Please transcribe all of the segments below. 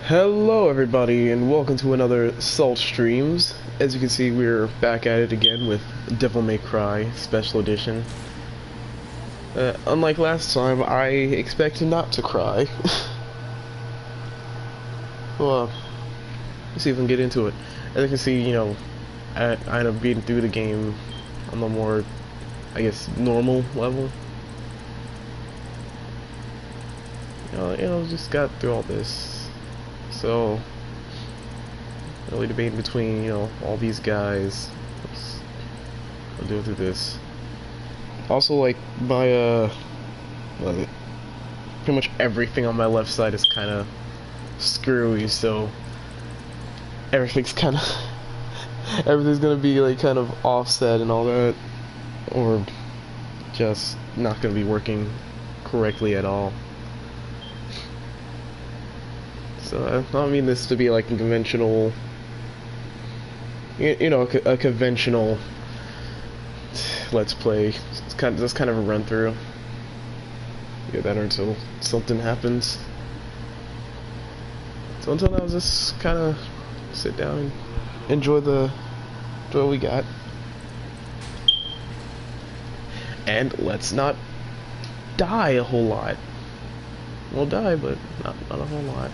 Hello everybody and welcome to another SaltStreams. As you can see, we're back at it again with Devil May Cry Special Edition. Unlike last time, I expect not to cry. Well, let's see if we can get into it. As you can see, I end up beating through the game on the more, I guess, normal level. Just got through all this. So, really debating between, all these guys. I'll do through this. Also, like, my, pretty much everything on my left side is kind of screwy, so everything's kind of, everything's gonna be, like, kind of offset and all that, or just not gonna be working correctly at all. So I don't mean this to be like a conventional, a conventional let's play. It's kind of a run through. Get that until something happens. So until now, just kind of sit down and enjoy what we got, and let's not die a whole lot. We'll die, but not a whole lot.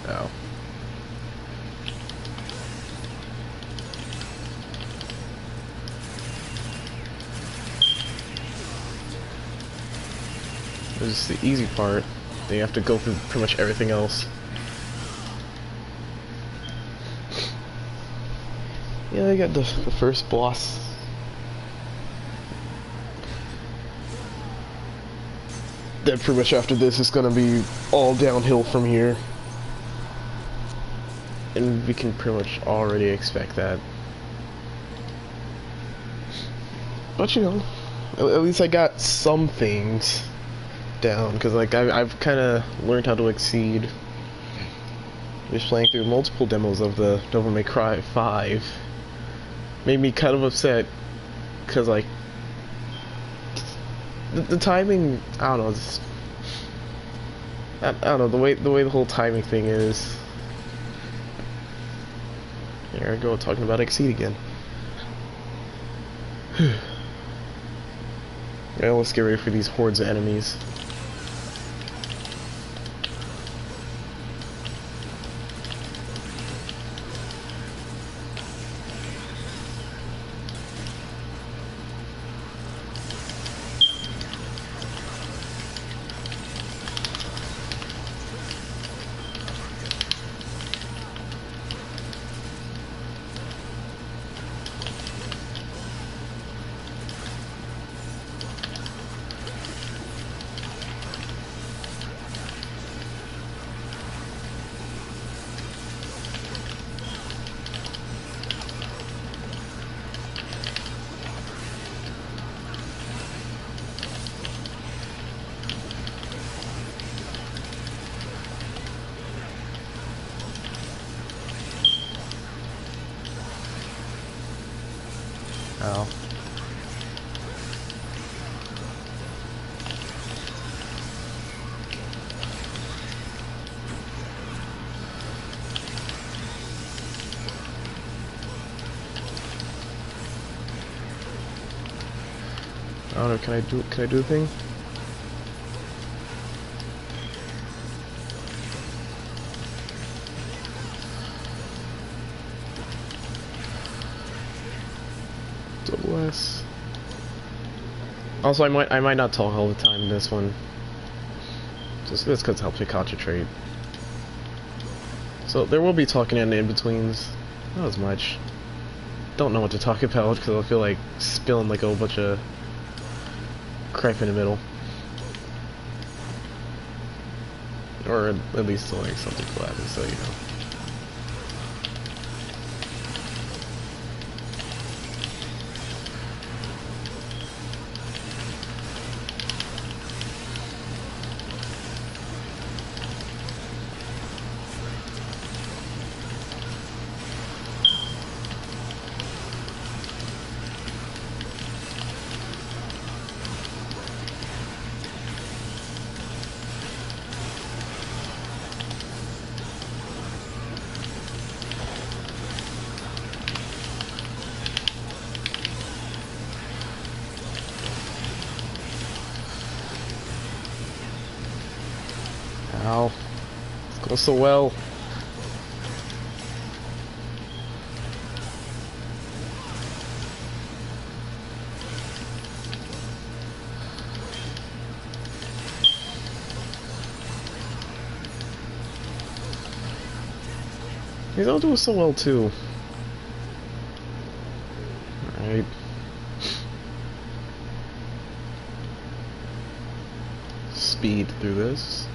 Oh. This is the easy part. Then you have to go through pretty much everything else. Yeah, I got the first boss. Then pretty much after this, it's gonna be all downhill from here. And we can pretty much already expect that. But at least I got some things down, because like I've kind of learned how to exceed. Just playing through multiple demos of the Devil May Cry 5 made me kind of upset, because like the timing, I don't know, I don't know, the way the whole timing thing is. Here I go, talking about exceed again. Yeah, let's get ready for these hordes of enemies. Ow. I don't know, can I do the thing? Also, I might not talk all the time in this one. Just because it helps me concentrate. So there will be talking in in-betweens. Not as much. Don't know what to talk about because I feel like spilling like a whole bunch of crap in the middle. Or at least like something cool happens, so you know. Ow. It's going so well. These all do so well too. Alright. Speed through this.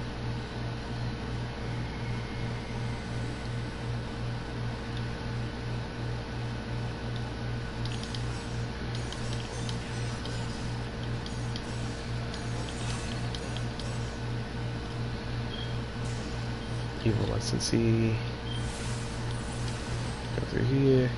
Evil licensee. Go through here.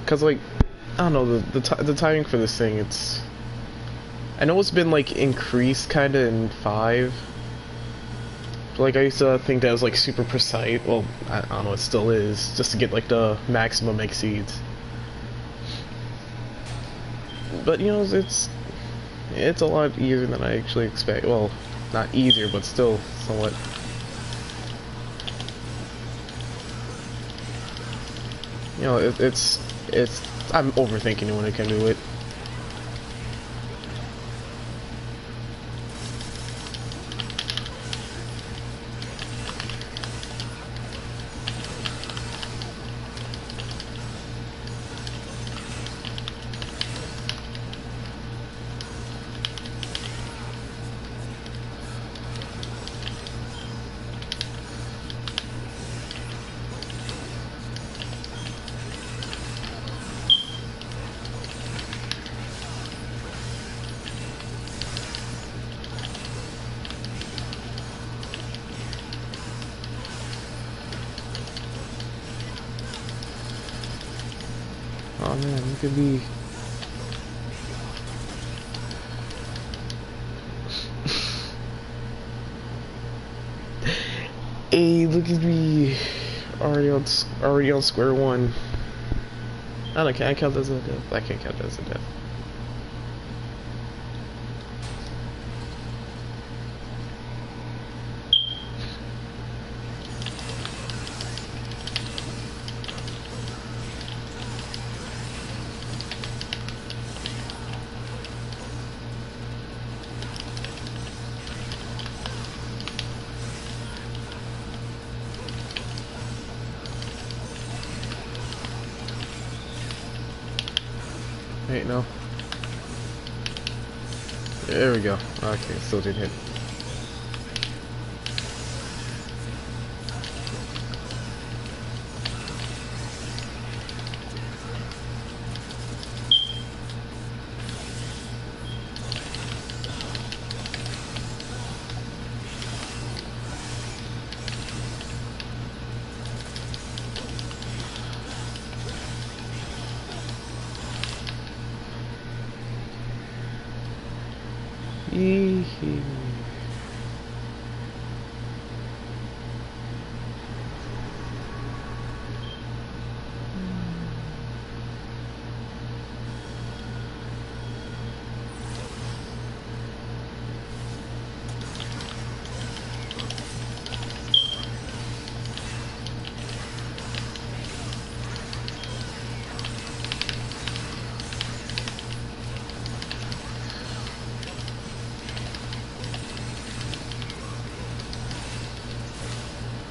Cause like, I don't know, the timing for this thing, I know it's been like increased kinda in 5. But like I used to think that was like super precise. Well, I don't know, it still is, just to get like the maximum exceeds. But you know, it's a lot easier than I actually expect. Well, not easier, but still somewhat. You know, I'm overthinking it when it comes to it. Oh man, look at me. Hey, look at me. Already on square one. I don't, can I count that as a death? I can't count that as a death. Wait, no. There we go. Okay, still didn't hit. Yee.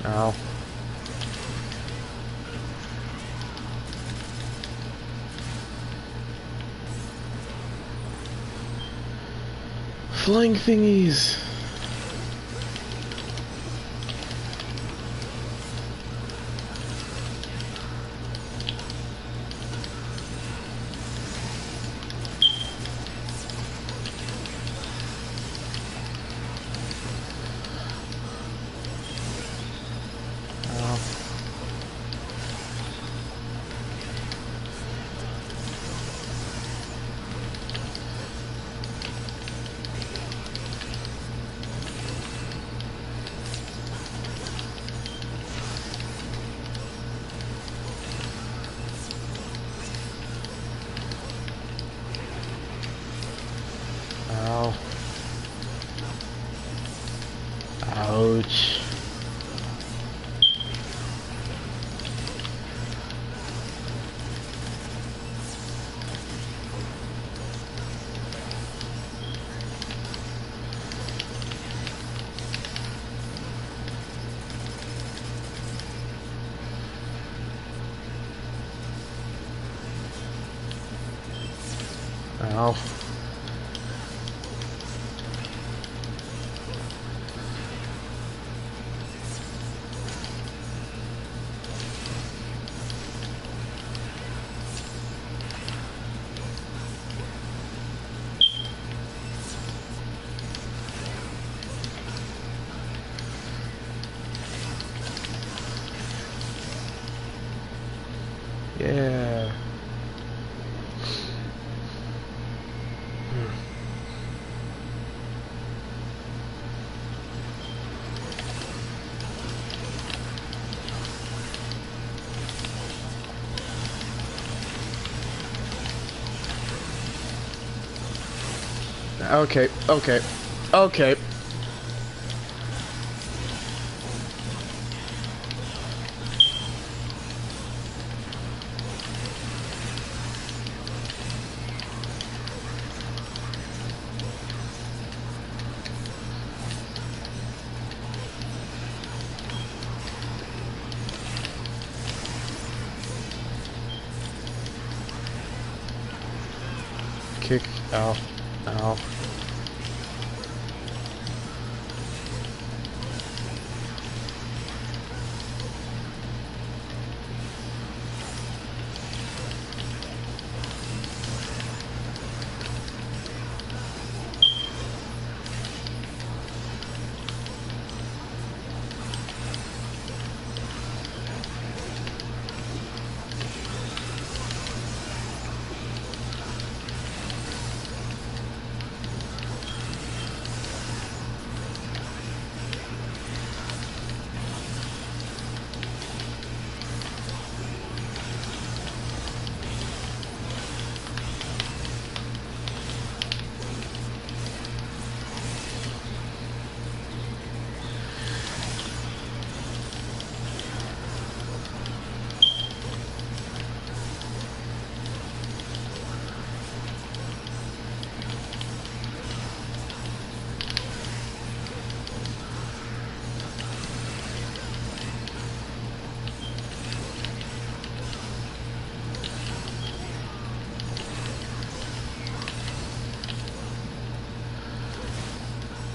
Ow. Flying thingies. Ow. Ouch. Ow. Yeah. Okay, okay, okay. Kick, ow, ow.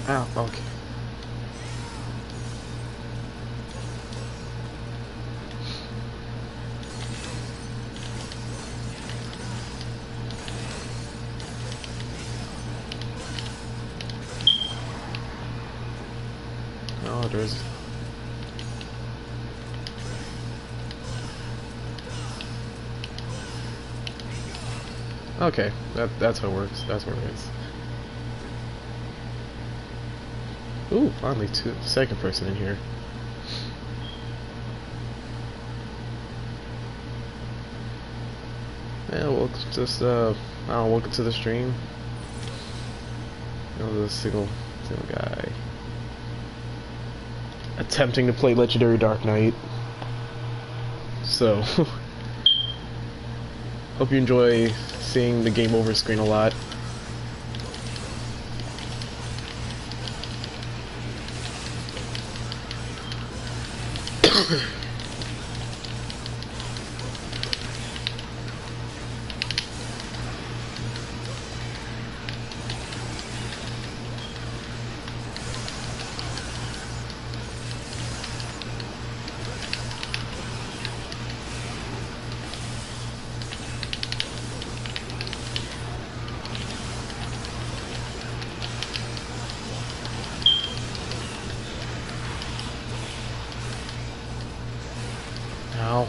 Ow, okay. Oh, there's... Okay, that's how it works. That's where it is. Ooh, finally second person in here. Yeah, welcome welcome to the stream. The single guy attempting to play Legendary Dark Knight. So, hope you enjoy seeing the game over screen a lot. Ow.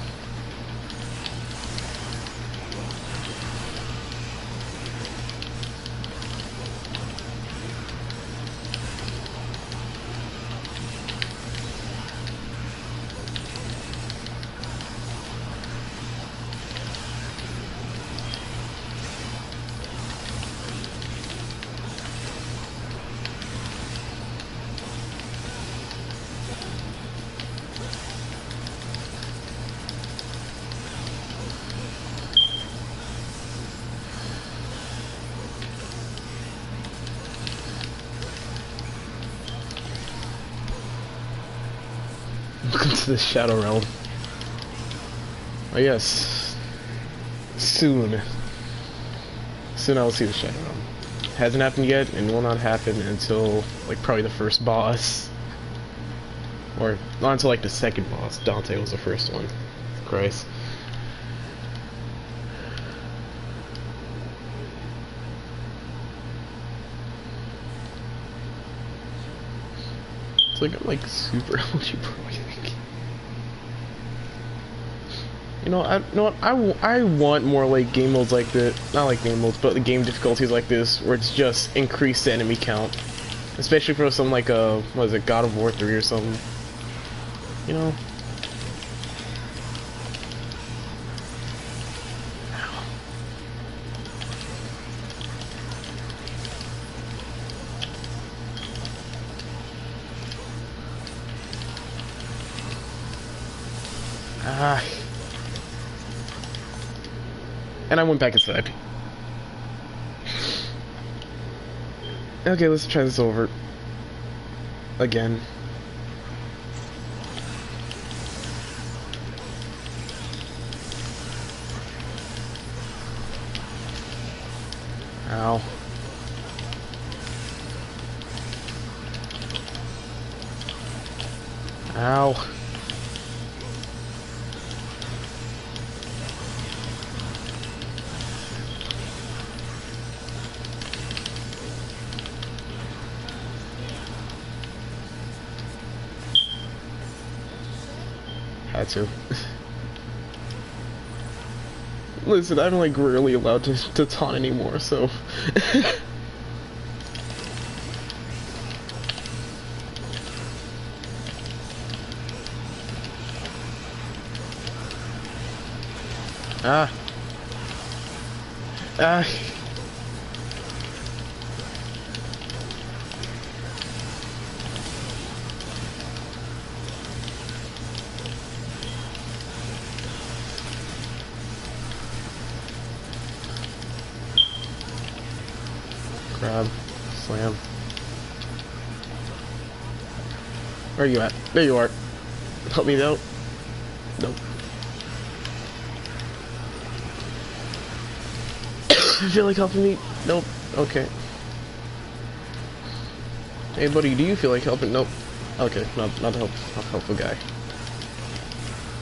Welcome to the Shadow Realm. Oh yes. Soon. Soon I will see the Shadow Realm. Hasn't happened yet, and will not happen until, like, probably the first boss. Or, not until, like, the second boss. Dante was the first one. Christ. It's like I'm like super emoji pro, I think. You know, I want more like game modes like this. Not like game modes, but the game difficulties like this, where it's just increased the enemy count. Especially for something like what is it, God of War 3 or something. You know? Ah. And I went back inside. Okay, let's try this over. Again. Ow. Ow. Had to. Listen, I'm like rarely allowed to taunt anymore, so. Ah. Ah. Grab. Slam. Where are you at? There you are. Help me out. Nope. I feel like helping me. Nope. Okay. Hey buddy, do you feel like helping? Nope. Okay, not a helpful guy.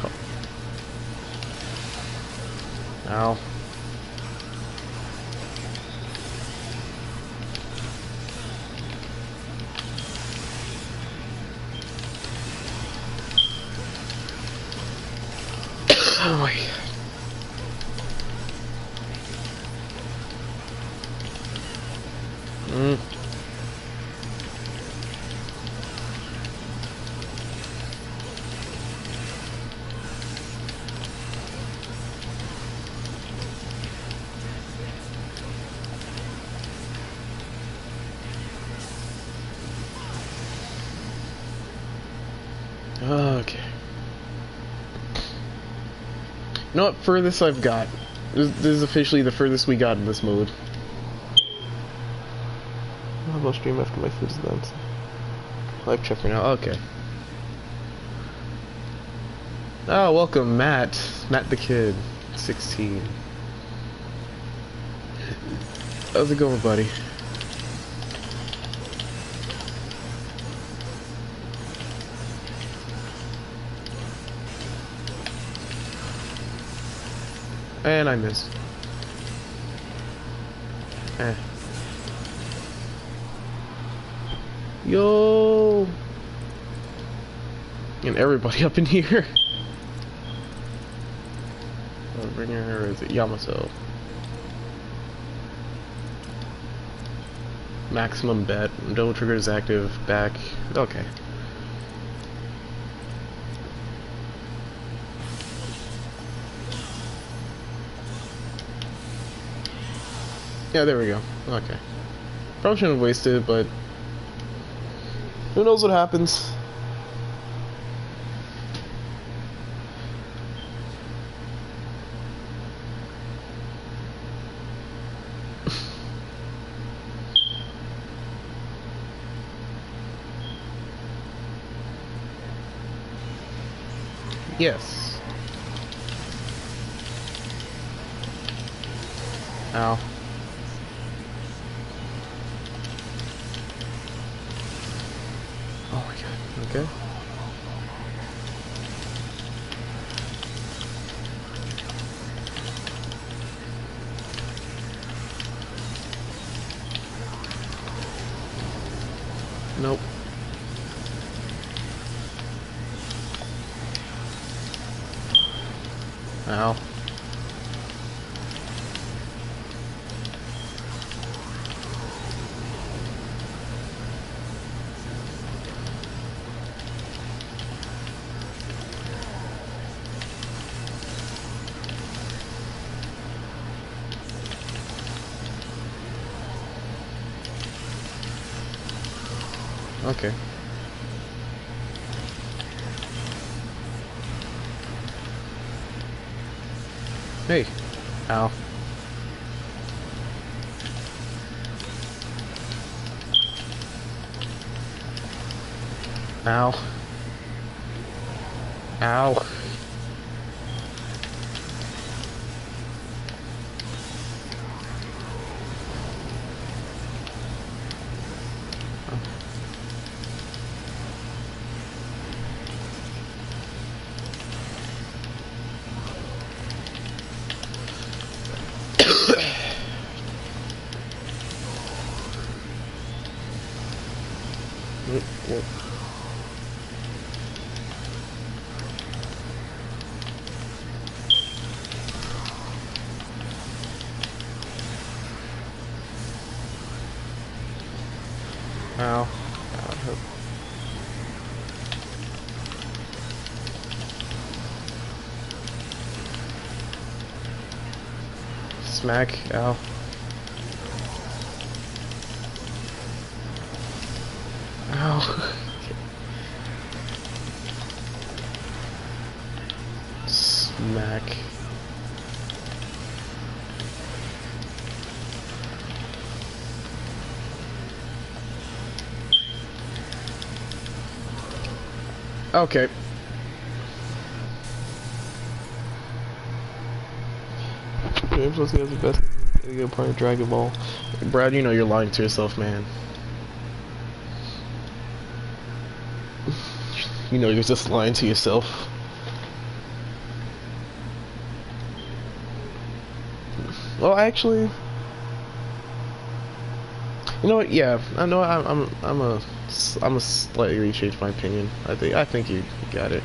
Oh. Ow. Oh my god. Okay. You know what? Furthest I've got. This is officially the furthest we got in this mode. I'll stream after my food's done. Live check right now. Okay. Oh, welcome, Matt. Matt the Kid, 16. How's it going, buddy? And I missed. Eh. Yo! And everybody up in here. Ringer, or is it Yamato? Maximum bet. Double trigger is active. Back. Okay. Yeah, there we go. Okay. Probably shouldn't have wasted it, but who knows what happens. Yes. Ow. Oh my god. Okay. Nope. Ow. Okay. Hey. Ow. Ow. Ow. Ow. Ow. Smack. Ow. Ow. Smack. Okay. I'm supposed to get the best good part of Dragon Ball. Brad, you know you're lying to yourself, man. You know you're just lying to yourself. Well, actually, you know what? Yeah, I know. I'm a slightly rechange my opinion. I think you got it.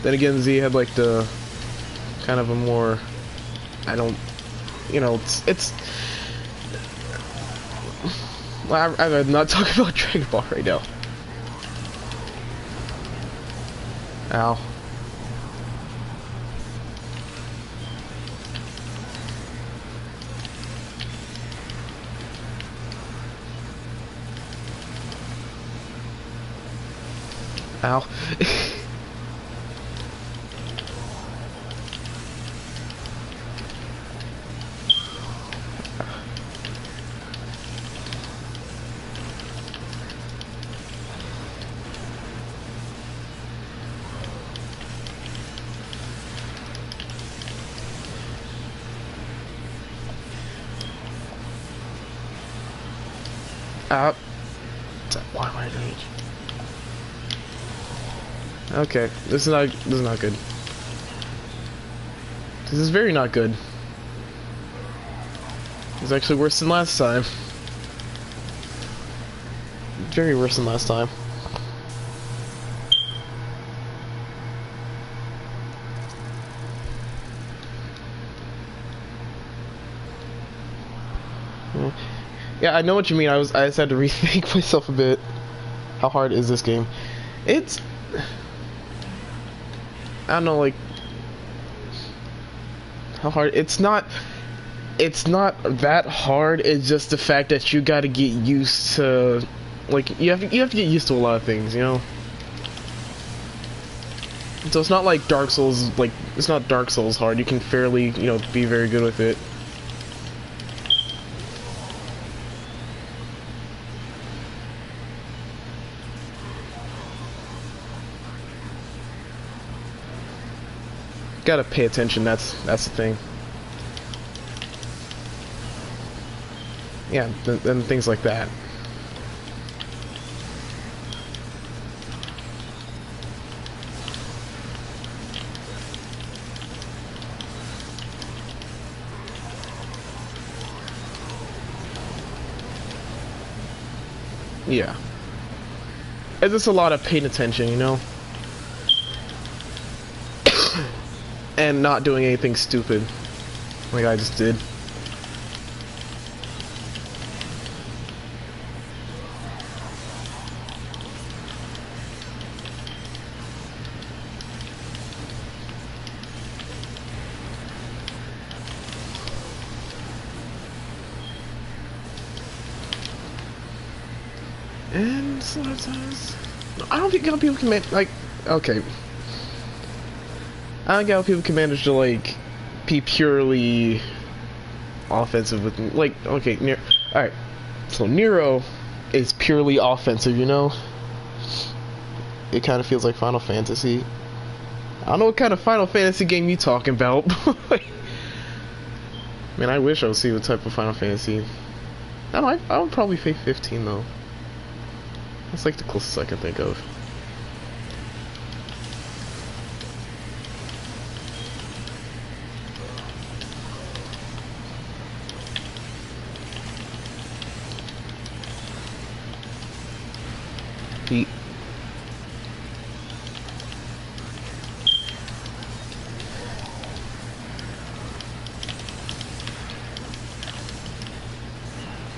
Then again, Z had like the kind of a more, I don't, you know, it's well, I'm not talking about Dragon Ball right now. Ow. Ow. Why am I rage? Okay, this is not good. This is very not good. It's actually worse than last time. Very worse than last time. Yeah, I know what you mean. I just had to rethink myself a bit. How hard is this game? It's, I don't know, like, how hard? It's not that hard. It's just the fact that you got to get used to, like, you have to get used to a lot of things, you know. So it's not like Dark Souls. Like, it's not Dark Souls hard. You can fairly, you know, be very good with it. Gotta pay attention. That's the thing. Yeah, and things like that. Yeah. It's just a lot of paying attention, you know? And not doing anything stupid like I just did. And sometimes I don't think how people can like, okay. I don't get how people can manage to, like, be purely offensive with, like, okay, alright, so Nero is purely offensive, you know? It kind of feels like Final Fantasy. I don't know what kind of Final Fantasy game you talking about. Man, I wish I would see what type of Final Fantasy. I don't know, I would probably say 15, though. That's, like, the closest I can think of. Eat.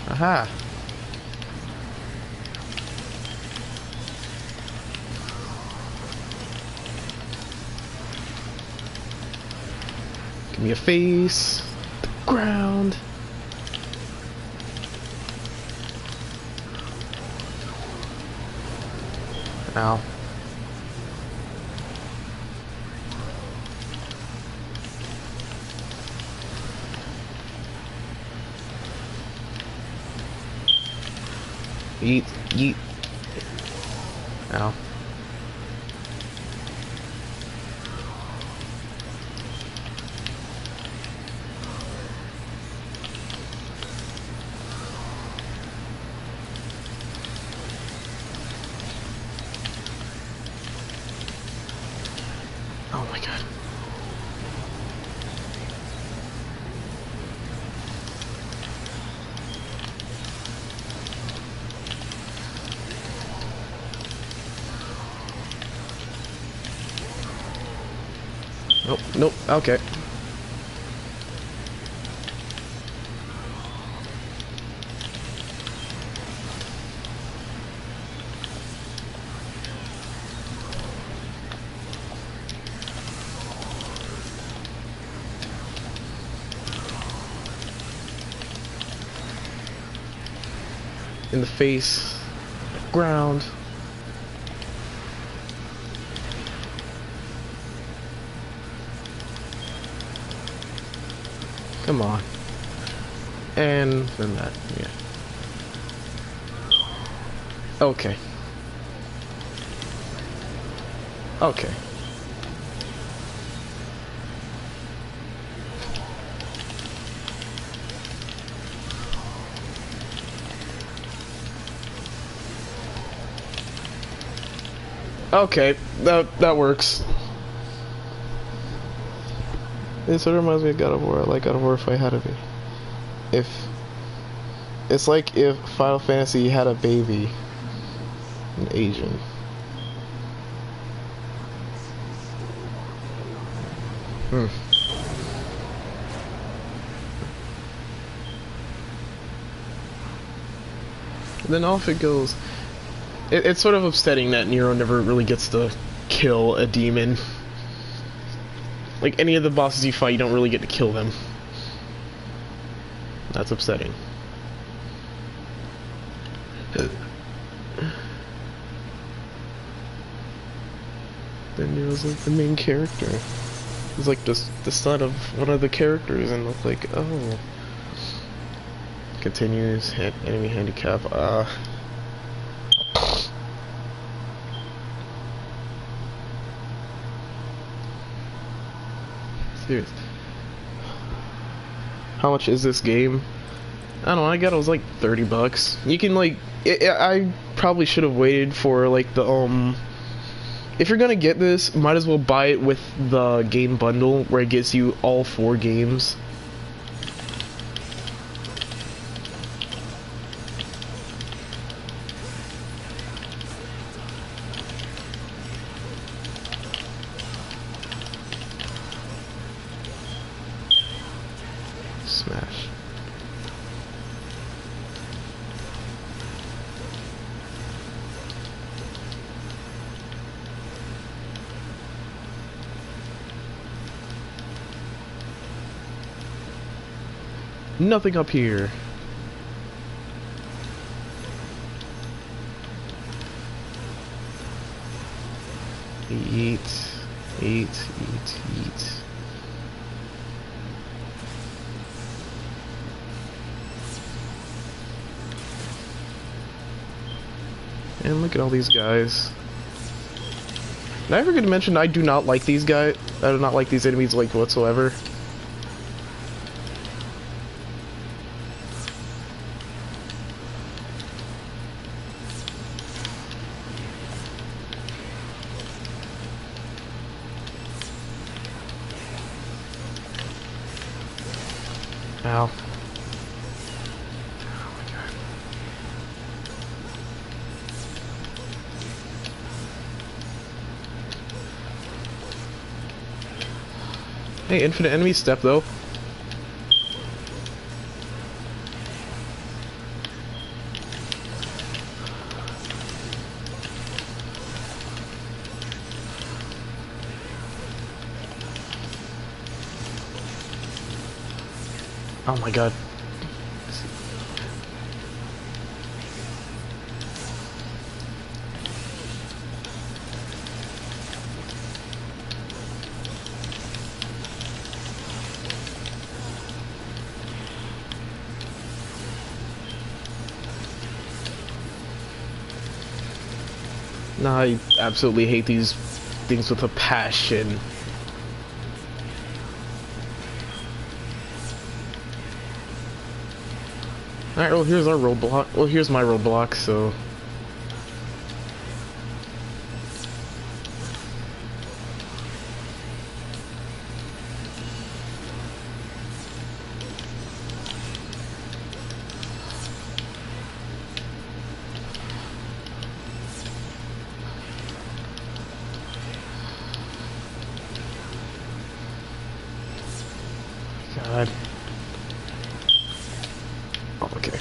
Aha. Give me a face. The ground. Ow. Yeet, yeet. Ow. Oh my god. Nope, nope, okay. In the face, ground. Come on. And then that, yeah. Okay. Okay. Okay, that works. It sort of reminds me of God of War. I like God of War if I had a baby. If it's like if Final Fantasy had a baby, an Asian. Then off it goes. It's sort of upsetting that Nero never really gets to kill a demon. Like, any of the bosses you fight, you don't really get to kill them. That's upsetting. Then Nero's like the main character. He's like the son of one of the characters, and it's like, oh. Continues, enemy handicap, Serious. How much is this game? I don't know, I got it was like $30. You can like, I probably should have waited for like the, if you're gonna get this, might as well buy it with the game bundle where it gets you all 4 games. Smash. Nothing up here. Eat, eat, eat, eat. And look at all these guys. Did I forget to mention I do not like these guys? I do not like these enemies like whatsoever. Ow. Hey, infinite enemy step though. Oh my god. Nah, I absolutely hate these things with a passion. Alright, well here's our roadblock. Well, here's my roadblock, so... God. Oh, okay.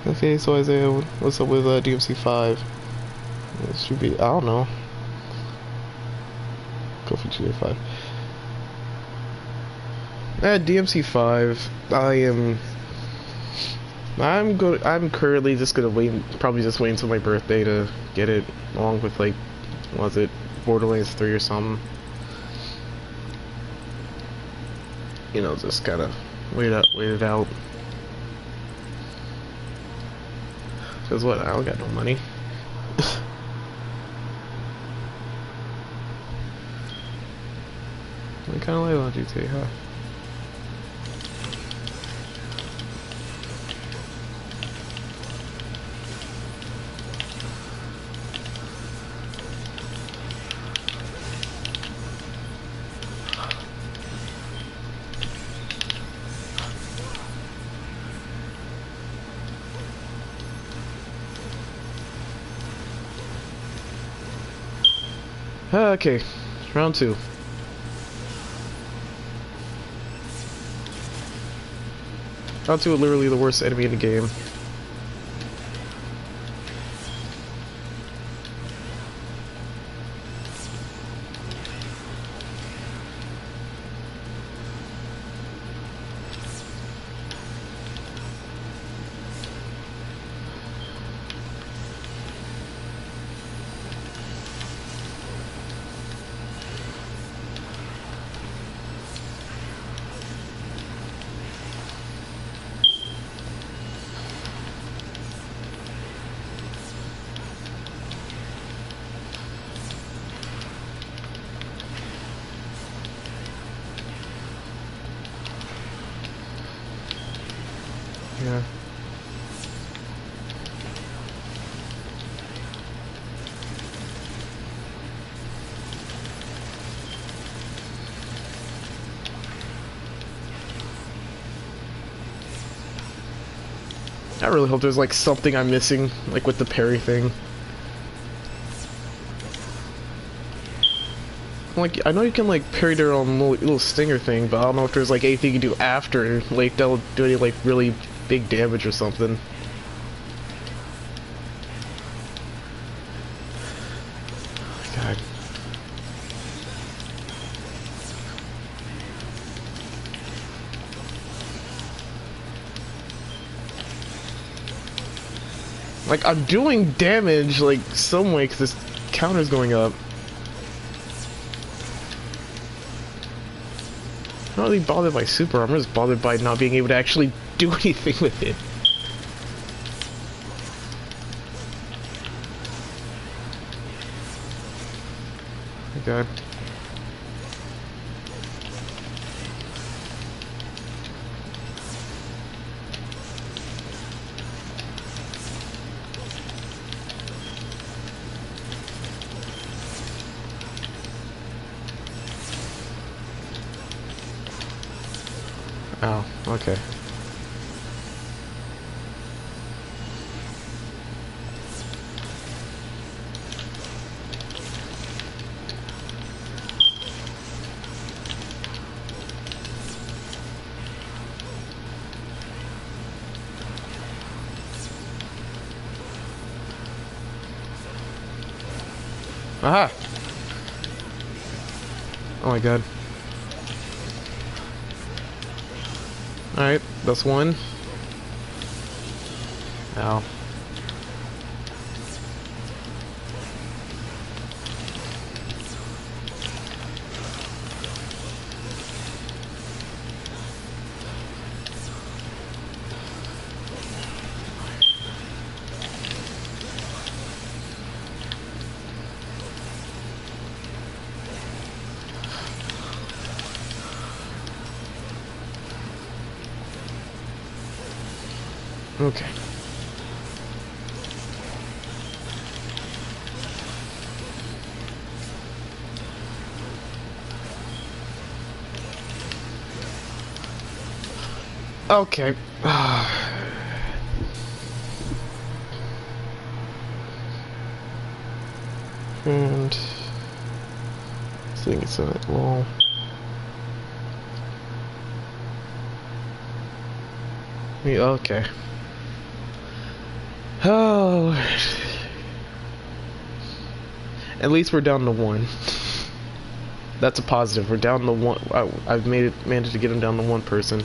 Okay, so Isaiah, what's up with DMC 5? It should be, I don't know. Go for GTA 5. DMC 5, I'm currently just gonna wait, probably just wait until my birthday to get it, along with like, was it Borderlands 3 or something? You know, just kind of wait it out. Cause what? I don't got no money. I kind of like on GTA, huh? Okay, round 2. Round 2 is literally the worst enemy in the game. Yeah. I really hope there's like something I'm missing, like with the parry thing. Like, I know you can like parry their own little stinger thing, but I don't know if there's like anything you can do after, like that'll do any like really big damage or something. God. Like, I'm doing damage, like, some way, because this counter's going up. I'm not really bothered by super armor, I'm just bothered by not being able to actually do anything with it. Oh god. Oh, okay. Aha! Oh my god. Alright, that's one. Ow. Okay. Okay. And I think it's a wall. Yeah, okay. Oh, at least we're down to one. That's a positive. We're down to one. I've managed to get him down to one person.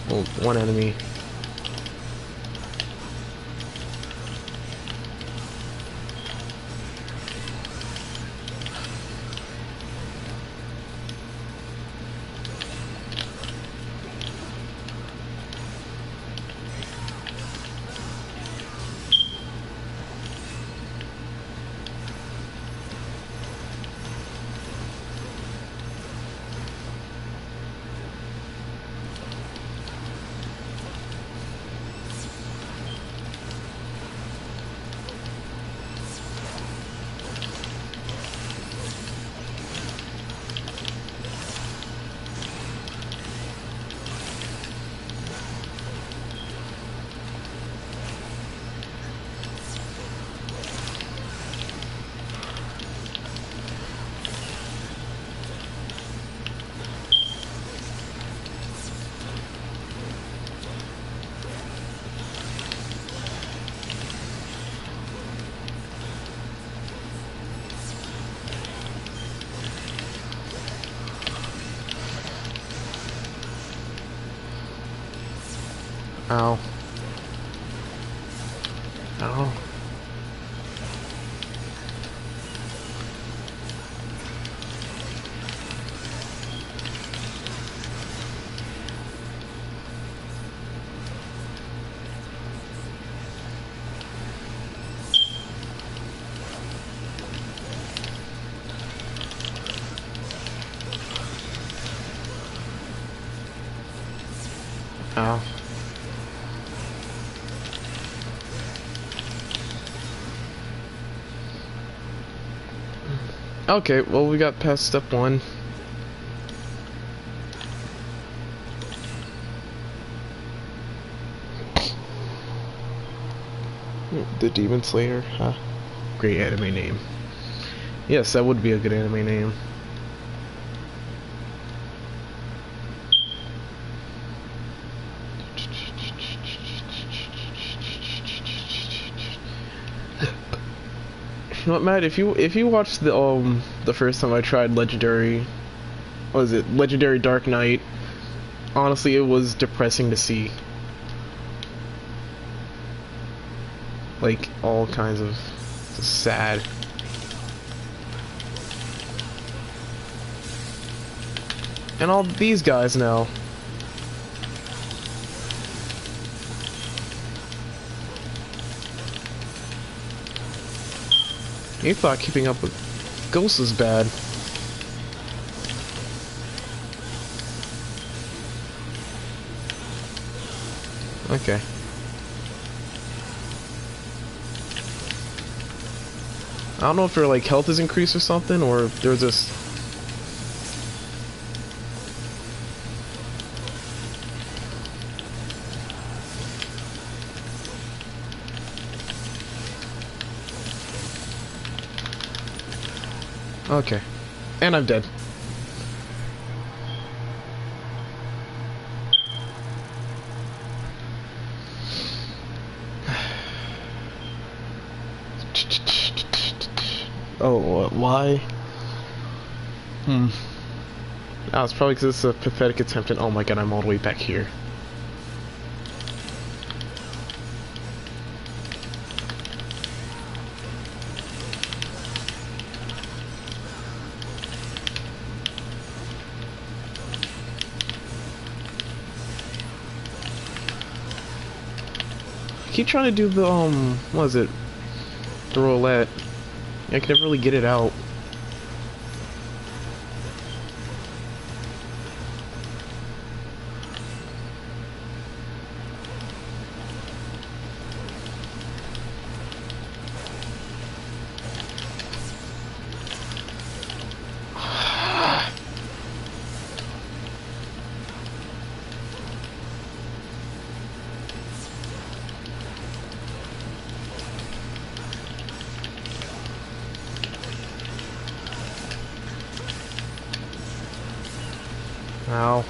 Well, one enemy. Ow. Ow. Ow. Okay, well, we got past step 1. The Demon Slayer, huh? Great anime name. Yes, that would be a good anime name. You know what, Matt? If you watched the first time I tried Legendary, what was it? Legendary Dark Knight. Honestly, it was depressing to see. Like all kinds of sad. And all these guys now. You thought keeping up with ghosts was bad. Okay. I don't know if their like health is increased or something, or if they're just. Okay. And I'm dead. Oh, why? Oh, it's probably because it's a pathetic attempt and oh my god, I'm all the way back here. I keep trying to do the, what is it? The roulette. I can never really get it out. Ow.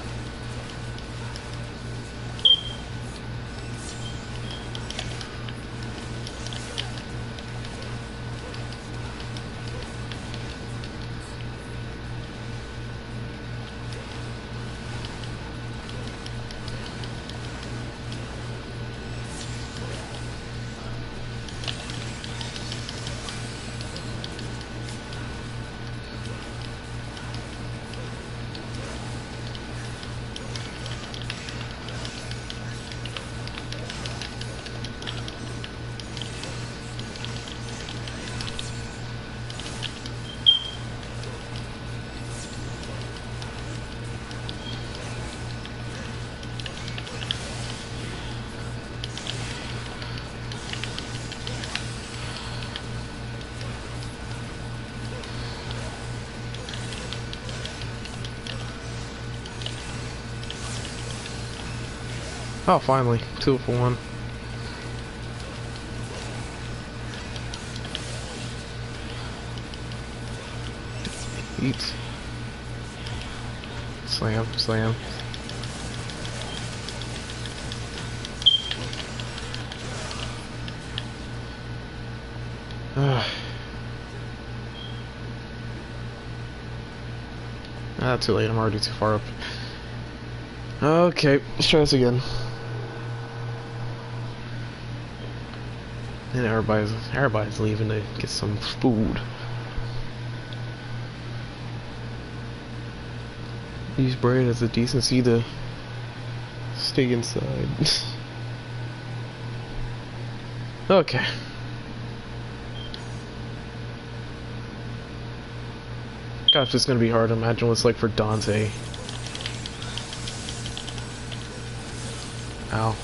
Oh, finally. 2 for 1. Eat. Slam, slam. Too late. I'm already too far up. Okay, let's try this again. And everybody's leaving to get some food. Use Braid as a decency to stay inside. Okay. Gosh, it's gonna be hard to imagine what it's like for Dante. Ow.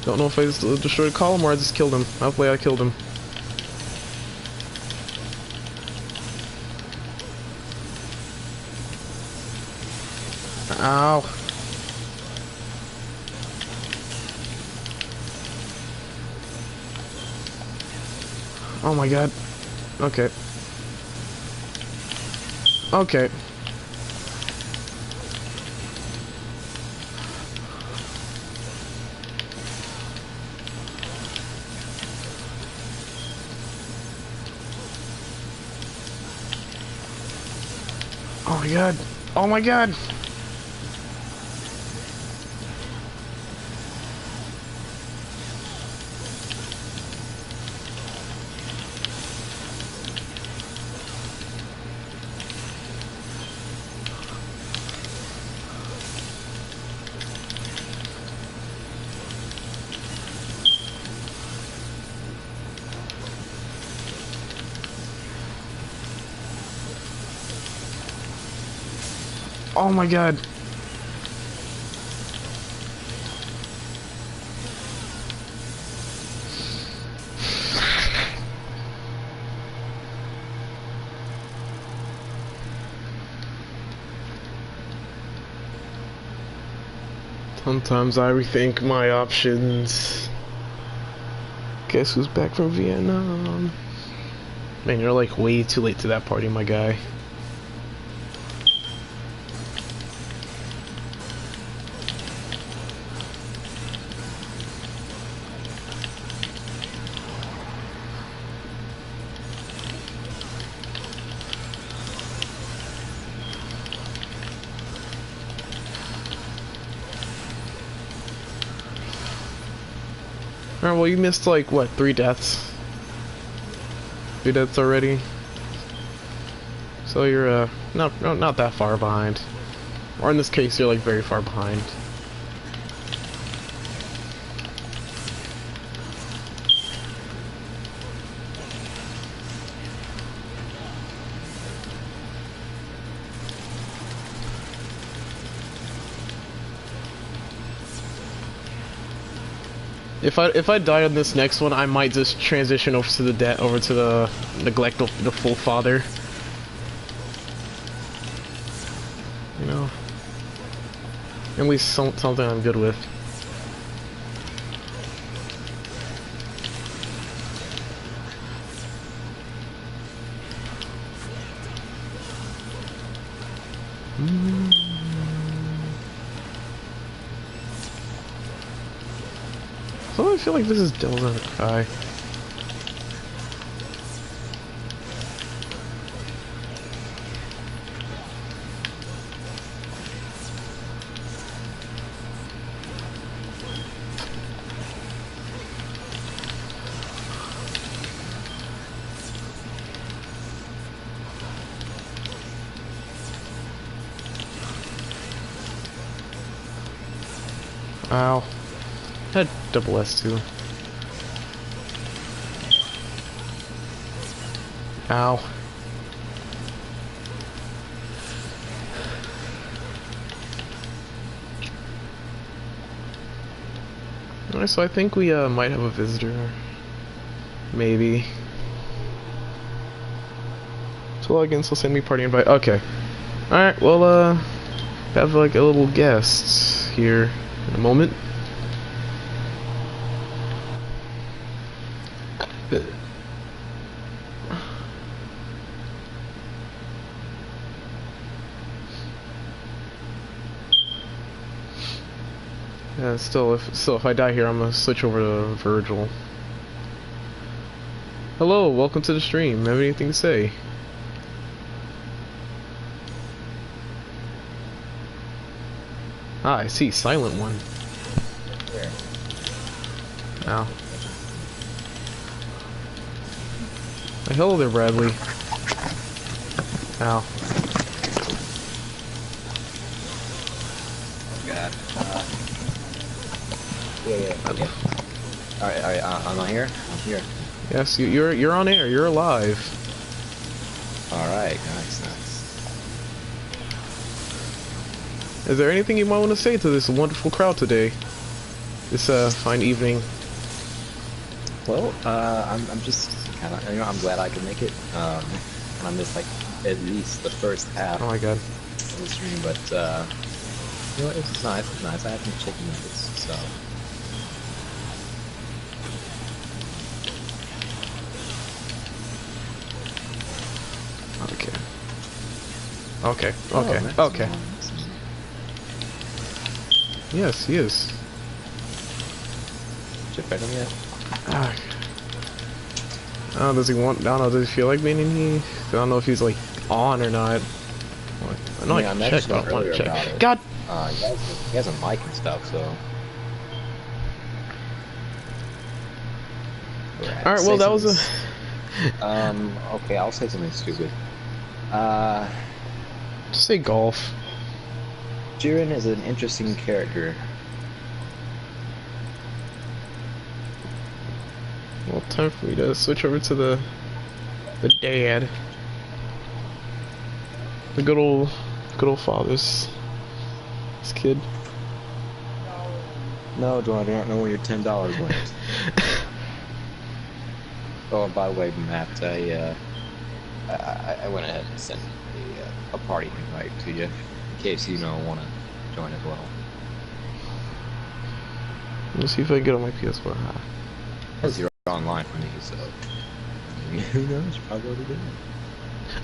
Don't know if I just destroyed a column or I just killed him. Hopefully I killed him. Ow. Oh my god. Okay. Okay. Oh my god. Oh my god. Oh my god. Sometimes I rethink my options. Guess who's back from Vietnam? Man, you're like way too late to that party, my guy. Alright, well you missed like, what, 3 deaths? 3 deaths already? So you're, not that far behind. Or in this case, you're like very far behind. If I die on this next one, I might just transition over to the neglect of the full father. You know, at least something I'm good with. So I feel like this is Devil's Gonna Cry. Ow. Had double S too. Ow. Alright, so I think we might have a visitor. Maybe. So login, so send me party invite. Okay. Alright, well have like a little guest here in a moment. Yeah, still if I die here, I'm gonna switch over to Virgil. Hello, welcome to the stream. Have anything to say? Ah, I see. Silent one. Where? Ow. Hello there, Bradley. Ow. Oh god. Yeah. Alright, I'm not here? I'm here. Yes, you're on air. You're alive. Alright, nice. Is there anything you might want to say to this wonderful crowd today? This fine evening. Well, I'm just kind of, I'm glad I could make it. And I missed like at least the first half Oh my god. of the stream, but it's nice. It's nice. I had some chicken nuggets, so. Okay. Okay. Yes, he is. Did you fight him yet? I don't know, does he want, I don't know, does he feel like being in here? I don't know if he's like on or not. I know I can check, but I don't want to check. God! He has a mic and stuff, so. Alright, well that was a... okay, I'll say something stupid. Just say golf. Jiren is an interesting character. Well, time for me to switch over to the dad. The good old father's this kid. No, John, I don't know where your $10 went. Oh, and by the way, Matt, I went ahead and sent a party invite to you in case you want to join as well. Let's see if I can get on my PS4. Because you're online for me, so who knows? Probably already did.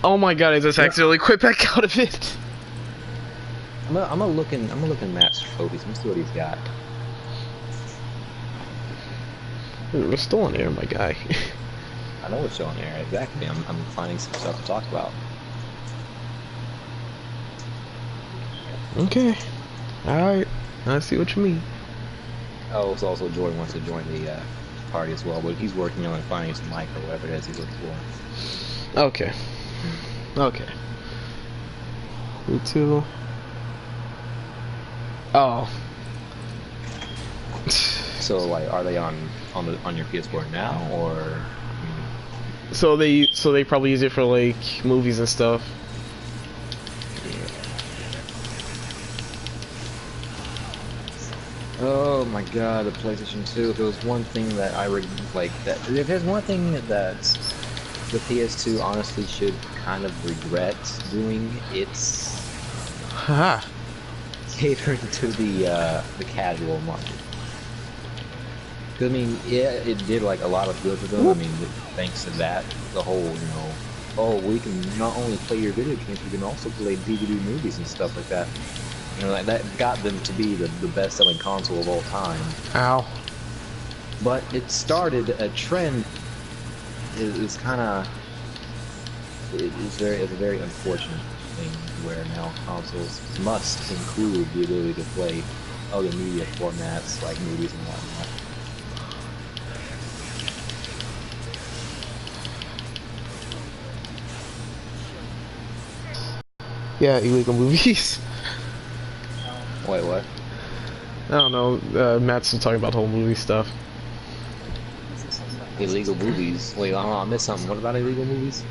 Oh my god! I just accidentally quit back out of it. I'm gonna look in Matt's photos. Let's see what he's got. We're still on air, my guy. I know what's on there. Exactly. I'm finding some stuff to talk about. Okay. Alright. I see what you mean. Oh, so also Joy wants to join the party as well, but he's working on finding his mic or whatever it is he's looking for. Okay. Okay. Me too. Oh. So, like, are they on your PS4 now, or? So they probably use it for like movies and stuff. Oh my god, the PlayStation 2. If there was one thing that if there's one thing that the PS2 honestly should kind of regret doing, it's Haha. catering to the casual market. I mean, yeah, it did like a lot of good for them. I mean, thanks to that, the whole, oh, we can not only play your video games, we can also play DVD movies and stuff like that. Like that got them to be the best-selling console of all time. Ow. But it started a trend. It's kind of it's a very unfortunate thing where now consoles must include the ability to play other media formats like movies and whatnot. Yeah, illegal movies. Wait, what? I don't know. Matt's still talking about the whole movie stuff. Illegal movies? Wait, I missed something. What about illegal movies?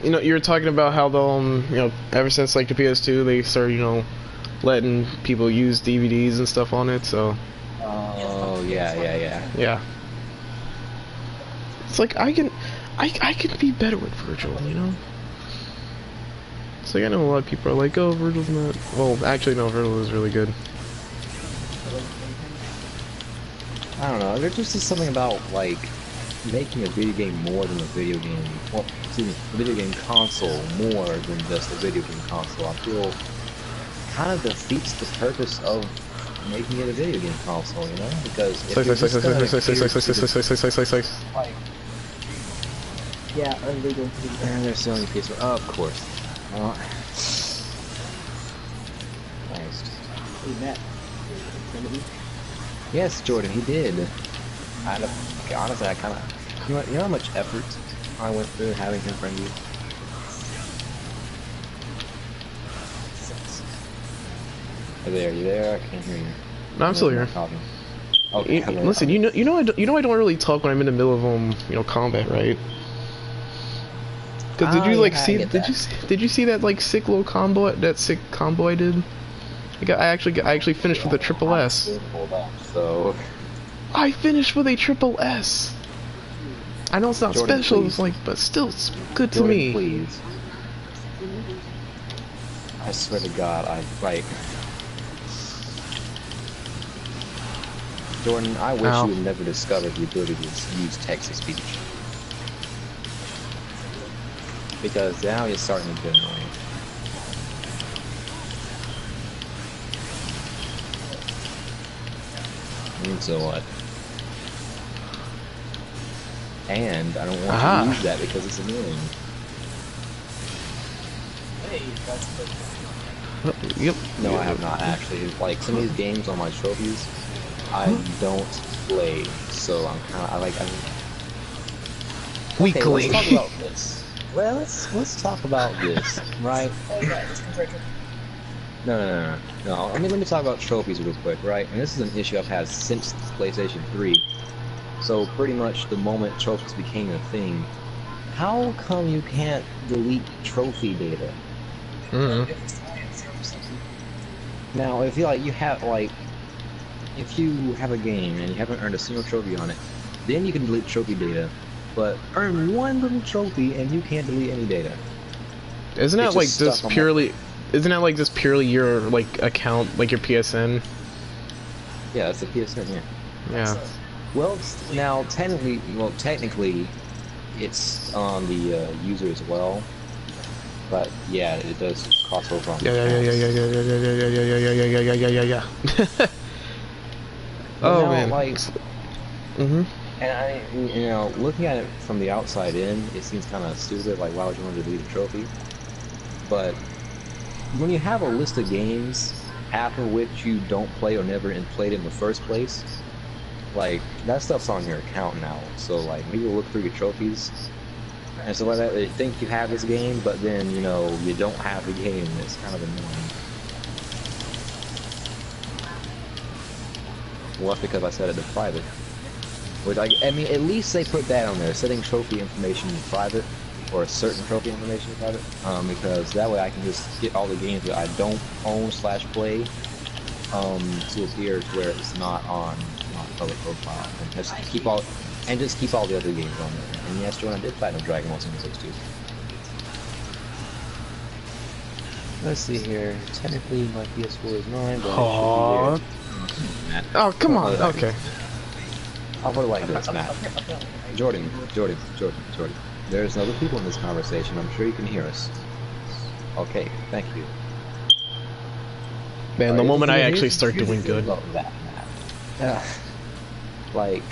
You were talking about how the ever since like the PS2, they started letting people use DVDs and stuff on it. So. Oh yeah. Yeah. It's like I can be better with Virgil, It's like I know a lot of people are like, oh, Virgil's not. Well, actually, no, Virgil is really good. I don't know. There's just something about like making a video game more than a video game. Well, excuse me, a video game console more than just a video game console. I feel kind of defeats the purpose of making it a video game console, Because if you're just like, yeah, illegal. And they're selling PS4. Oh, of course. Nice. Hey, Matt. Yes, Jordan, he did. Okay, honestly, I kind of, you know how much effort I went through having him friend you. You there? I can't hear you. No, I'm still here. Okay. Listen, you know I don't really talk when I'm in the middle of combat, right? Cause did you like see did you see that like sick little combo I did? I actually finished with a triple S. So I finished with a triple S. I know it's not Jordan, special, please. like, but still, it's good Jordan, to me. Please. I swear to God, Jordan, I wish Ow. you had never discovered the ability to use text-to-speech. Because now you're starting to get annoying. And so what? And I don't want to use that because it's annoying. Yep. No, I have not actually. Like some of these games on my trophies, I don't play, so I'm kind of Weekly. Okay, let's talk about this. Well, let's talk about this, right? No. Let me talk about trophies real quick, right? And this is an issue I've had since PlayStation 3. So pretty much the moment trophies became a thing, how come you can't delete trophy data? Now, if you have a game and you haven't earned a single trophy on it, then you can delete trophy data. But earn one little trophy and you can't delete any data. Isn't that like just purely? Isn't that like just purely your like account, like your PSN? Yeah, that's the PSN. Yeah. Yeah. Well, now technically, it's on the user as well. But yeah, it does cross over on the Yeah. Oh man. And looking at it from the outside in, it seems kind of stupid. Like, why would you want to delete a trophy? But when you have a list of games, half of which you don't play or never played in the first place, like that stuff's on your account now. So like, people look through your trophies and stuff like that. They think you have this game, but then you don't have the game. It's kind of annoying. Well, that's because I set it to private. Which I mean, at least they put that on there, setting trophy information in private, or a certain trophy information in private, because that way I can just get all the games that I don't own/play to appear to where it's not on my public profile, and just keep all the other games on there. And yes, Jordan, I did Platinum Dragon Ball Xenoverse 2. Let's see here. Technically, my PS4 is 9, but it should be there. Oh, come on. Okay. I'll put it like this, Matt. Jordan. There's other people in this conversation. I'm sure you can hear us. Okay, thank you. Man, the moment I actually start doing good. That, Matt. Like,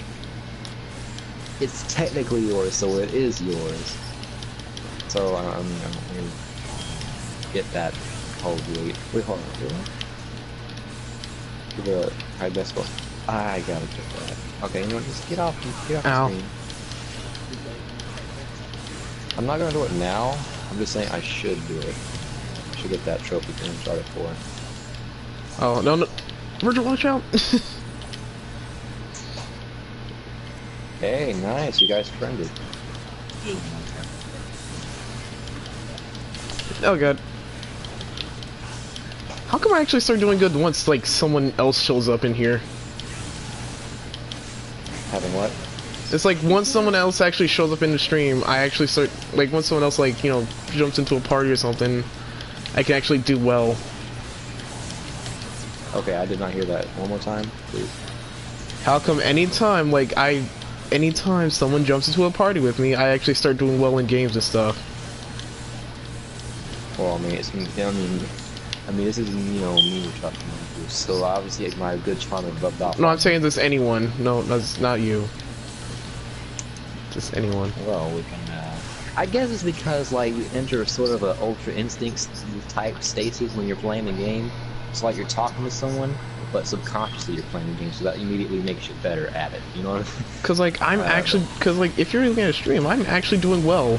it's technically yours, so it is yours. So I'm gonna get that whole wait, hold on. The high best one. I gotta get that. Okay, you know what, just get off the screen. I'm not gonna do it now. I'm just saying I should do it. I should get that trophy from Uncharted 4. Oh, no. Virgil, watch out. Hey, nice. You guys friended. Oh, God. How come I actually start doing good once, like, someone else shows up in here? Having what? It's like, once someone else actually shows up in the stream, I actually start, like, once someone else, like, jumps into a party or something, I can actually do well. Okay, I did not hear that. One more time, please. How come anytime someone jumps into a party with me, I actually start doing well in games and stuff? Well, I mean, this is, me we're talking about. So obviously, my good charm is rubbed off. No, I'm saying this anyone. No, that's not you. Just anyone. Well, we can, I guess it's because, like, you enter sort of a Ultra Instincts type stasis when you're playing the game. It's like you're talking to someone, but subconsciously you're playing the game, so that immediately makes you better at it. You know what I mean? Cause like I'm actually, cause like if you're looking at a stream, I'm actually doing well.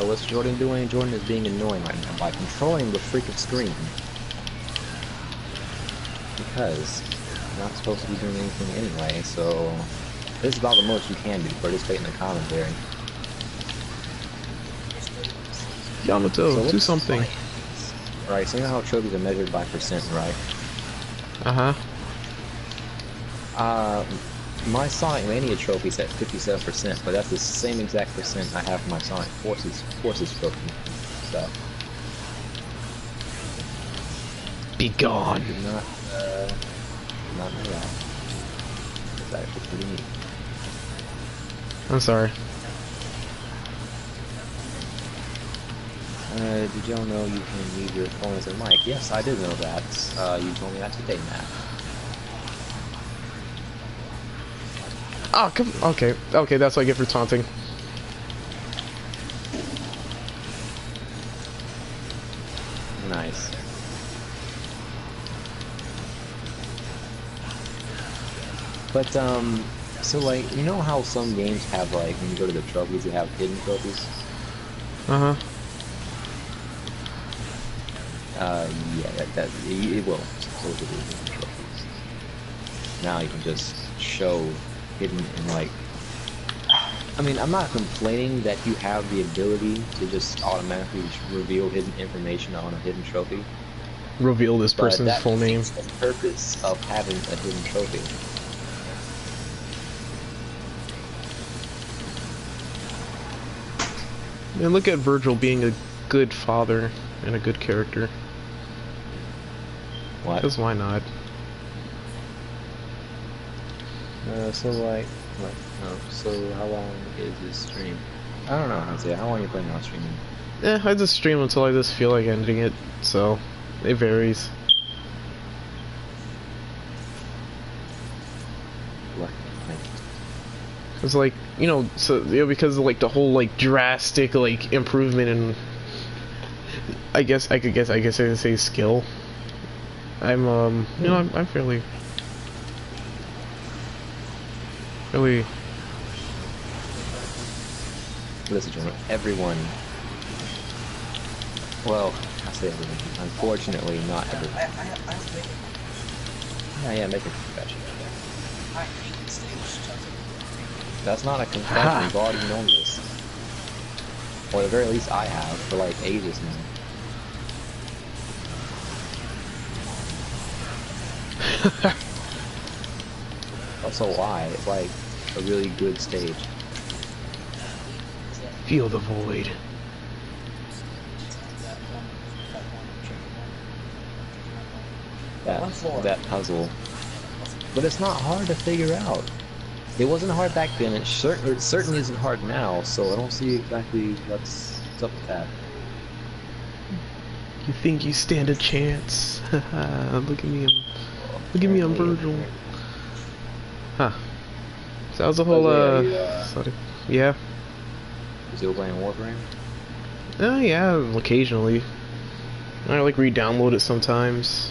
What's Jordan doing? Jordan is being annoying right now by controlling the freaking screen. Because you're not supposed to be doing anything anyway, so this is about the most you can do. Participate in the commentary. Yamato, So do something. Right, so you know how trophies are measured by percent, right? My Sonic Mania trophy's at 57%, but that's the same exact percent I have for my Sonic Forces trophy. So Be gone. I did not know that. It's actually pretty neat. I'm sorry. Did y'all know you can use your phone as a mic? Yes, I did know that. You told me that today, Matt. Oh, come. Okay, okay, that's what I get for taunting. Nice. But so like, you know how some games have like when you go to the trophies, they have hidden trophies. Yeah, it will supposedly be hidden trophies. Now you can just show hidden and like. I mean, I'm not complaining that you have the ability to just automatically reveal hidden information on a hidden trophy. Reveal this person's full name. That's the purpose of having a hidden trophy. And look at Virgil being a good father and a good character. What? Because why not? So like, what? Oh, so how long is this stream? I don't know how to say it. How long are you planning on streaming? I just stream until I just feel like ending it, so it varies. What? It's like, you know, so because of like the whole like drastic like improvement in, I guess I could say skill. I'm you know, I'm fairly Listen, gentlemen, everyone. Well, I say everyone. Unfortunately, not everyone. Yeah, make a confession. That's not a confession. You've already known this. Or at the very least, I have for like ages now. Also, why? It's like a really good stage. feel the void. That puzzle. But it's not hard to figure out. It wasn't hard back then. It certainly isn't hard now. So I don't see exactly what's up with that. You think you stand a chance? Look at me, I'm Virgil. Huh. So that was a whole sorry. Yeah. You still playing Warframe? Yeah, occasionally. I like re-download it sometimes.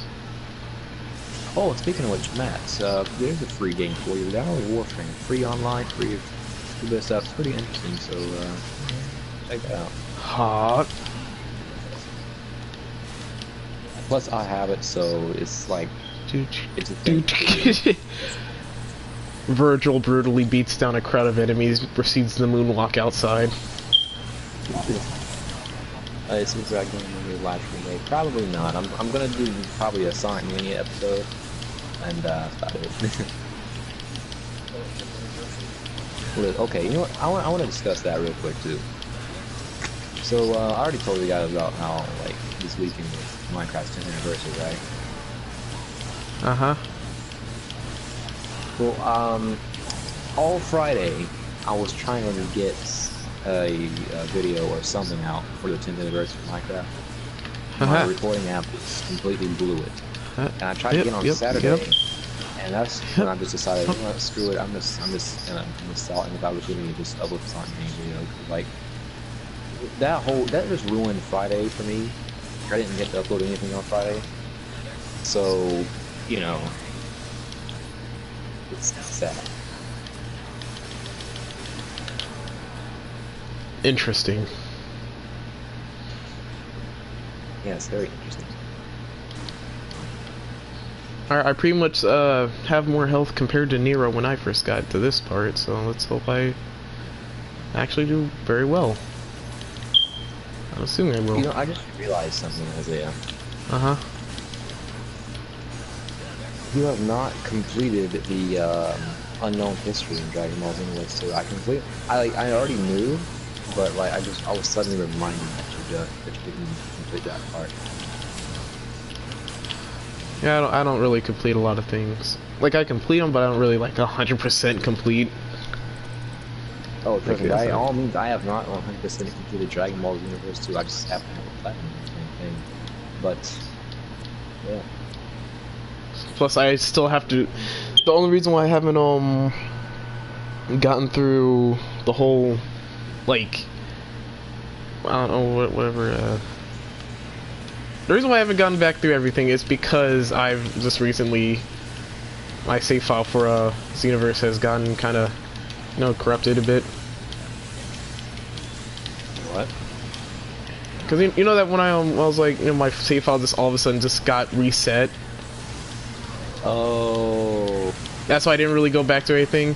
Oh, speaking of which, Matt, there's a free game for you. Download Warframe, free online, free this stuff. It's pretty interesting. So check that out. Hot. Plus, I have it, so it's like it's a thing. Virgil brutally beats down a crowd of enemies, proceeds to moonwalk outside. It seems like I'm going to do a live stream. Probably not. I'm gonna do probably a Sonic Mania episode, and that's about it. Okay, you know what? I want to discuss that real quick too. So I already told you guys about how like this weekend was Minecraft's 10th anniversary, right? Well, all Friday I was trying to get a video or something out for the 10th anniversary of Minecraft. My recording app completely blew it. And I tried to get on Saturday, and that's when I just decided, you know what, screw it. I'm just gonna salt in the opportunity to just upload the Sonic Mania video. Like that just ruined Friday for me. I didn't get to upload anything on Friday. So, you know, it's sad. Interesting. Yeah, it's very interesting. I pretty much have more health compared to Nero when I first got to this part, so let's hope I actually do very well. I'm assuming I will. You know, I just realized something, Isaiah. Uh-huh. You have not completed the unknown history in Dragon Ball Xenoverse 2. I already knew, but like I was suddenly reminded that you didn't complete that part. Yeah, I don't really complete a lot of things. Like, I complete them, but I don't really, like, 100% complete. Oh, trust me, by all means, I have not 100% completed Dragon Ball Xenoverse 2. I just happen to have a platinum or something. But, yeah. Plus, I still have to... The only reason why I haven't, gotten through the whole, like... I don't know, whatever, The reason why I haven't gotten back through everything is because I've just recently... My save file for, Xenoverse has gotten kind of, you know, corrupted a bit. What? Because you know that when I was like, you know, my save file just all of a sudden just got reset. Oh. That's why I didn't really go back to anything.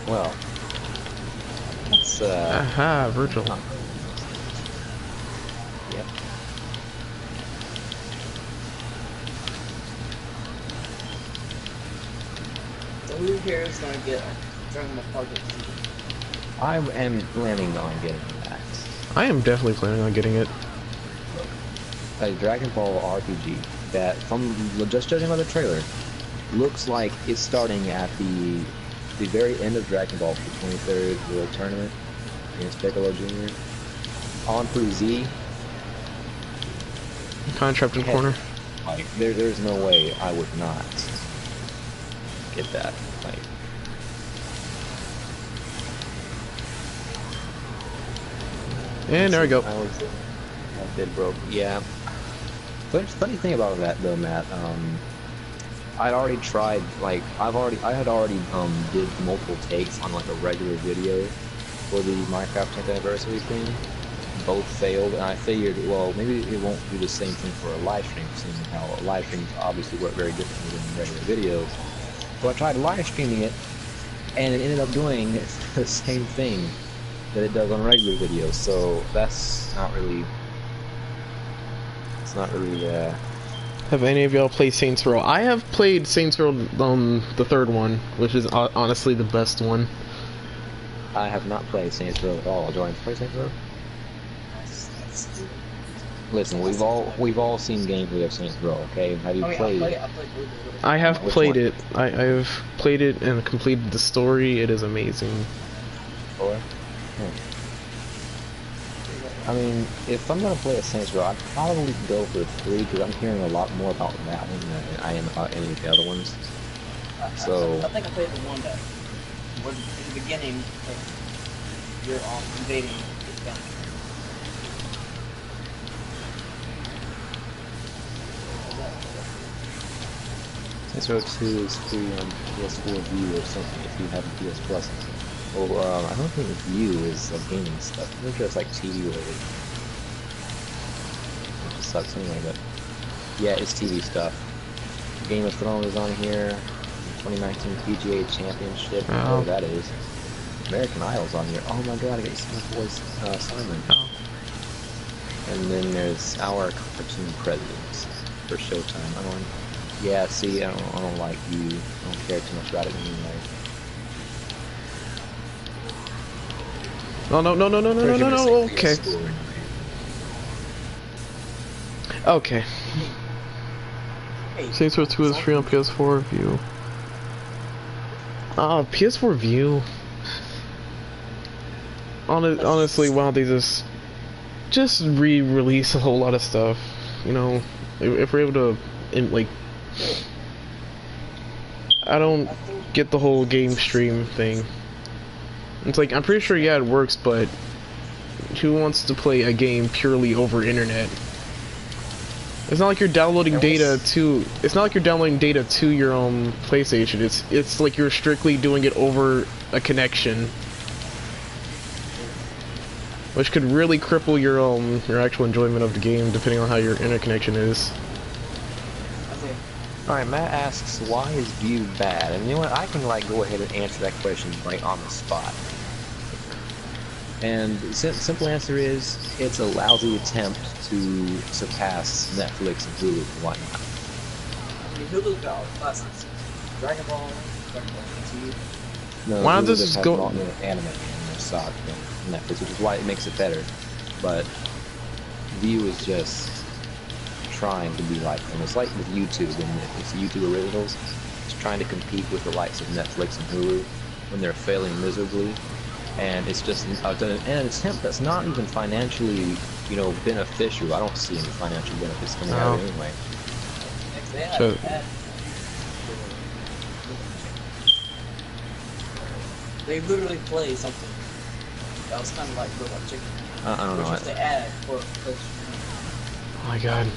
Well. That's, Aha, Virgil. Huh. Yep. So who here is going to get Dragon Ball Project? I am planning on getting that. I am definitely planning on getting it. A Dragon Ball RPG that, from just judging by the trailer, looks like it's starting at the very end of Dragon Ball for the 23rd World Tournament against Piccolo Jr. On through Z. Contract in corner. Like, there's no way I would not get that. Like, And there we go. I did broke. Yeah. But funny thing about that though, Matt. I'd already tried. Like, I had already did multiple takes on like a regular video for the Minecraft 10th anniversary thing. Both failed, and I figured, well, maybe it won't do the same thing for a live stream, seeing how live streams obviously work very differently than regular videos. So I tried live streaming it, and it ended up doing the same thing that it does on regular videos. So that's not really. It's not really. Have any of y'all played Saints Row? I have played Saints Row, the third one, which is honestly the best one. I have not played Saints Row at all. Do I play Saints Row? Listen, we've all seen gameplay of Saints Row, okay? Have you played it? I have Which played one? it. I've played it and completed the story. It is amazing. Or? I mean, if I'm gonna play a Saints Row, I'd probably go for 3 because I'm hearing a lot more about that one than I am about any of the other ones. So I think I played the one that was in the beginning. Like, you're invading this gun. Saints Row 2 is free on PS4 View or something if you have a PS Plus. Well, I don't think View is gaming stuff. I think it's like TV related. Which sucks anyway, but yeah, it's TV stuff. Game of Thrones is on here. 2019 PGA Championship. Oh. Oh, that is. American Idol's on here. Oh my god, I get to see my boy Simon. Oh. And then there's our cartoon presidents for Showtime. Yeah, see, I don't like you. I don't care too much about it anyway. Oh no. Okay. Okay. Saints Row 2 is free on PS4 View. PS4 View. Honestly, why don't they just re-release a whole lot of stuff? You know, if we're able to, like, I don't get the whole game stream thing. It's like, I'm pretty sure, yeah, it works, but who wants to play a game purely over internet? It's not like you're downloading data to. It's not like you're downloading data to your PlayStation. It's like you're strictly doing it over a connection, which could really cripple your actual enjoyment of the game, depending on how your internet connection is. Alright, Matt asks, why is View bad? And you know what, I can like go ahead and answer that question right on the spot. And the simple answer is, it's a lousy attempt to surpass Netflix and Hulu and whatnot. I mean, Hulu got all the classics. Dragon Ball Z. No, Why not Hulu this just just has go- more anime and more soccer than Netflix, which is why it makes it better. But View is just trying to be like them. It's like with YouTube, and it's YouTube originals. It's trying to compete with the likes of Netflix and Hulu when they're failing miserably. And it's just an attempt that's not even financially, you know, beneficial. I don't see any financial benefits coming out of it anyway. So, They literally play something that was kind of like Robot Chicken. I don't know. Which was the ad for oh my god.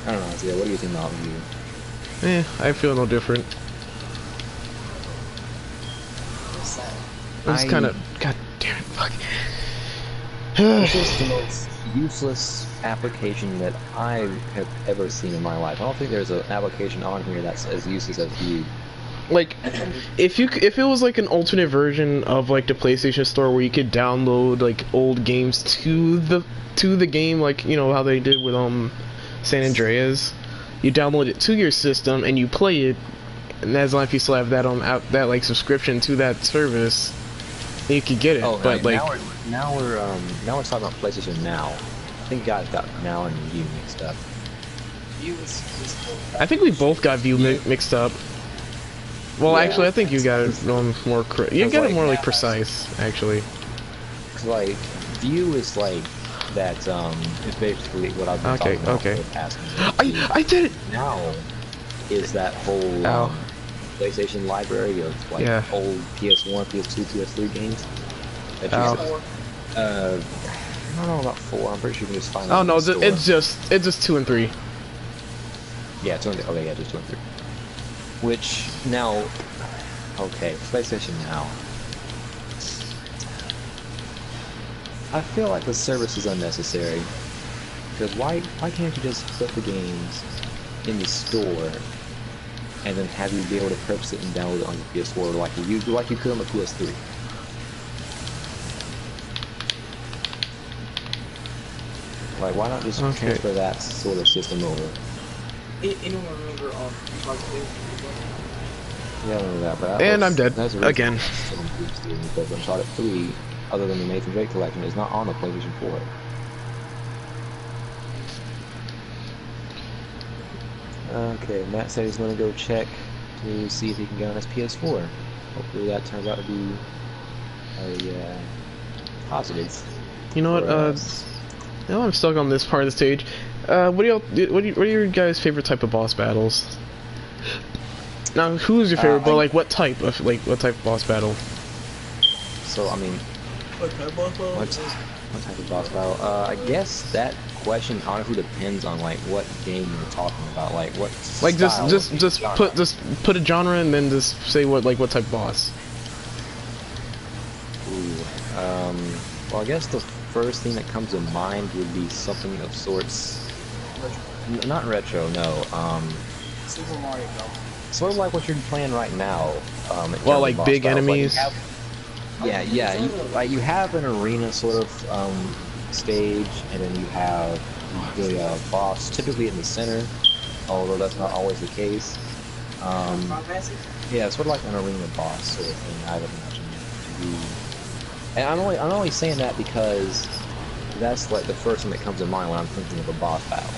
I don't know, Isaiah. What do you think about View? I feel no different. sad. It's kind of. God damn it, fuck. It's just the most useless application that I have ever seen in my life. I don't think there's an application on here that's as useless as View. Like, if it was like an alternate version of like the PlayStation Store where you could download like old games to the game, like you know how they did with San Andreas, you download it to your system and you play it, and as long as you still have that that like subscription to that service, then you could get it. Oh, but right. like now we're talking about PlayStation Now. I think I got Now and View mixed up. View is I think we both got View mixed up. Well, Yeah. actually, I think you got it more. You got it more like precise, actually. Cause like View is like that. It's basically what I've been talking about for the past. I did it. Now is that whole PlayStation library of like old PS1, PS2, PS3 games. That you I don't know about 4. I'm pretty sure you can just find. Oh no, it's just 2 and 3. Yeah, 2 and 3. Okay, yeah, just 2 and 3. Which now, okay, PlayStation Now. I feel like the service is unnecessary. Because why can't you just put the games in the store and then have you be able to purchase it and download it on your PS4 like you could on the PS3? Like, why not just transfer that sort of system over? Anyone remember Positive? Yeah, I remember that, but I'm dead again. Because Uncharted 3, other than the Nathan Drake collection, is not on the PlayStation 4. Okay, Matt said he's going to go check to see if he can get on his PS4. Hopefully that turns out to be a positive. You know what? Now I'm stuck on this part of the stage. What are your guys' favorite type of boss battles? Now, who's your favorite? But like, what type of boss battle? So I mean, what type of boss battle? I guess that question honestly depends on like what game you're talking about. Like what? Like just put a genre and then just say what type of boss. Ooh. Well, I guess the first thing that comes to mind would be something of sorts. Not retro, no. Super Mario Bros. Sort of like what you're playing right now. Well, like big battles. enemies. Like you have an arena sort of stage, and then you have the boss typically in the center, although that's not always the case. Yeah, sort of like an arena boss sort of thing, I would imagine to be. And I'm only saying that because that's like the first thing that comes to mind when I'm thinking of a boss battle.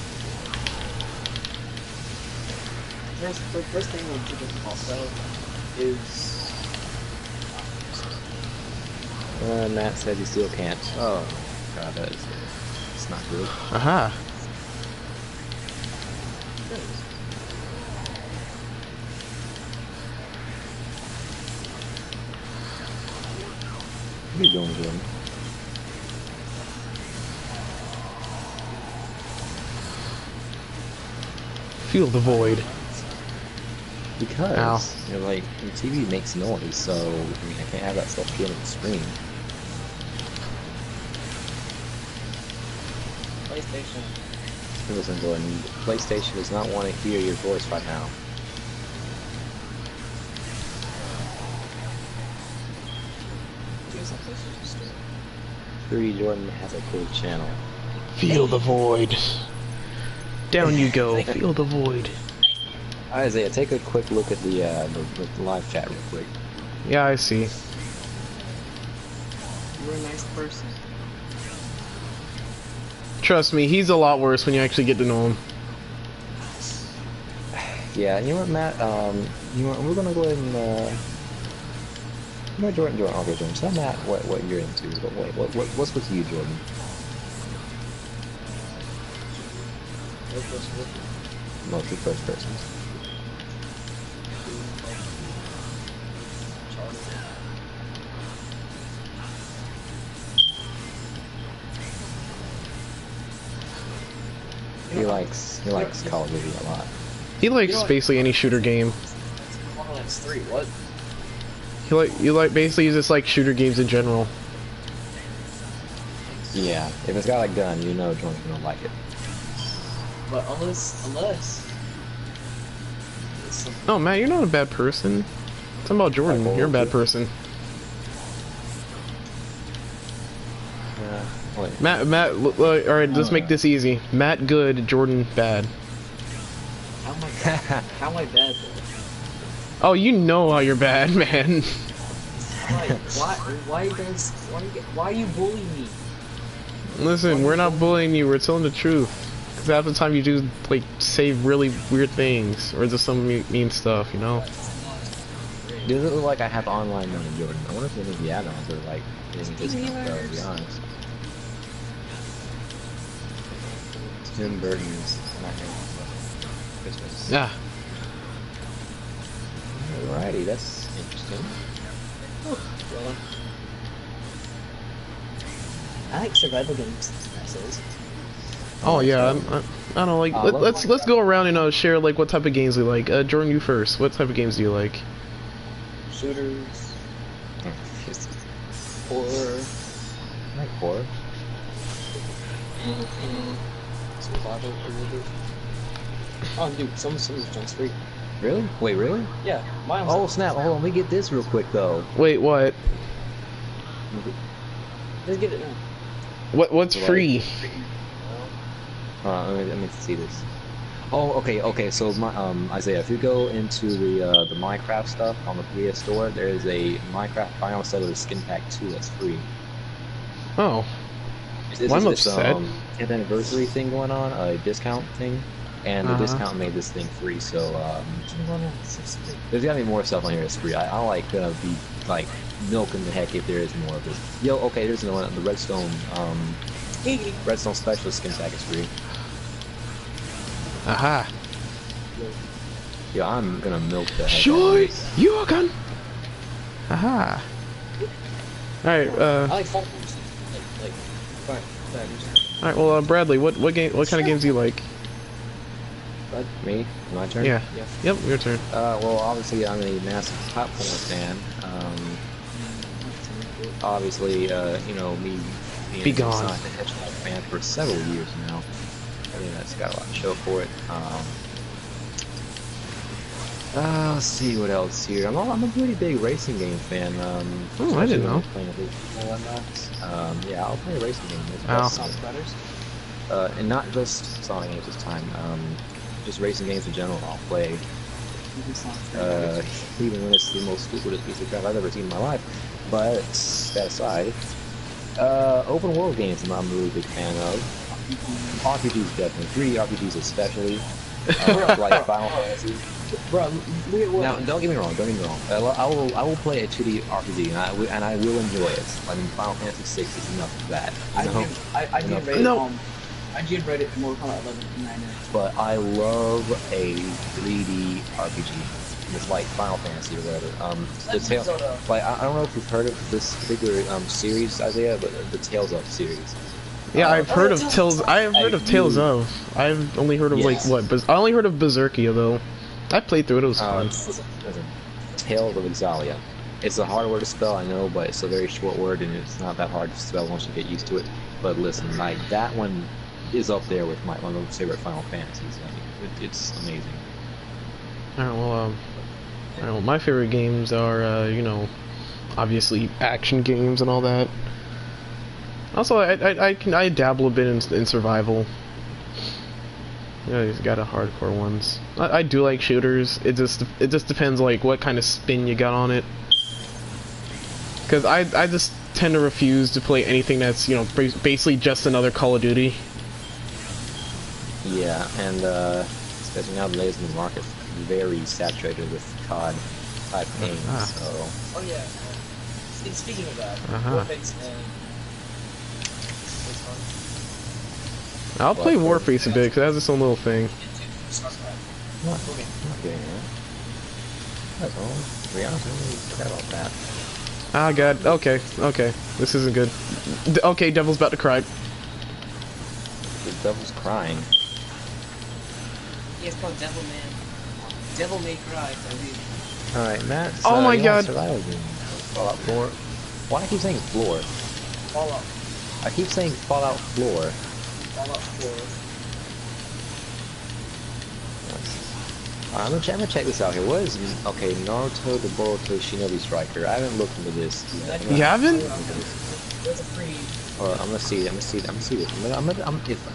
The first thing when you think of boss battle is Matt said he still can't. Oh god, it's not good. Aha. What are you doing, Jordan? Feel the void. Because Ow. you know, like the TV makes noise, so I mean I can't have that stuff killing the screen. PlayStation. Listen, Jordan, PlayStation does not want to hear your voice right now. Here's a PlayStation store. 3 Jordan has a cool channel. Feel the void. Down you go. Feel the void. Isaiah, take a quick look at the live chat real quick. Yeah, I see. You're a nice person. Trust me, he's a lot worse when you actually get to know him. Yeah, you know what, Matt? You know what, we're gonna go ahead and you know, Jordan, okay, Jordan. Tell Matt what you're into. But what's with you, Jordan? Mostly first persons. He likes Call of Duty a lot. He likes You know what? basically any shooter game. Borderlands 3, what? You like basically just like shooter games in general. Yeah, if it's got a gun, you know Jordan's gonna like it. But unless it's some- Oh, Matt, you're not a bad person. Talking about Jordan, you're a bad person. Yeah. Wait. Matt, alright, let's make this easy. Matt good, Jordan bad. how am I bad? How am I bad though? Oh, you know how you're bad, man. Why are you bullying me? Listen, we're not bullying you, we're telling the truth. Because half the time you do, like, say really weird things, or just some mean stuff, you know? Does it look like I have online money, Jordan? I wonder if any of the add-ons are like any discount though, to be honest. Tim Burton's Christmas. Yeah. Alrighty, that's interesting. Well, I like survival games. That says. Oh yeah, I don't know, like, I love let's go around and share, like, what type of games we like. Jordan, you first. What type of games do you like? Shooters, horror, I like horror. survival games. Oh, dude, some of the junk's free. Really? Wait, really? Yeah, mine. Oh snap! Hold on, let me get this real quick though. Wait, what? Let's get it now. What's free? Let me see this. Oh, okay. So Isaiah, if you go into the Minecraft stuff on the PS Store, there is a Minecraft Final Settler Skin Pack 2 that's free. Oh. It's Well, I'm this upset. 10th anniversary thing going on, a discount thing, and the discount made this thing free. So there's gotta be more stuff on here that's free. I like gonna be like milking the heck if there is more of this. Yo, okay, there's another one. The Redstone Specialist Skin Pack is free. Aha. Yeah, I'm gonna milk the heck out of Sure, this. you are gone. Aha. Alright, I like phone games. Alright. alright, well, Bradley, what kind of games do you like? But me, my turn. Yeah. Yep, your turn. Well, obviously I'm a massive platformer fan. Obviously, you know, me being Be a gone. Sonic the Hedgehog fan for several years now. I mean, that's got a lot to show for it. Let's see what else here. I'm a pretty big racing game fan. Oh, I didn't know. Playing a big yeah, I'll play a racing game. Ow. Sonic Riders. And not just Sonic games this time. Just racing games in general. I'll play. Even when it's the most stupidest piece of crap I've ever seen in my life. But that aside, open world games I'm a really big fan of. RPGs definitely, 3D RPGs especially. Like Final Fantasy. Bro, Now, don't get me wrong. I will play a 2D RPG and I will enjoy it. I mean, Final Fantasy 6 is enough of that. I did rate it. No. I did rate it Mortal Kombat 11 9. But I love a 3D RPG. It's like Final Fantasy or whatever. The I don't know if you've heard of this particular series, Isaiah, but the Tales of series. Yeah, I've heard of Tales. I have heard I of Tales really- of. I've only heard of like Yes. what? I only heard of Berserkia though. I played through it. It was fun. Listen, Tales of Exalia. It's a hard word to spell, I know, but it's a very short word, and it's not that hard to spell once you get used to it. But listen, like that one is up there with one of my favorite Final Fantasies. I mean, it's amazing. Alright, well, I don't know, my favorite games are, you know, obviously action games and all that. Also, I dabble a bit in survival. You know, you've got a hardcore ones. I do like shooters. It just depends like what kind of spin you got on it. Cause I just tend to refuse to play anything that's, you know, basically just another Call of Duty. Yeah, and especially nowadays in the market, very saturated with COD type games. So Oh yeah. Speaking of that, Warface and I'll play Warface a bit because it has its own little thing. not getting it. That's all. To be honest, I really forgot about that. Ah, God. Okay. This isn't good. Okay, Devil's about to cry. The devil's crying. Yeah, it's called Devil Man. Devil May Cry, I mean. Alright, Matt. Oh my God. Survival game. Fallout 4. Why do I keep saying floor? Fallout. I keep saying Fallout floor. Fallout 4. I'm gonna check this out here. What is Naruto the Boruto Shinobi Striker? I haven't looked into this. You haven't? There's a free. I'm gonna see this. If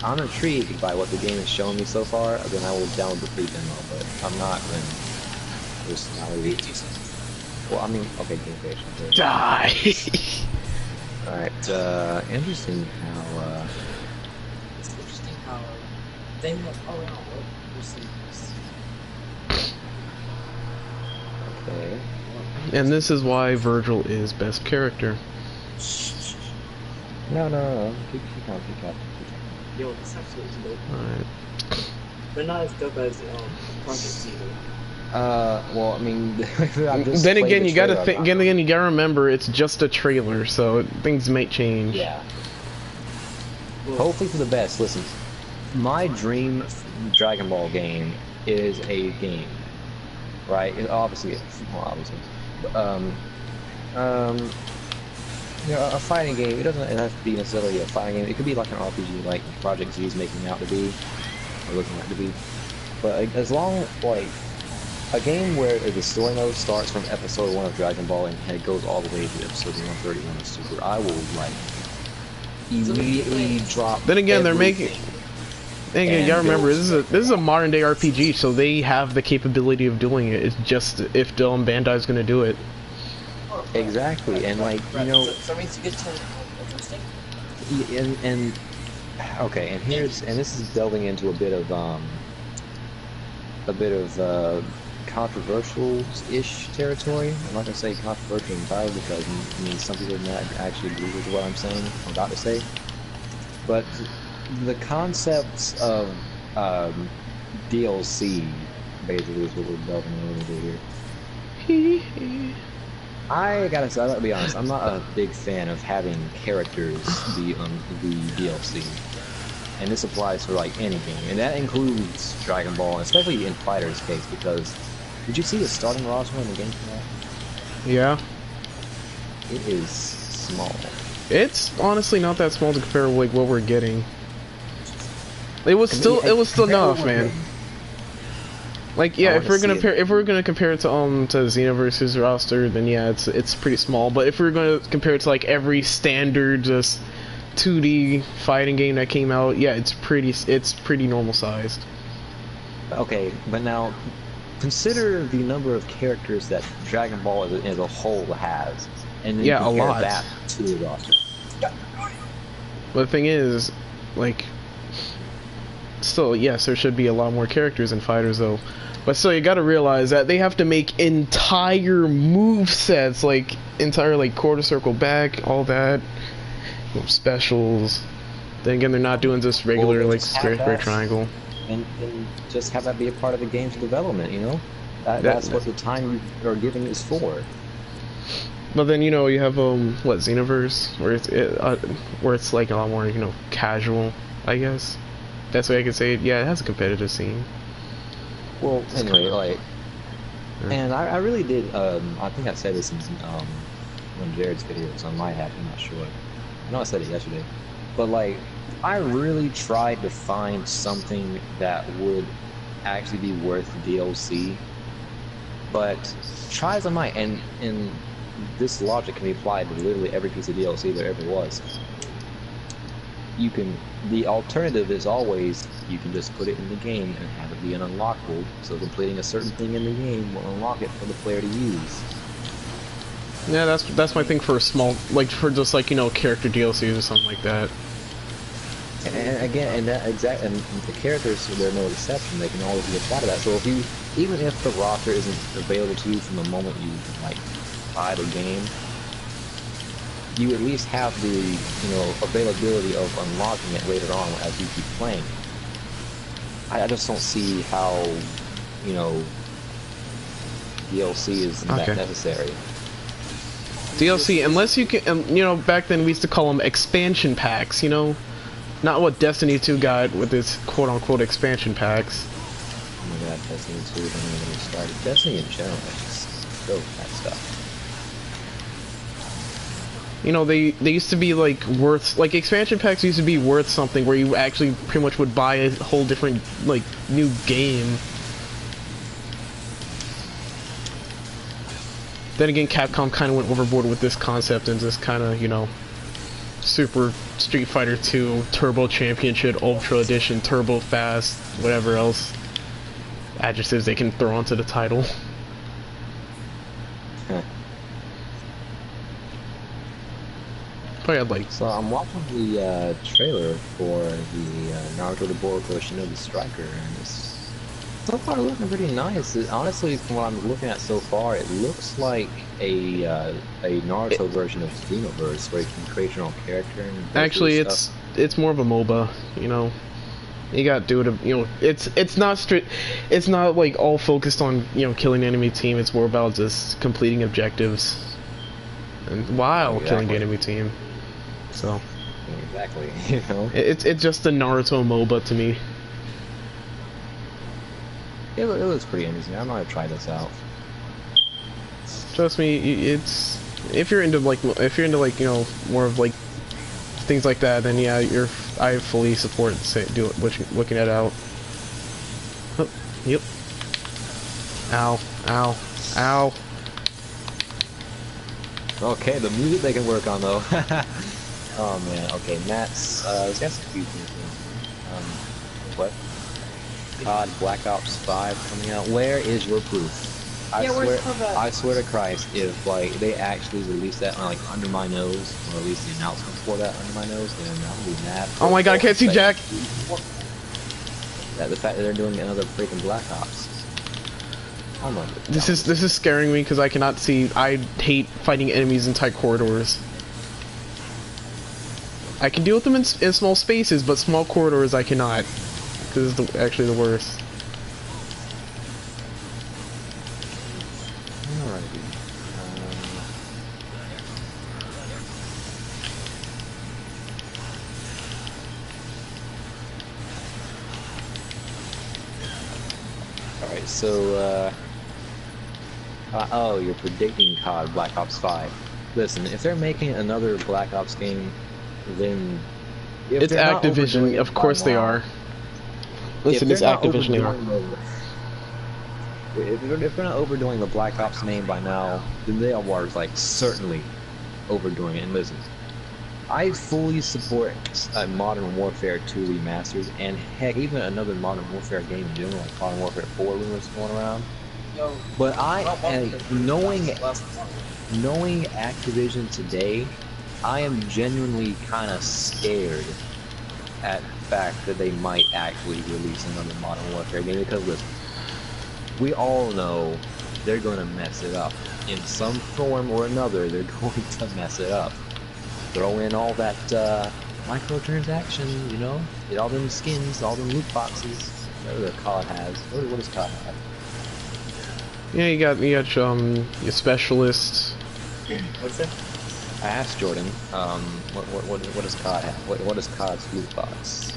I'm intrigued by what the game has shown me so far, then I will download the free demo. But if I'm not, then just not really. Well, I mean, okay, game creation. Die. All right. Interesting how. It's interesting how they went around. We'll see. Okay. And this is why Virgil is best character. No. Keep on. Yo, this absolutely dope. Alright. But not as dope as Project either. Well, I mean, I've just Then played again, the you gotta trailer. think. Again, you gotta remember it's just a trailer, so things might change. Yeah. Hopefully for the best. Listen, my dream Dragon Ball game is a game, right? Obviously, you know, a fighting game. It doesn't have to be necessarily a fighting game. It could be like an RPG, like Project Z is making out to be, or looking out to be. But as long like a game where the story mode starts from episode 1 of Dragon Ball and it goes all the way to episode 131 of Super, I will like immediately drop. Then again, they're everything. making. Then again, you gotta remember this is a modern day RPG, so they have the capability of doing it. It's just if Bandai's gonna do it. Exactly, and like you know, So it means you get to interesting. and okay, and this is delving into a bit of controversial-ish territory. I'm not gonna say controversial entirely because I mean some people may not actually agree with what I'm saying. I'm about to say, but the concepts of DLC basically is what we're delving into here. I gotta be honest, I'm not a big fan of having characters be on the DLC. And this applies for like any game, and that includes Dragon Ball, especially in Fighter's case, because did you see the starting roster in the game tonight? Yeah. It is small. It's honestly not that small to compare with like what we're getting. It was still enough, man. Like yeah, if we're gonna compare it to Xenoverse's roster, then yeah, it's pretty small. But if we're gonna compare it to like every standard just 2D fighting game that came out, yeah, it's pretty normal sized. Okay, but now consider the number of characters that Dragon Ball as a whole has, and then Yeah, a compare lot. that to the roster. But the thing is, like, still, yes, there should be a lot more characters in fighters though. But still, you gotta realize that they have to make entire move sets, like entire like quarter circle back, all that, you know, specials. Then again, they're not doing just regular like square triangle. And just have that be a part of the game's development, you know? That's what the time you are giving is for. But then you know you have what Xenoverse where it's like a lot more casual, I guess. That's the way I could say it. Yeah, it has a competitive scene. Well, It's anyway, kinda- like, yeah. and I really did. I think I said this in one of Jared's videos. I might have. I'm not sure. I know I said it yesterday, but like, I really tried to find something that would actually be worth DLC. But try as I might, and this logic can be applied to literally every piece of DLC there ever was. The alternative is always you can just put it in the game and have it be an unlockable, so completing a certain thing in the game will unlock it for the player to use. Yeah, that's my thing for a small, like for just like character DLCs or something like that. And again, and the characters, they're no exception. They can always be applied to that. So if you, even if the roster isn't available to you from the moment you like buy the game, you at least have the availability of unlocking it later on as you keep playing. I just don't see how DLC is that necessary. DLC, unless you can, back then we used to call them expansion packs, not what Destiny 2 got with its quote-unquote expansion packs. Oh my god, Destiny 2, don't even get me started. Destiny in general is just so that stuff. They used to be like worth, like expansion packs used to be worth something where you actually pretty much would buy a whole different like new game. Then again, Capcom kind of went overboard with this concept and just kind of Super Street Fighter 2 Turbo Championship Ultra Edition Turbo Fast, whatever else adjectives they can throw onto the title. Probably I'd like. So I'm watching the trailer for the Naruto the Boruto Shinobi Striker, and it's so far looking pretty nice. Honestly, from what I'm looking at so far, it looks like a Naruto version of Xenoverse, where you can create your own character. And actually, it's more of a MOBA. You got to do it. It's not strict. It's not like all focused on killing the enemy team. It's more about just completing objectives, and while killing the enemy team. So. Exactly. It's just a Naruto MOBA to me. It looks pretty interesting. I might try this out. Trust me, it's if you're into like more of like things like that, then yeah, I fully support looking it out. Oh, yep. Ow, ow, ow. Okay, the music they can work on though. Oh man. Okay, Matt's got some few things. What? COD Black Ops 5 coming out. Where is your proof? I swear to Christ, if like they actually release that under my nose, or at least the announcement for that under my nose, then I'm gonna be mad. Oh my god, I can't see Jack. The fact that they're doing another freaking Black Ops. Oh my god. This is scaring me because I cannot see. I hate fighting enemies in tight corridors. I can deal with them in small spaces, but small corridors I cannot. Because it's actually the worst. Alrighty. Alright, so, oh, you're predicting COD Black Ops 5. Listen, if they're making another Black Ops game, then... It's Activision, of course they are. Listen, it's Activision, they are. If they're not overdoing the Black Ops name by now, then they are certainly overdoing it. And listen, I fully support Modern Warfare 2 remastered, and heck, even another Modern Warfare game in general, like Modern Warfare 4 rumors going around. But knowing Activision today, I am genuinely kind of scared at the fact that they might actually release another Modern Warfare game, because listen, we all know they're going to mess it up. In some form or another, they're going to mess it up. Throw in all that microtransaction, get all them skins, all them loot boxes, whatever the COD has. What does COD have? Yeah, you got your specialists. What's that? I asked Jordan, what does COD have? What is COD's loot box?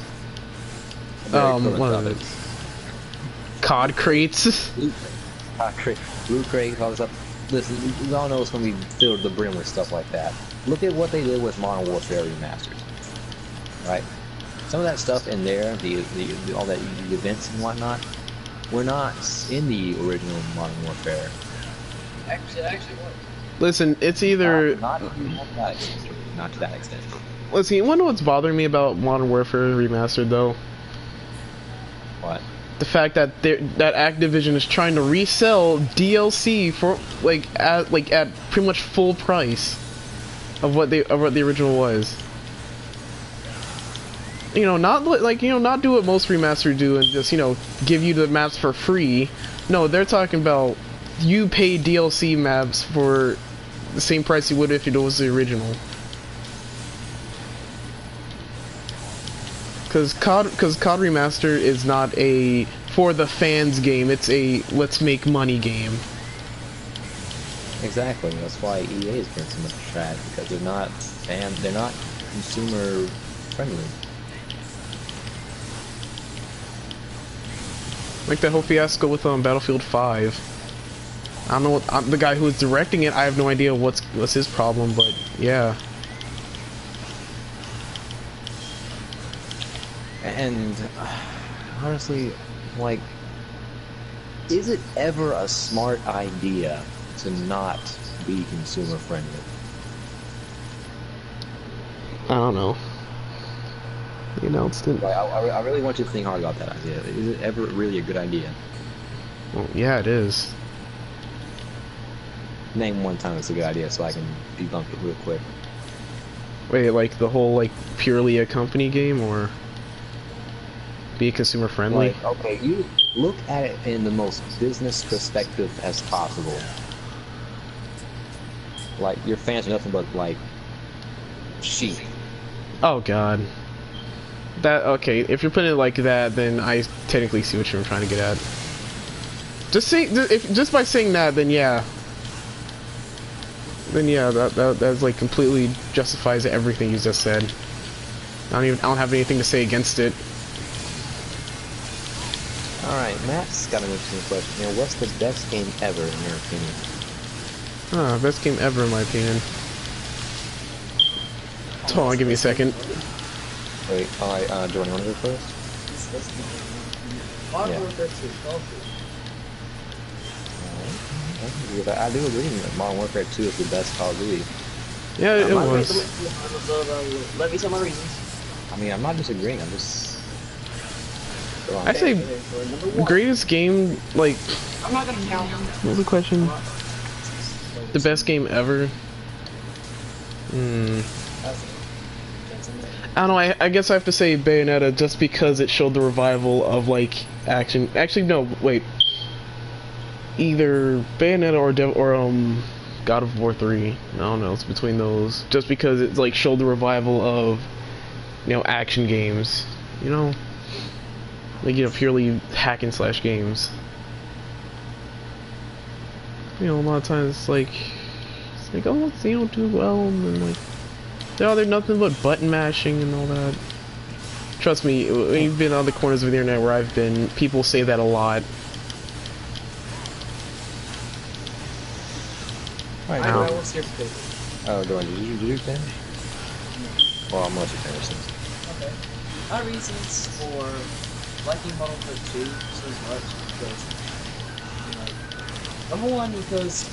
One of those COD crates. Loot crate, all this stuff. Listen, we all know it's gonna be filled to the brim with stuff like that. Look at what they did with Modern Warfare Remastered, right? Some of that stuff in there, all that the events and whatnot, were not in the original Modern Warfare. Actually was. Listen, it's either Not to that extent. Not to that extent. listen. You wonder what's bothering me about Modern Warfare Remastered though? What? The fact that that Activision is trying to resell DLC for at pretty much full price of what the original was. You know, not not do what most remastered do and just give you the maps for free. No, they're talking about you pay DLC maps for the same price you would if it was the original. Because COD Remaster is not a for the fans game. It's a let's make money game. Exactly. That's why EA has been so much trash, because they're not consumer friendly. Like that whole fiasco with Battlefield 5. I don't know what the guy who was directing it. I have no idea what's his problem, but yeah. And honestly, like, is it ever a smart idea to not be consumer friendly? I don't know. They announced it. Like, I really want you to think hard about that idea. Is it ever really a good idea? Well, yeah, it is. Name one time it's a good idea so I can debunk it real quick. Wait, like the whole purely a company game or be consumer friendly? Like, okay, you look at it in the most business perspective as possible. Like, your fans are nothing but sheep. Oh god. Okay, if you're putting it like that, then I technically see what you're trying to get at. Just by saying that, then yeah. Then yeah, that's completely justifies everything you just said. I don't have anything to say against it. Alright, Matt's got an interesting question. What's the best game ever in your opinion? Best game ever in my opinion. Hold on, give me a second. Wait, alright, Jordan, you wanna go first? I do agree that Modern Warfare 2 is the best Call of Duty. Yeah, it was. Let me tell my reasons. I mean, I'm not disagreeing, I'm just... I say greatest game, I'm not gonna count. what was the question? The best game ever? I don't know, I guess I have to say Bayonetta just because it showed the revival of action. Actually, no, wait. Either Bayonetta or God of War 3. I don't know, it's between those. Just because it showed the revival of action games. Purely hack and slash games. A lot of times it's oh, they don't do well, and then they're nothing but button mashing and all that. Trust me, when you've been on the corners of the internet where I've been, people say that a lot. Right I now. what's your pick? Oh, Jordan, did you finish? Well, I'm gonna let you finish this. Okay. My reasons for liking Modern Warfare 2 so much because, number one, because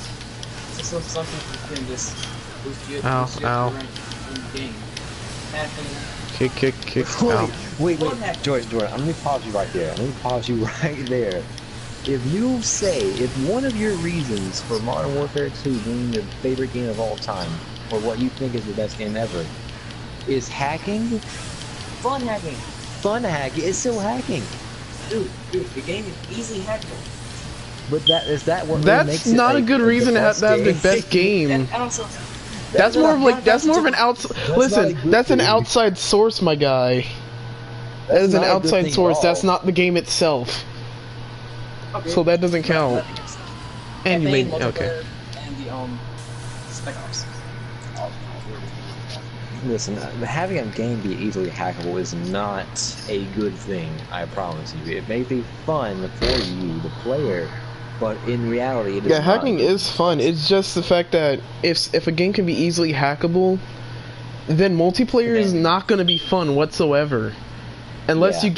it's just something you can just boost your rank in the game. Kick, ow. Wait, Jordan, let me pause you right there. If one of your reasons for Modern Warfare 2 being your favorite game of all time, or what you think is the best game ever, is hacking? Fun hacking. Fun hacking? It's still hacking. Dude, the game is easily hackable. But that what That's makes it not a good reason to have the best game. And also, That's more of an outside. Listen, that's an outside source, my guy. That is an outside source. That's not the game itself. okay. So that doesn't count. And you made multiplayer okay. And the Spec Ops. Oh, Listen, having a game be easily hackable is not a good thing, I promise you. It may be fun for you, the player, but in reality it is Yeah, not hacking good. is fun. It's just the fact that if a game can be easily hackable, then multiplayer is not going to be fun whatsoever. Unless Yeah,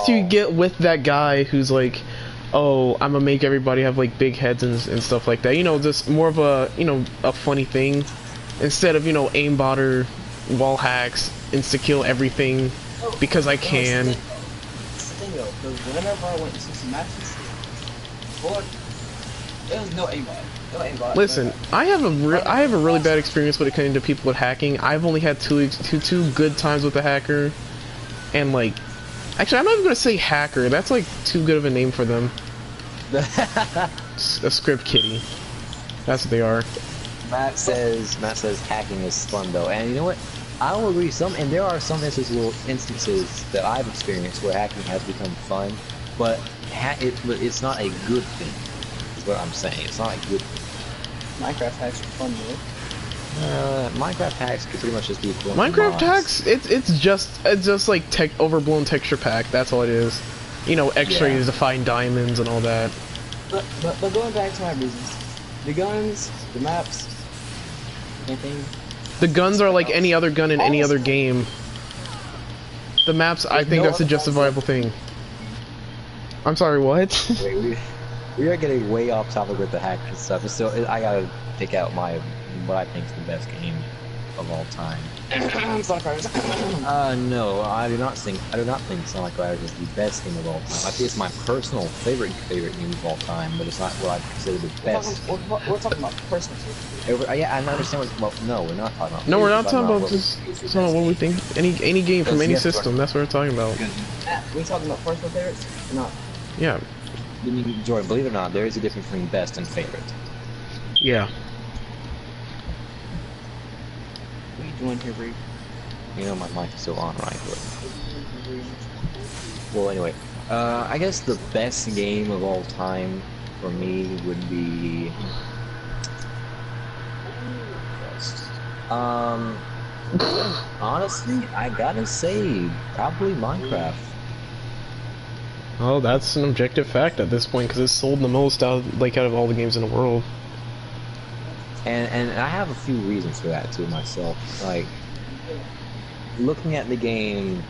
you get with that guy who's like, oh, I'm gonna make everybody have like big heads and stuff like that. You know, just more of a a funny thing instead of aimbot or wall hacks, insta kill everything because I can. That's the thing though, because whenever I went to some matches, boy, there was no aimbot. No aimbot. Listen, I have a really bad experience when it comes to people with hacking. I've only had two good times with the hacker, and like, actually, I'm not even gonna say hacker. That's like too good of a name for them. A script kiddie. That's what they are. Matt says hacking is fun though, and you know what? I will agree. There are some instances that I've experienced where hacking has become fun, but it's not a good thing. Is what I'm saying. It's not a good thing. Minecraft hacks are fun though. Minecraft hacks could pretty much just be fun. Minecraft hacks, it's just like overblown texture pack. That's all it is. You know, X-rays to find diamonds and all that. But going back to my reasons, the guns, the maps, anything. The guns are like any other gun in any other game. The maps, I think that's a justifiable thing. I'm sorry, what? Wait, we are getting way off topic with the hack and stuff. It's still, I gotta pick out what I think is the best game of all time. Sonic Riders. No, I do not think Sonic Riders is the best game of all time. I think it's my personal favorite game of all time, but it's not what I consider the best. We're talking about personal favorite. Yeah, I understand what. Well, no, we're not talking about. No, we're not talking about just what we think. Any game from any system. That's what we're talking about. We're talking about personal favorites or not? Yeah. Jordan, believe it or not, there is a difference between best and favorite. Yeah. What are you doing here, Bree? You know my mic is still on, right? Well, anyway, I guess the best game of all time for me would be, honestly, I gotta say, probably Minecraft. Oh, that's an objective fact at this point because it's sold the most out of all the games in the world. And I have a few reasons for that too myself. Like, looking at the game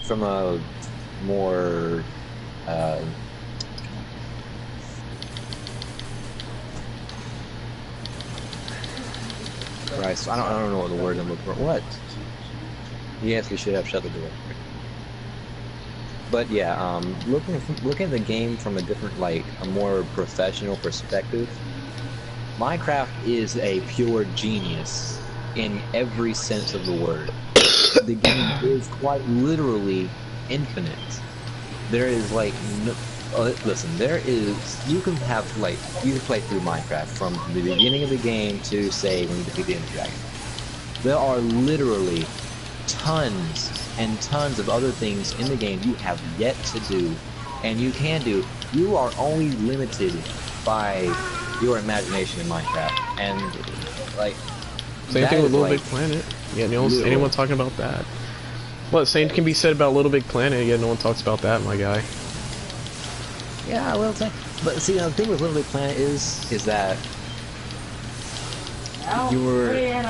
from a more Christ, I don't know what the word I'm looking for. What? Yes, we should have shut the door. But yeah, looking at the game from a different, like, a more professional perspective, Minecraft is a pure genius in every sense of the word. The game is quite literally infinite. There is like listen, you can play through Minecraft from the beginning of the game to, say, when you defeat the Ender Dragon. There are literally tons and tons of other things in the game you have yet to do, and you can do. You are only limited by your imagination in Minecraft, and like same thing with Little Big Planet. Yeah, anyone talking about that? Well, same can be said about Little Big Planet. Yeah, no one talks about that, my guy. Yeah, well, but see, the thing with Little Big Planet is that you were in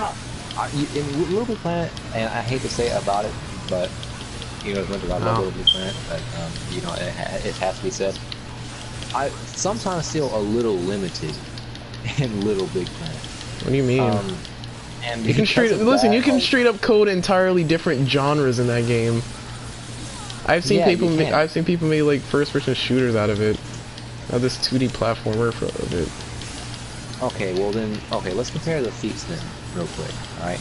Little Big Planet, and I hate to say it about it, but you know, as much as I love Little Big Planet, but you know, it has to be said. I sometimes feel a little limited in Little Big Planet. What do you mean? And you can you can straight up code entirely different genres in that game. I've seen people make like first-person shooters out of it. This 2D platformer of it. Okay, well then, let's compare the feats then, real quick. All right,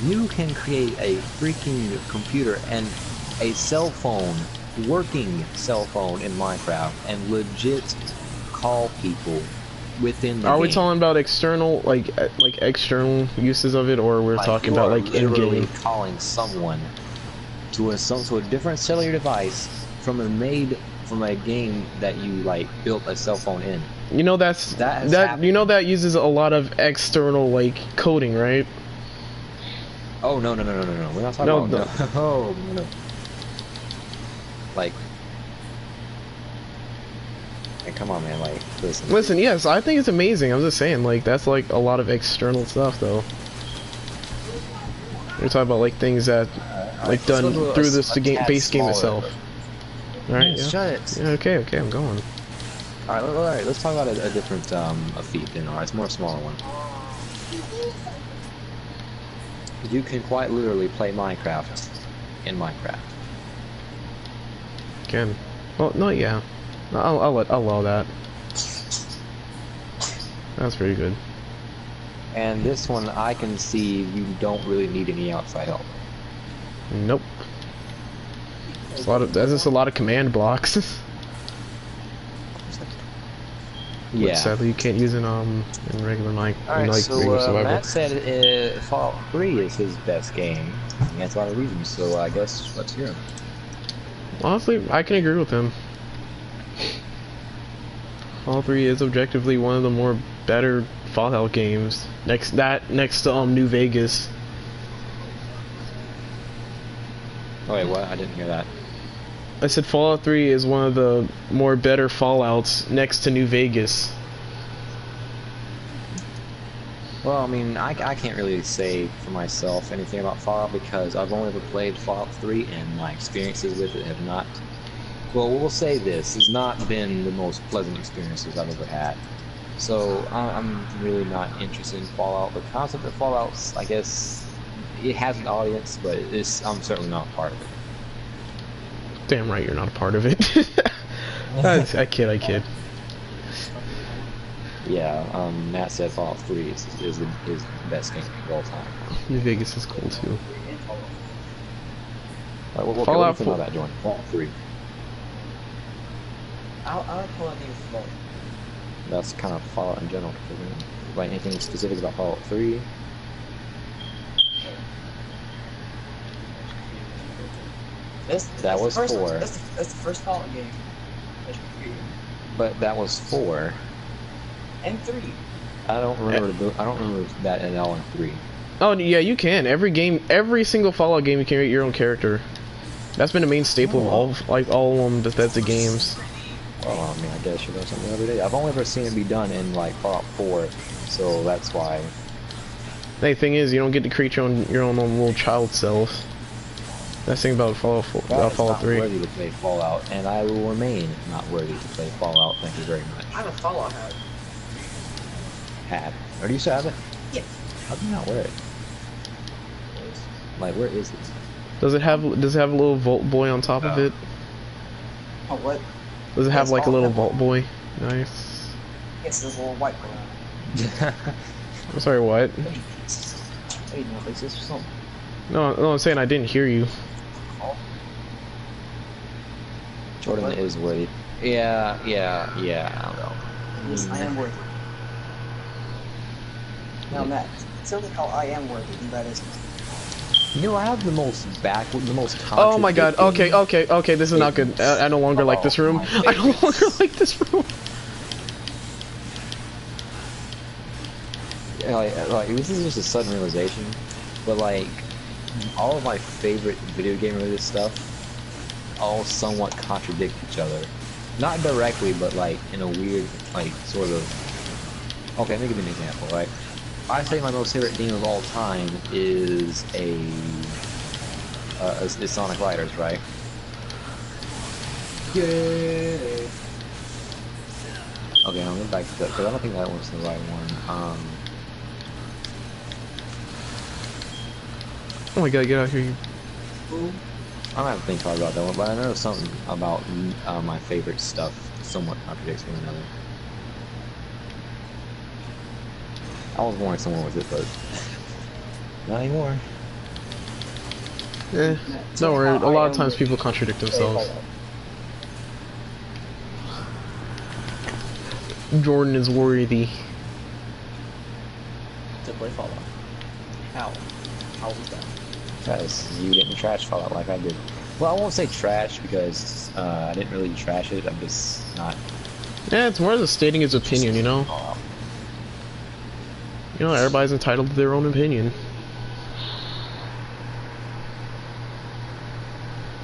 you can create a freaking computer and a cell phone, working cell phone in Minecraft, and legit call people within the game. Are we talking about external, like external uses of it, or we're talking about like in-game? Calling someone to a different cellular device from a game that you like built a cell phone in. You know you know that uses a lot of external like coding, right? Oh no. We're not talking No, about no. Oh no. Like, hey, come on, man. Like, listen. Listen, yes, I think it's amazing. I'm just saying, like, that's like a lot of external stuff, though. You're talking about like things that like done through this base game itself. All right, yeah. Shut it. Yeah, okay, I'm going. All right. Let's talk about a different a feat. Then, all right, it's more a smaller one. You can quite literally play Minecraft in Minecraft. Again, well, no, yeah, I'll allow that. That's pretty good. And this one, I can see you don't really need any outside help. Nope. That's just a lot of command blocks. Yeah. Which sadly you can't use in regular Alright, so regular survival. Matt said Fallout 3 is his best game. And that's a lot of reasons, so I guess let's hear him. Honestly, I can agree with him. Fallout 3 is objectively one of the more better Fallout games. Next to New Vegas. Oh wait, what? I didn't hear that. I said Fallout 3 is one of the more better Fallouts next to New Vegas. Well, I mean, I can't really say for myself anything about Fallout because I've only ever played Fallout 3 and my experiences with it have not... Well, we'll say this, has not been the most pleasant experiences I've ever had. So, I'm really not interested in Fallout. The concept of Fallout, I guess, it has an audience, but I'm certainly not part of it. Damn right you're not a part of it. I kid. Yeah, Matt said Fallout 3 is his best game of all time. New Vegas is cool too. What Fallout do you think about that, Jordan? Fallout 3. I like Fallout games more. That's kind of Fallout in general. Like anything specific about Fallout 3? That was 4. That's the first Fallout game. But that was 4. And 3. I don't remember that at all in 3. Oh yeah, you can. Every single Fallout game, you can create your own character. That's been the main staple of all of them Bethesda games. Well, I mean, I guess you know something every day. I've only ever seen it be done in like Fallout 4, so that's why. The thing is, you don't get to create your own little child self. That's the thing about Fallout 3. I'm not worthy to play Fallout, and I will remain not worthy to play Fallout. Thank you very much. I have a Fallout hat. Hat? Or do you still have it? Yeah. How do you not wear it? Like, where is it? Does it have a little Vault Boy on top of it? Oh, what? Does it have Yes, like a all little of Vault Boy? Nice. Yes, there's a little white one. I'm sorry, what? Hey, no, is this or something? No, I'm saying I didn't hear you. Jordan is worthy. Yeah, I don't know. Yes, I am worthy. Now, Matt, tell me how I am worthy and that is. You know, I have the most Oh my god, okay, this is not good. I no longer like this room. I no longer like this room. Like, this is just a sudden realization, but like, all of my favorite video game related stuff all somewhat contradict each other. Not directly, but like in a weird, like, sort of... Okay, let me give you an example, right? I say my most favorite game of all time is is Sonic Riders, right? Yay! Okay, I'll get back to that, because I don't think that was the right one. Oh my god, get out of here, you... I'm gonna have to think hard about that one, but I know something about my favorite stuff somewhat contradicts one another. I was going somewhere with it, but not anymore. Don't worry, a lot of times people contradict themselves. Jordan is worthy. To play Fallout. How? How was that? Because you didn't trash Fallout like I did. Well, I won't say trash because I didn't really trash it. I'm just not. Yeah, it's more just stating his opinion, you know? You know, everybody's entitled to their own opinion.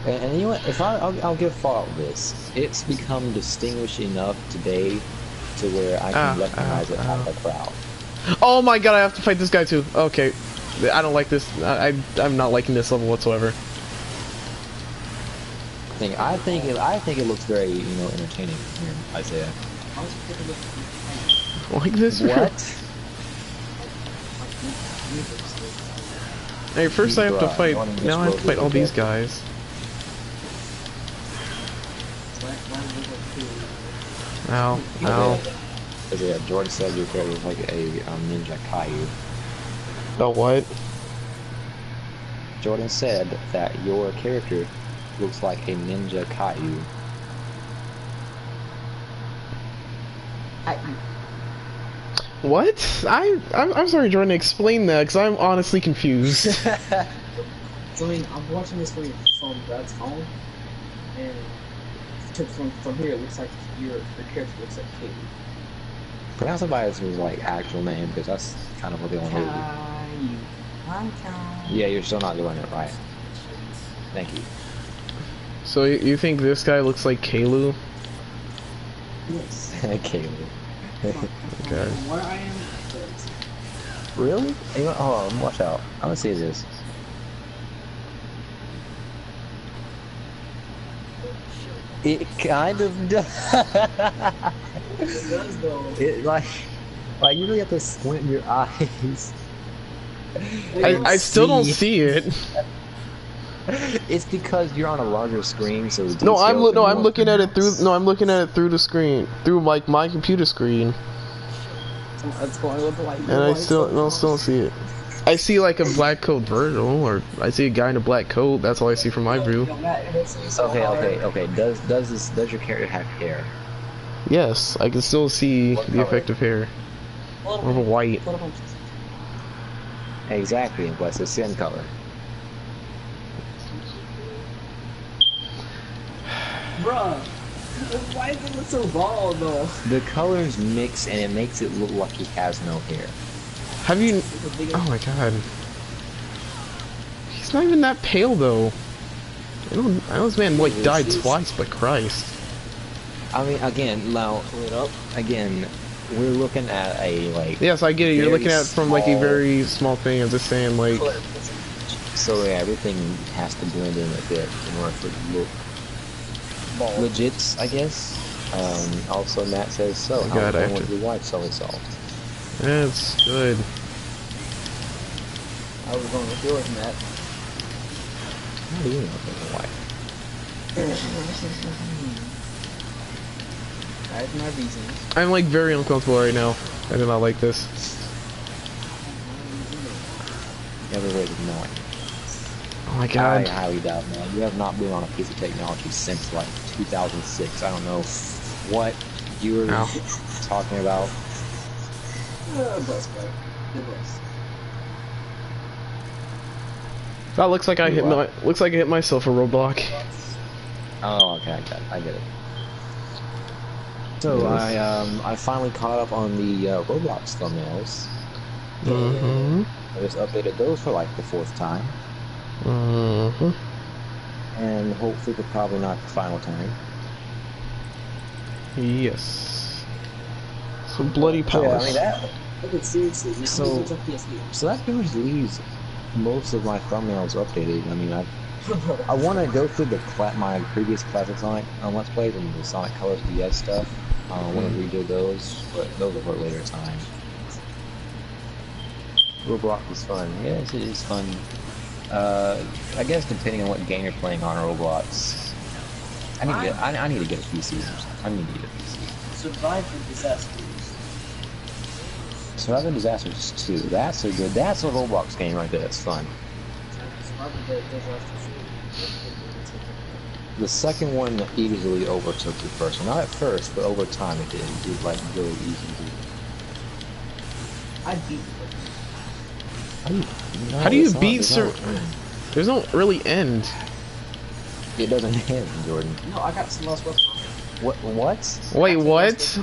And you know what? If I'll give Fallout this. It's become distinguished enough today to where I can recognize it out of the crowd. Oh my god, I have to fight this guy too. Okay. I don't like this. I'm not liking this level whatsoever. I think it looks very, you know, entertaining here, Isaiah. Like this? What? Hey, first I have to fight. Now I have to fight all these guys. Ow! Ow! Yeah, Jordan said your character was like a ninja Caillou. Oh what? Jordan said that your character looks like a ninja Caillou. What? I'm sorry, Jordan. Explain that, because I'm honestly confused. So I mean, I'm watching this from Brad's phone, and from here it looks like your character looks like Katie. Pronounce it by his like actual name because that's kind of what they want to do. Yeah, you're still not doing it right. Thank you. So you think this guy looks like Kalu? Yes. Caillou. Okay. Where I am, Really? Hey, hold on, watch out. I want to see this. It kind of does. it does though. It like you really have to squint your eyes. I still don't see it. It's because you're on a larger screen, so the No, I'm details are more looking at it through. pronounced. No, I'm looking at it through the screen, through like my computer screen, It's going with the light. and I still don't see it. I see like a black coat Virgil, or I see a guy in a black coat. That's all I see from my view. Okay. Does your character have hair? Yes, I can still see What the color? effective hair. Or white. Exactly, what's the skin color? Bruh, why is it look so bald though? The colors mix and it makes it look like he has no hair. Have you? Oh my god. He's not even that pale though. I know this man like died twice, but Christ. I mean, again, now, again, we're looking at a like. Yes, I get it. You're very looking at it from like a small- very small thing. I'm just saying like. So yeah, everything has to blend in a bit in order for it to look legit, I guess. Also, Matt says so. Oh How God, I long have with to- your wife selling salt? That's good. I was going with yours, Matt. How do you know with your wife? I have my reasons. I'm like very uncomfortable right now. I do not like this. Every way of knowing. Oh my I god. highly doubt, man. You have not been on a piece of technology since like 2006. I don't know what you were Ow. talking about. Bus, bro. The bus. That looks like I hit my. Looks like I hit myself a roadblock. Oh, okay, I get it. So I finally caught up on the Roblox thumbnails. Mm-hmm. I just updated those for like the 4th time, Mm-hmm. and hopefully, but probably not the final time. Yes. So bloody Yeah, palace. I mean that. Okay, seriously, man. So- How much of PSP? So that pretty much leaves most of my thumbnails updated. I mean, I want to go through my previous classic Sonic Let's Plays and the Sonic Colors DS stuff. I want to redo those, but those are for a later time. Roblox is fun. Yes, it is fun. I guess depending on what game you're playing on Roblox, I need to get a PC. I need to get a PC. Survive the disasters. Surviving Disasters 2. That's a Roblox game right there. That's fun. Survive the disasters. The second one easily overtook the first one. Not at first, but over time it did. It was like really easy to do. I beat How do you beat There's no really end. It doesn't end, Jordan. No, I got some last weapon. What? Wait, what? So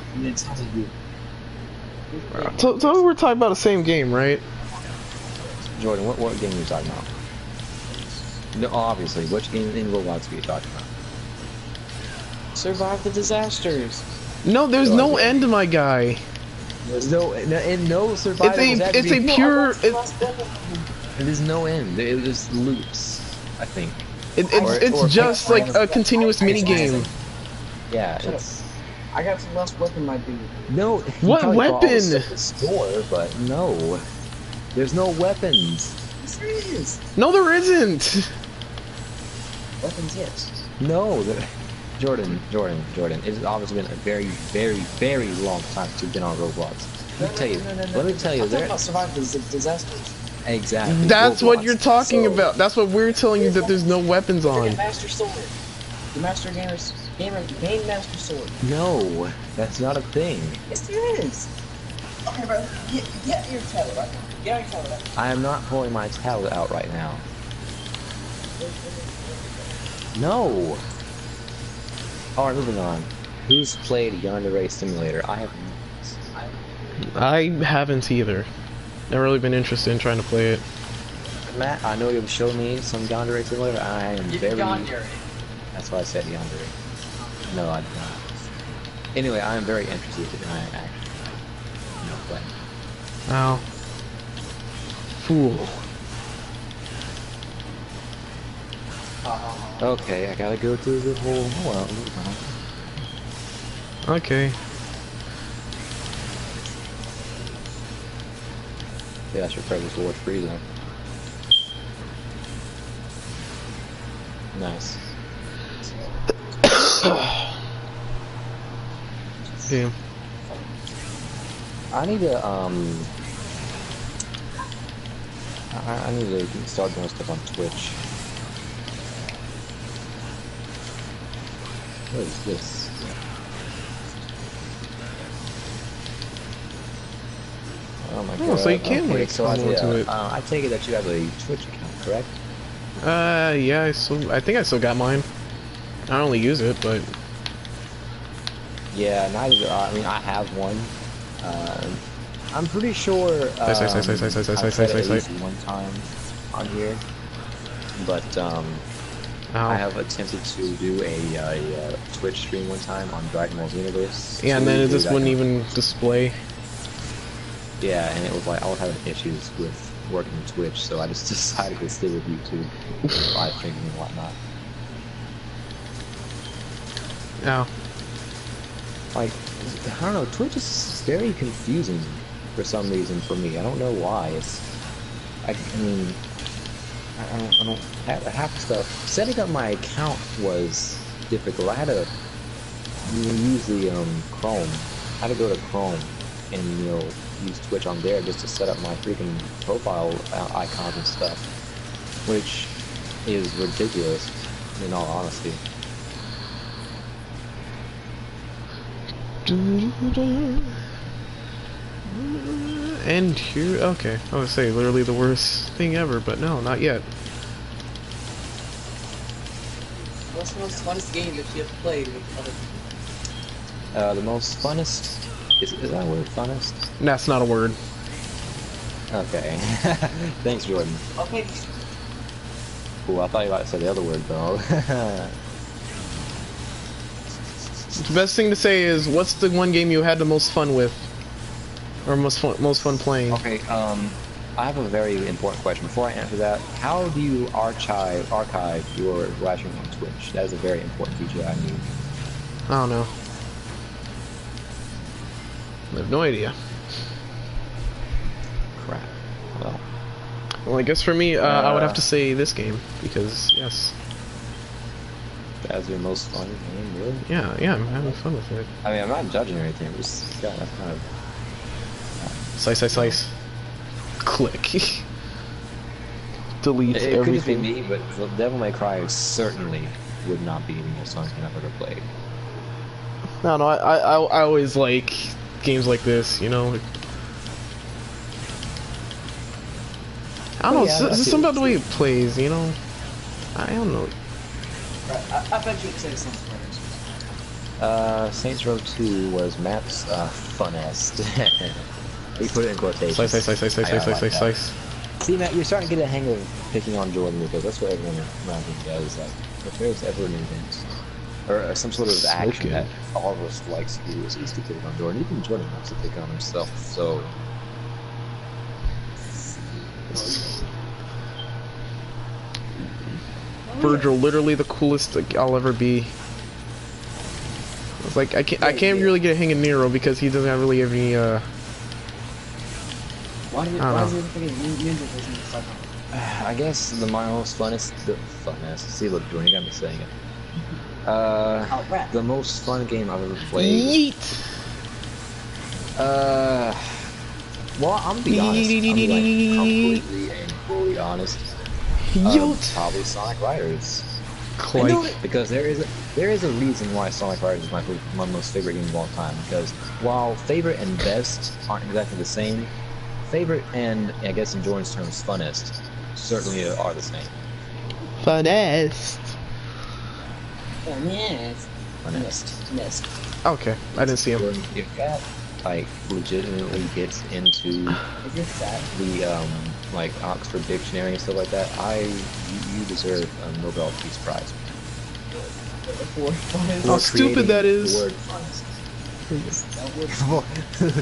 we're talking about the same game, right? Jordan, what game are you talking about? No, obviously. Which game in Roblox are you talking about? Survive the disasters. No, there's no end, my guy. There's no survival. It's a pure. There's no end. It just loops, I think. It's just like a continuous mini game. Yeah, it's. I got some last weapon, my dude. No. What weapon? Store, but no. There's no weapons. Yes, there is. No, there isn't. Weapons, yes. No. Jordan. It's obviously been a very, very, very long time since you've been on Roblox. Let me tell you. Let me tell you. I'm talking about survive the disasters. Exactly. That's Roblox. what you're talking about. That's what we're telling you that there's no weapons on. Master sword. The master game master sword. No, that's not a thing. Yes, there is. Okay, bro. Get your tablet right now. Get your tablet right I am not pulling my tablet out right now. No. Alright, moving on. Who's played Yandere Simulator? I have not. I haven't either. Never really been interested in trying to play it. Matt, I know you've shown me some Yandere Simulator. I am very... Yandere. That's why I said Yandere. No, I did not. Anyway, I am very interested in actually playing. Ow. Fool. Okay, I gotta go through the whole... Well, Okay. yeah, that's your presence towards freezing. Nice. Yeah. I need to, I need to start doing stuff on Twitch. What is this? Oh my god. So you can okay, like so come onto it. I take it that you have a Twitch account, correct? Yeah, I think I still got mine. I don't really use it, but Yeah, neither do I. I mean, I have one. I'm pretty sure I've said it at least one time on here, but I have attempted to do a Twitch stream one time on Dragon Ball Universe. yeah, and then it just wouldn't even display. Yeah, and it was like I was having issues with working Twitch, so I just decided to stay with YouTube, live streaming and whatnot. Ow. Like, I don't know, Twitch is very confusing for some reason for me. I don't know why. It's, I mean, I don't half the stuff. Setting up my account was difficult. I had to use the Chrome. I had to go to Chrome and use Twitch on there just to set up my freaking profile icons and stuff, which is ridiculous in all honesty. And here, okay, I would say literally the worst thing ever, but no, not yet. What's the most funnest game that you have played with other people? The most funnest is that a word? Funnest? That's not a word. Okay. Thanks, Jordan. Okay. Cool. I thought you were about to say the other word though. The best thing to say is, what's the one game you had the most fun with, or most fun playing? Okay. I have a very important question. Before I answer that, how do you archive your live stream on Twitch? That is a very important feature I need. I don't know. I have no idea. Crap. Well. Well, I guess for me, I would have to say this game, because, yes. That's your most fun game, really? Yeah, I'm having fun with it. I mean, I'm not judging or anything, I'm just, yeah, that's kind of... Slice. Click. Delete It could just be everything. me, but Devil May Cry certainly would not be the most fun game I've ever played. No, I always like games like this, you know? I don't know, yeah, it's something about the way it plays, you know? I don't know. I bet you would say Saints Row. Saints Row 2 was Matt's funnest. He put it in quotations. Slice. See, Matt, you're starting to get a hang of picking on Jordan because that's what everyone around here does. Like, if there's ever an event or some sort of action that all of us likes to do is to pick on Jordan. Even Jordan likes to pick on himself. So. Virgil, literally the coolest I'll ever be. It's like I can't really get a hang of Nero because he doesn't really have any Why is everything ninja version of Cyberpunk? I guess the most funnest. See, look, Jordan, you got me saying it. The most fun game I've ever played. Yeet. Well, I'm gonna be honest. I'm completely and fully honest. Probably Sonic Riders. Because there is a reason why Sonic Riders is my most favorite game of all time. Because while favorite and best aren't exactly the same, favorite and I guess in Jordan's terms funnest certainly are the same. Funnest. Funnest. Okay, I didn't see him. Jordan, if that like legitimately gets into the like Oxford Dictionary and stuff like that, you deserve a Nobel Peace Prize. How stupid that is.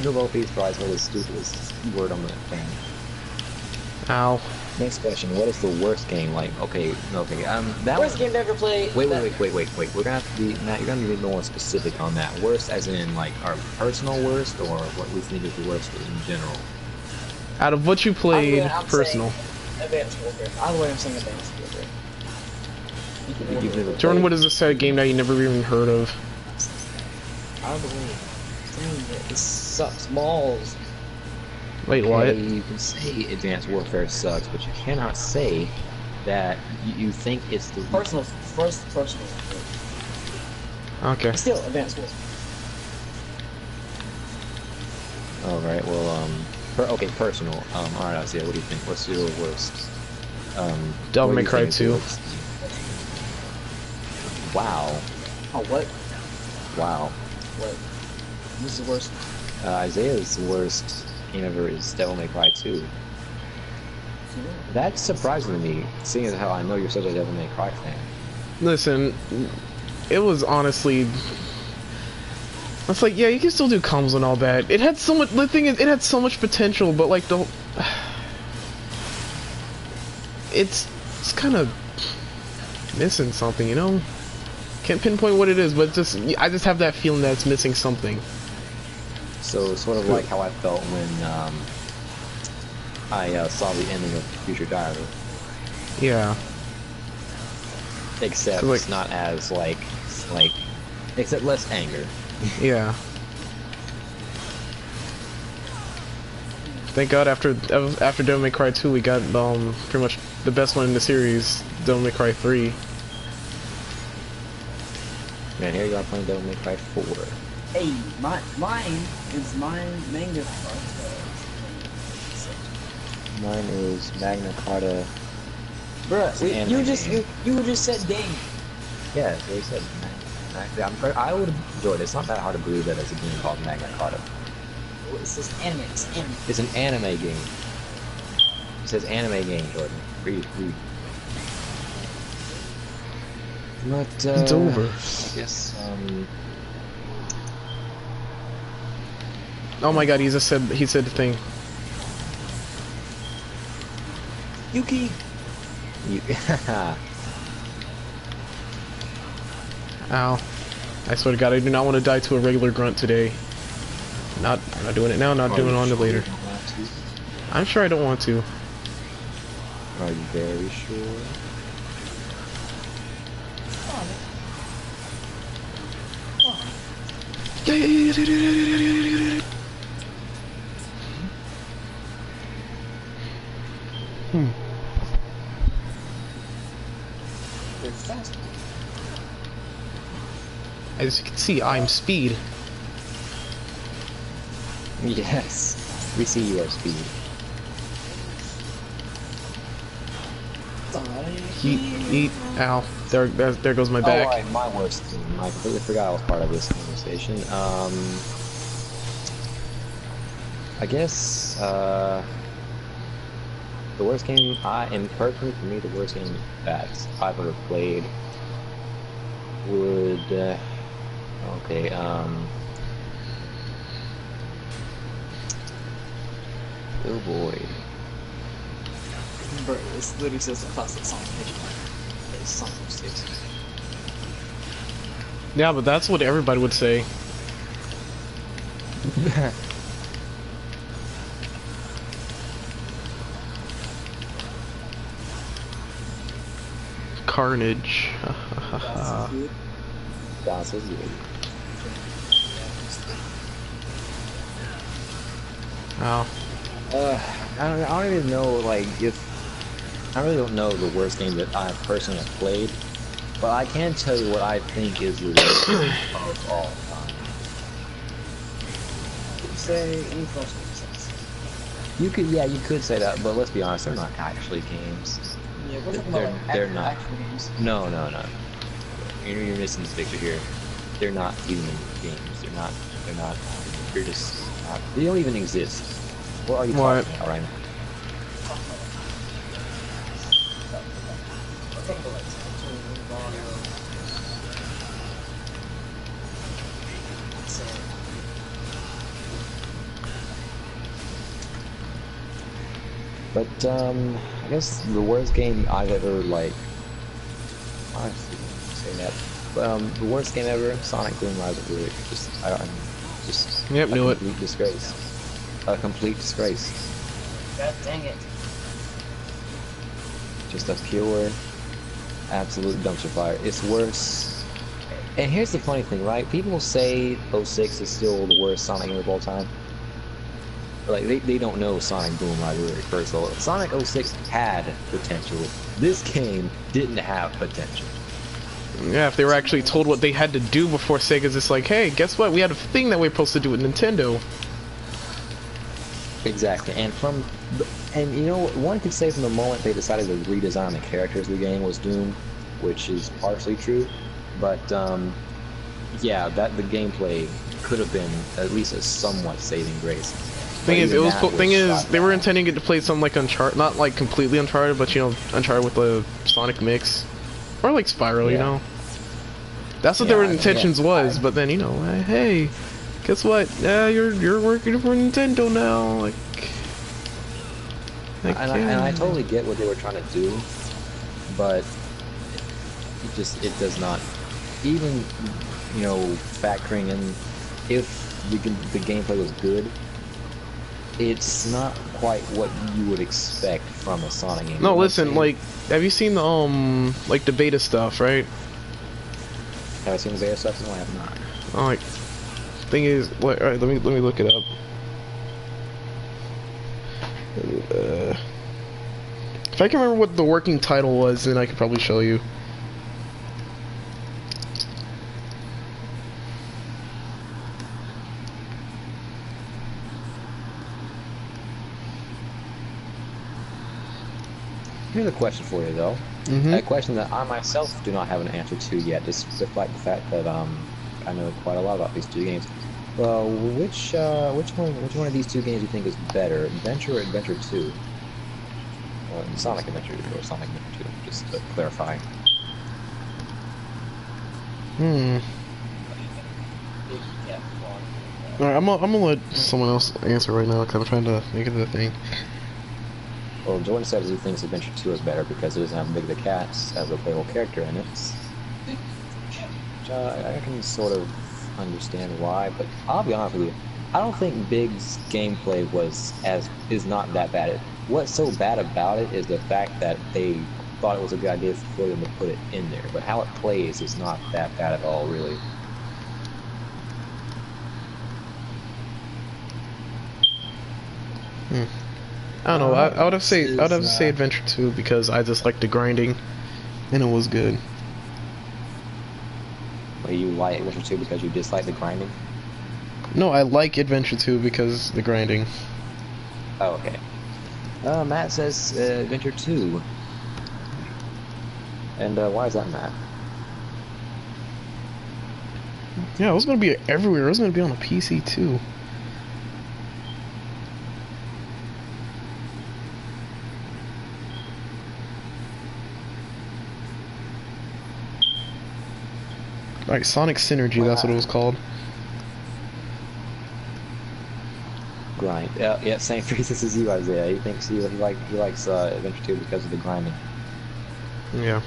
Nobel Peace Prize for the stupidest word on the thing. Ow. Next question: what is the worst game? Like, okay. That worst game to ever play. Wait. We're gonna have to be Matt. You're gonna be more specific on that. Worst, as in like our personal worst, or what we think is the worst in general. Out of what you played, personal. Advanced Warfare. Either way, I'm saying Advanced Warfare. Jordan, what is this game that you never even heard of? I don't believe it. It sucks balls. Wait, what? Okay, you can say Advanced Warfare sucks, but you cannot say that you think it's the personal. Okay. Still Advanced Warfare. All right. Well, okay, personal. All right, Isaiah, what do you think? What's your worst? Devil May Cry 2. Wow. Oh, what? Wow. What? This is the worst. Isaiah's worst game ever is Devil May Cry 2. That's surprising to me, seeing as how I know you're such a Devil May Cry fan. Listen, it was honestly... It's like, yeah, you can still do combos and all that. It had so much... The thing is, it had so much potential, but like, the... It's kind of missing something, you know? Can't pinpoint what it is, but I just have that feeling that it's missing something. So, sort of like how I felt when I saw the ending of Future Diary. Yeah. Except like, it's not as except less anger. Yeah. Thank God after Devil May Cry 2 we got pretty much the best one in the series, Devil May Cry 3. Man, here you are playing Devil May Cry 4. Hey, mine is Magna Carta. Mine is Magna Carta. Bruh, you just said game. Yeah, that's what he said. I would have enjoyed it. It's not that hard to believe that it's a game called Magna Carta. It's just anime. It's an anime game. It says anime game, Jordan. Read. But, it's over. I guess, Oh my God, he said the thing. Yuki. Ow. I swear to God, I do not want to die to a regular grunt today. I'm not doing it now, not doing it on to later. I'm sure I don't want to. Are you very sure? They're fast. As you can see, I'm speed. Yes, we see you are speed. Fine. Eat. Ow. There goes my Oh, back. right, my worst game. I completely forgot I was part of this conversation. I guess, the worst game personally for me, the worst game that I've ever played would, okay, oh boy. Bro, this literally says the classic Sonic Hedgehog. It's Sonic 06. Yeah, but that's what everybody would say. Carnage. That's good. That's good. Ow. I don't even know, like, I really don't know the worst game that I personally have played, but I can tell you what I think is the worst game of all time. Say any first sense. You could say that, but let's be honest, they're not actually games. Yeah, we're talking They're- about like they're actual, not. actual games. No. You're missing this picture here. They're not even games. They're not. They're just not. They don't even exist. What are you What? talking about right now? We're talking about like Splatoon, Mario. So, But I guess the worst game I've ever like. Honestly, say that. But the worst game ever, Sonic Boom Rise of Lyric. Just. Yep, knew it. Complete disgrace. A complete disgrace. God dang it. Just a pure, absolute dumpster fire. It's worse. And here's the funny thing, right? People say 06 is still the worst Sonic game of all time. Like, they don't know Sonic Boom Rise of Lyric first of all. Sonic 06 had potential. This game didn't have potential. Yeah, if they were actually told what they had to do before Sega's just like, hey, guess what? We had a thing that we were supposed to do with Nintendo. Exactly, and you know, one could say from the moment they decided to redesign the characters of the game was doomed, which is partially true, but yeah, that the gameplay could have been at least a somewhat saving grace. Thing is, they were intending it to play something like Uncharted, not like completely Uncharted, but you know, Uncharted with the Sonic mix, or like Spyro, you know. That's what their intentions was, but then you know, hey. Guess what? You're working for Nintendo now. And I totally get what they were trying to do, but it does not. Even you know, factoring in if the gameplay was good, it's not quite what you would expect from a Sonic game. No, listen. Like, have you seen the like the beta stuff, right? Have I seen the beta stuff? No, I have not. Oh, like. Thing is, all right, let me look it up. If I can remember what the working title was, then I could probably show you. Here's a question for you, though. A question that I myself do not have an answer to yet, despite the fact that I know quite a lot about these two games. Well, which one of these two games do you think is better, Adventure or Adventure 2? Or Sonic Adventure or Sonic Adventure 2, just to clarify. Alright, I'm gonna let someone else answer right now because I'm trying to make it a thing. Well, Jordan says he thinks Adventure 2 is better because it doesn't have Big the Cats as a playable character in it. Which I can sort of understand why, but I'll be honest with you, I don't think Big's gameplay is not that bad. What's so bad about it is the fact that they thought it was a good idea for them to put it in there, but how it plays is not that bad at all, really. I don't know. I would have to say Adventure 2 because I just liked the grinding, and it was good. Well, you like Adventure 2 because you dislike the grinding? No, I like Adventure 2 because the grinding. Oh, okay. Matt says Adventure 2. And why is that, Matt? Yeah, it was gonna be everywhere. It was gonna be on a PC too. Alright, Sonic Synergy, that's what it was called. Grind. Yeah, same reasons as you, Isaiah. He thinks he likes Adventure 2 because of the grinding. Yeah.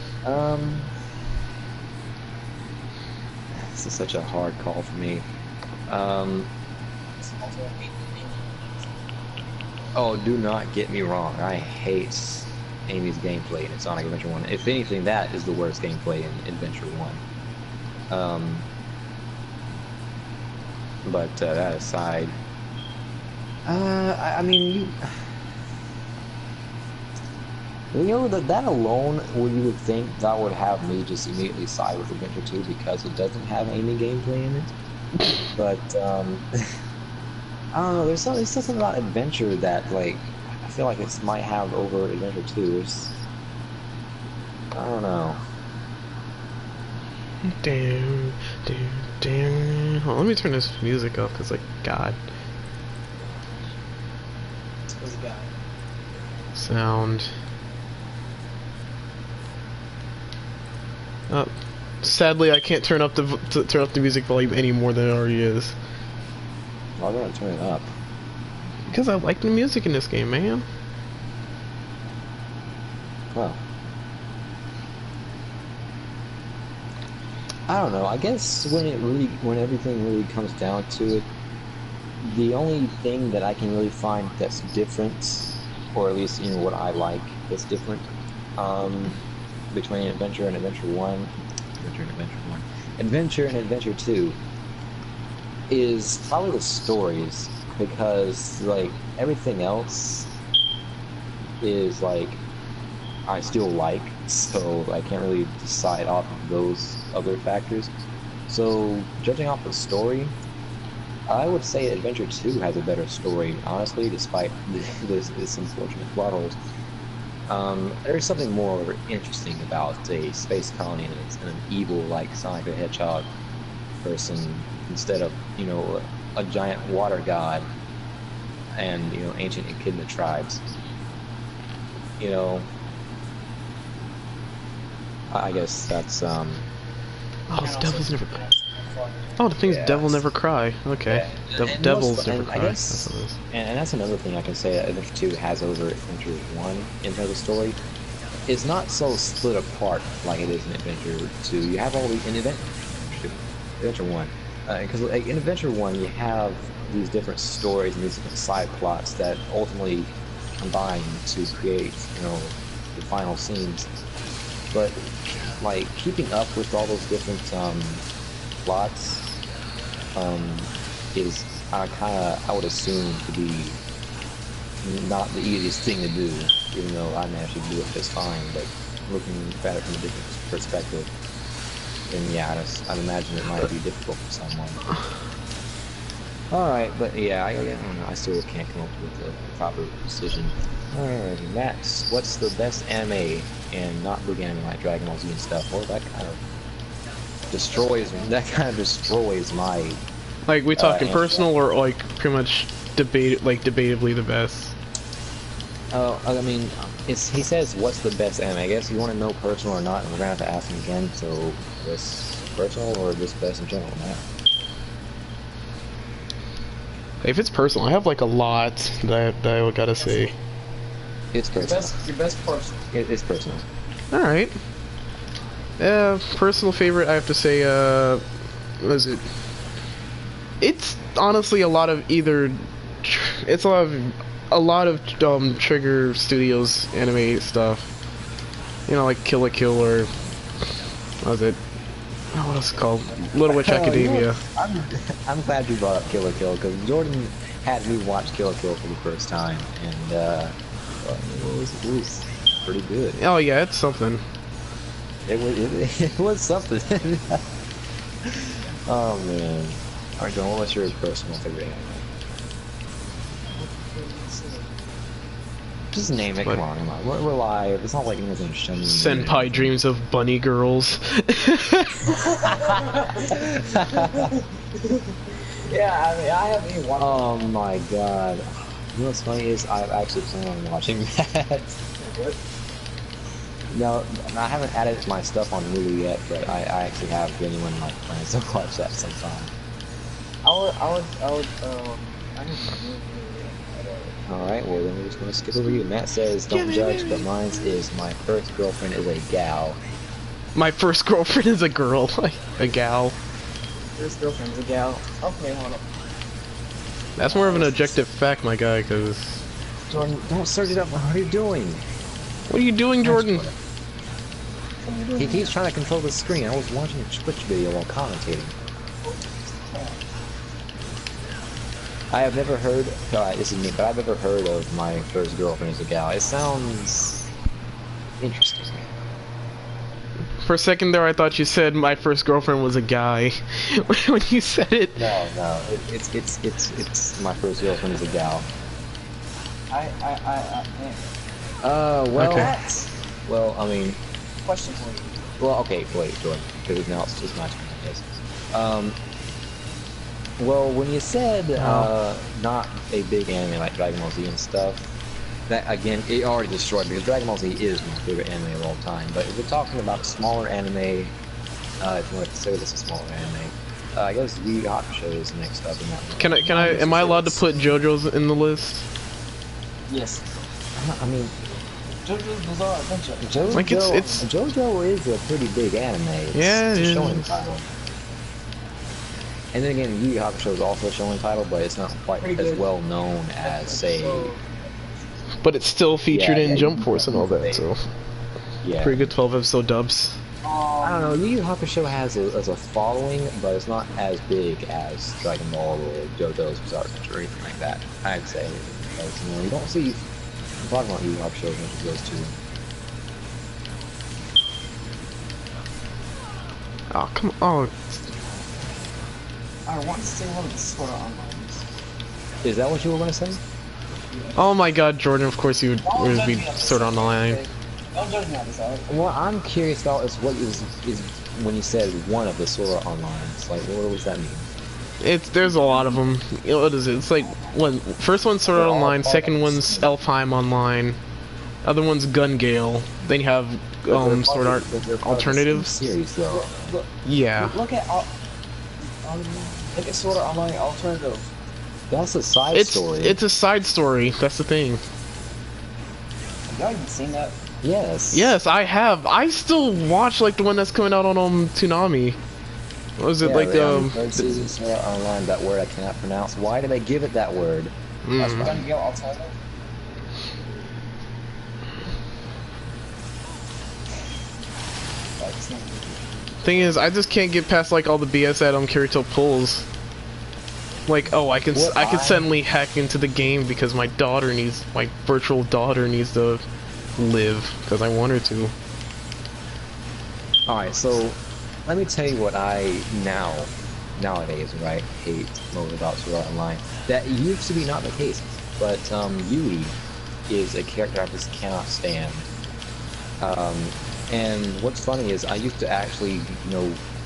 This is such a hard call for me. Oh, do not get me wrong. I hate Amy's gameplay in Sonic Adventure 1. If anything, that is the worst gameplay in Adventure 1. But that aside, I mean, you know, that alone, you would think that would have me just immediately side with Adventure 2 because it doesn't have Amy gameplay in it. But I don't know. There's something about Adventure that, like, I feel like it might have over Adventure 2. I don't know. Damn, damn, damn. Hold on, let me turn this music up, cause like, God. What's God? Sound. Sadly, I can't turn up the music volume any more than it already is. Why do I turn it up? Because I like the music in this game, man. Well, I don't know. I guess when everything really comes down to it, the only thing that I can really find that's different, or at least what I like that's different, between Adventure and Adventure 1, Adventure and Adventure 2, is probably the stories, because like everything else is like I still like, so I can't really decide off of those other factors. So judging off the story, I would say Adventure 2 has a better story, honestly, despite this unfortunate plot holes. There's something more interesting about a space colony and an evil like Sonic the Hedgehog person instead of, a giant water god and, ancient echidna tribes. I guess that's, Oh, it's Devil's Never Cry. Oh, the thing's Devil Never Cry. Okay. Yeah. Devil's Never I Cry. guess, That's what it is. and that's another thing I can say that Adventure 2 has over Adventure 1 in terms of story. It's not so split apart like it is in Adventure 2. You have all the in Adventure 1, because like, in Adventure 1 you have these different stories and these different side plots that ultimately combine to create, the final scenes. But like keeping up with all those different plots is I would assume to be not the easiest thing to do, even though I managed to do it just fine. But looking at it from a different perspective, then yeah, I'd imagine it might be difficult for someone. All right, but yeah, I don't know. I still can't come up with a proper decision. All right, Max, what's the best anime and not big anime like Dragon Ball Z and stuff? Well, that kind of destroys my. Like, we talking personal or like pretty much debatably the best? I mean, he says what's the best anime. I guess you want to know personal or not, and we're gonna have to ask him again. So, this personal or just best in general, Matt? If it's personal, I have like a lot that I gotta say. It's personal. Your best personal. It's personal. All right. Personal favorite, I have to say. What is it? It's honestly a lot of either. It's a lot of Trigger Studios anime stuff. Like Kill la Kill or what was it? Oh, what else is it called? Little Witch Academia. I'm glad you brought up Kill la Kill because Jordan had me watch Kill la Kill for the first time, and it was pretty good. Oh yeah, it's something. It was something. Oh man. Alright, John, what's your personal favorite anime? Just name it. But- Come on. We're live. It's not like anyone's gonna shun you. Senpai dreams of bunny girls. Yeah, I mean, I haven't even watched. Oh my god. You know what's funny is I've actually planned on watching that. What? No, I haven't added my stuff on Hulu yet, but I actually have genuine like plans to watch that sometime. I didn't Alright, well then we're just gonna skip over you. Matt says, don't judge, but mine is my first girlfriend is a gal. My first girlfriend is a girl, a gal. This girlfriend's a gal. Okay, hold up. That's more of an objective fact, my guy, because... Jordan, don't search it up. What are you doing? What are you doing, Jordan? He keeps trying to control the screen. I was watching a Twitch video while commentating. I have never heard, this is me, but I've never heard of my first girlfriend as a gal. It sounds interesting. For a second there, I thought you said my first girlfriend was a guy. When you said it. No, it's my first girlfriend is a gal. Well, Okay. well, I mean, Question for you. well, okay, wait, Jordan, because now it's just my turn, I guess. Well, when you said, not a big anime like Dragon Ball Z and stuff, that, again, it already destroyed me, because Dragon Ball Z is my favorite anime of all time, but if we're talking about a smaller anime, if you want to consider this a smaller anime, I guess Yu Yu Hakusho is next up in that one. Am I allowed to put JoJo's in the list? Yes. I mean, JoJo's Bizarre Adventure. JoJo, Like, it's- JoJo is a pretty big anime. Yeah, it's it a is. showing title. And then again, Yu Yu Hakusho is also a showing title, but it's not quite Pretty as good. well known as, say, But it's still featured Yeah, in yeah, Jump Force and all that, so... yeah. Pretty good 12-episode dubs. I don't know, Yu Yu Hakusho has a following, but it's not as big as Dragon Ball or JoJo's Bizarre Adventure or anything like that, I'd say. Because, you know, you don't see... I'm talking about Yu Yu Hakusho as much as those two. Oh, come on. I want to say one of the Sword Art Online. Is that what you were going to say? Oh my god, Jordan, of course you would be sort of on the line. Don't judge me on this, alright? What I'm curious about is what is when you said one of the Sword Art Online. It's like, what does that mean? There's a lot of them. What is it? It's like first one's Sword Art Online, second one's Elfheim Online, other one's Gun Gale. Then you have Sword Art Alternatives. Series though. Yeah. Look at Sword Art Online Alternative. That's a side story. It's a side story. That's the thing. Have y'all even seen that? Yes. Yes, I have. I still watch like the one that's coming out on Toonami. What was it Yeah, like third season Sword Art Online, that word I cannot pronounce. Why do they give it that word? That's Gun Gale Alternative. Like, it's not Thing is, I just can't get past like all the BS that Kirito pulls. Like, oh, I can suddenly hack into the game because my virtual daughter needs to live because I want her to. Alright, so let me tell you what I nowadays, right, hate most about Sword Art Online. That used to be not the case, but Yui is a character I just cannot stand. And what's funny is I used to actually,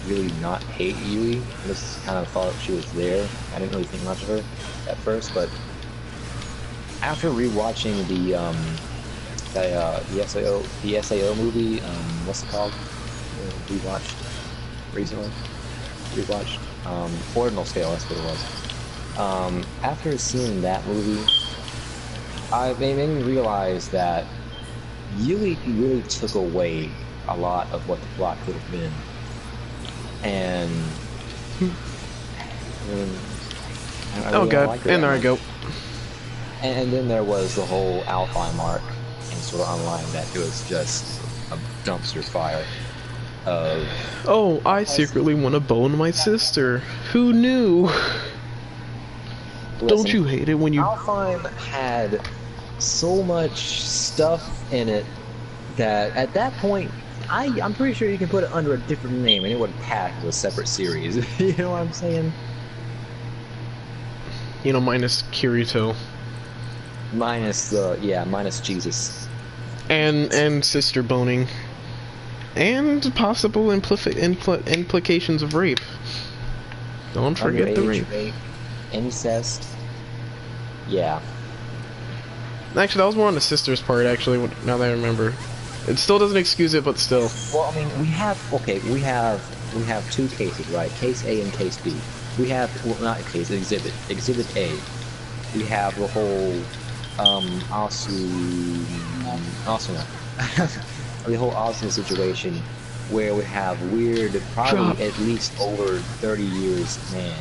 really not hate Yui. I just kind of thought she was there. I didn't really think much of her at first, but after rewatching the SAO movie, what's it called? Rewatched recently. Ordinal Scale, that's what it was. After seeing that movie, it made me realize that Yui really took away a lot of what the plot could have been. And Oh god, and there I go. And then there was the whole Alfheim arc in Sword Art Online that it was just a dumpster fire of... Oh, I secretly want to bone my sister. Who knew? Don't you hate it when you... Alfheim had so much stuff in it that at that point, I'm pretty sure you can put it under a different name and it would pass as a separate series. You know what I'm saying? Minus Kirito. Minus minus Jesus. And sister boning. And possible implications of rape. Don't forget the rape. Incest. Yeah. Actually, that was more on the sister's part, actually, now that I remember. It still doesn't excuse it, but still. Well, I mean, we have two cases, right? Case A and case B. We have, well, not a case, exhibit. Exhibit A. We have the whole, the whole Austin situation, where we have weird, probably at least over 30 years, man,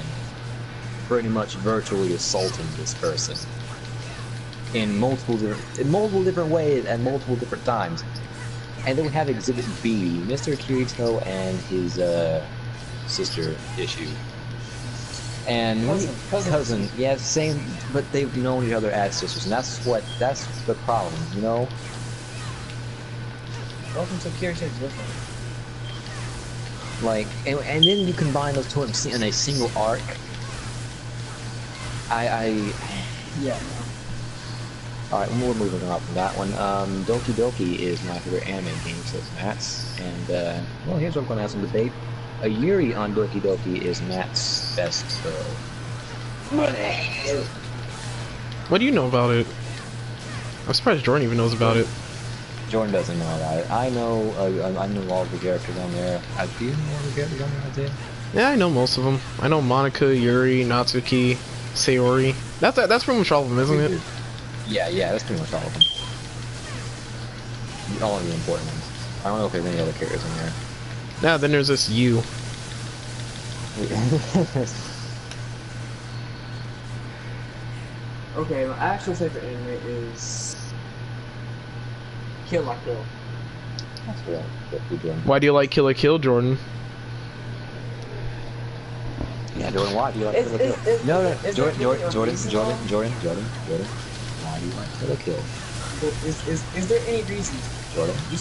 pretty much virtually assaulting this person in multiple different ways at multiple different times. And then we have Exhibit B, Mr. Kirito and his sister issue. And cousin, yeah, same, but they've known each other as sisters, and that's the problem, you know. Welcome to Kirito's different. Like, and then you combine those two in a single arc. Yeah. Alright, we're moving on from that one. Doki Doki is my favorite anime game, says Matt's. And, well, here's what I'm going to have some debate. A Yuri on Doki Doki is Matt's best What do you know about it? I'm surprised Jordan even knows about it. Jordan doesn't know about it. I know all the characters on there. Do you know all the characters on there, Isaiah? Yeah, I know most of them. I know Monica, Yuri, Natsuki, Sayori. That's pretty much all of them, isn't it? Yeah, that's pretty much all of them. All of the important ones. I don't know if there's any other characters in there. Yeah, then there's this you. Okay, my actual favorite anime is Kill la Kill. That's what you're doing. Why do you like Kill la Kill, Jordan? Yeah, Jordan, why do you like Kill la Kill? No, Jordan. Why do you like Kill la Kill? Is there any reason? Jordan? You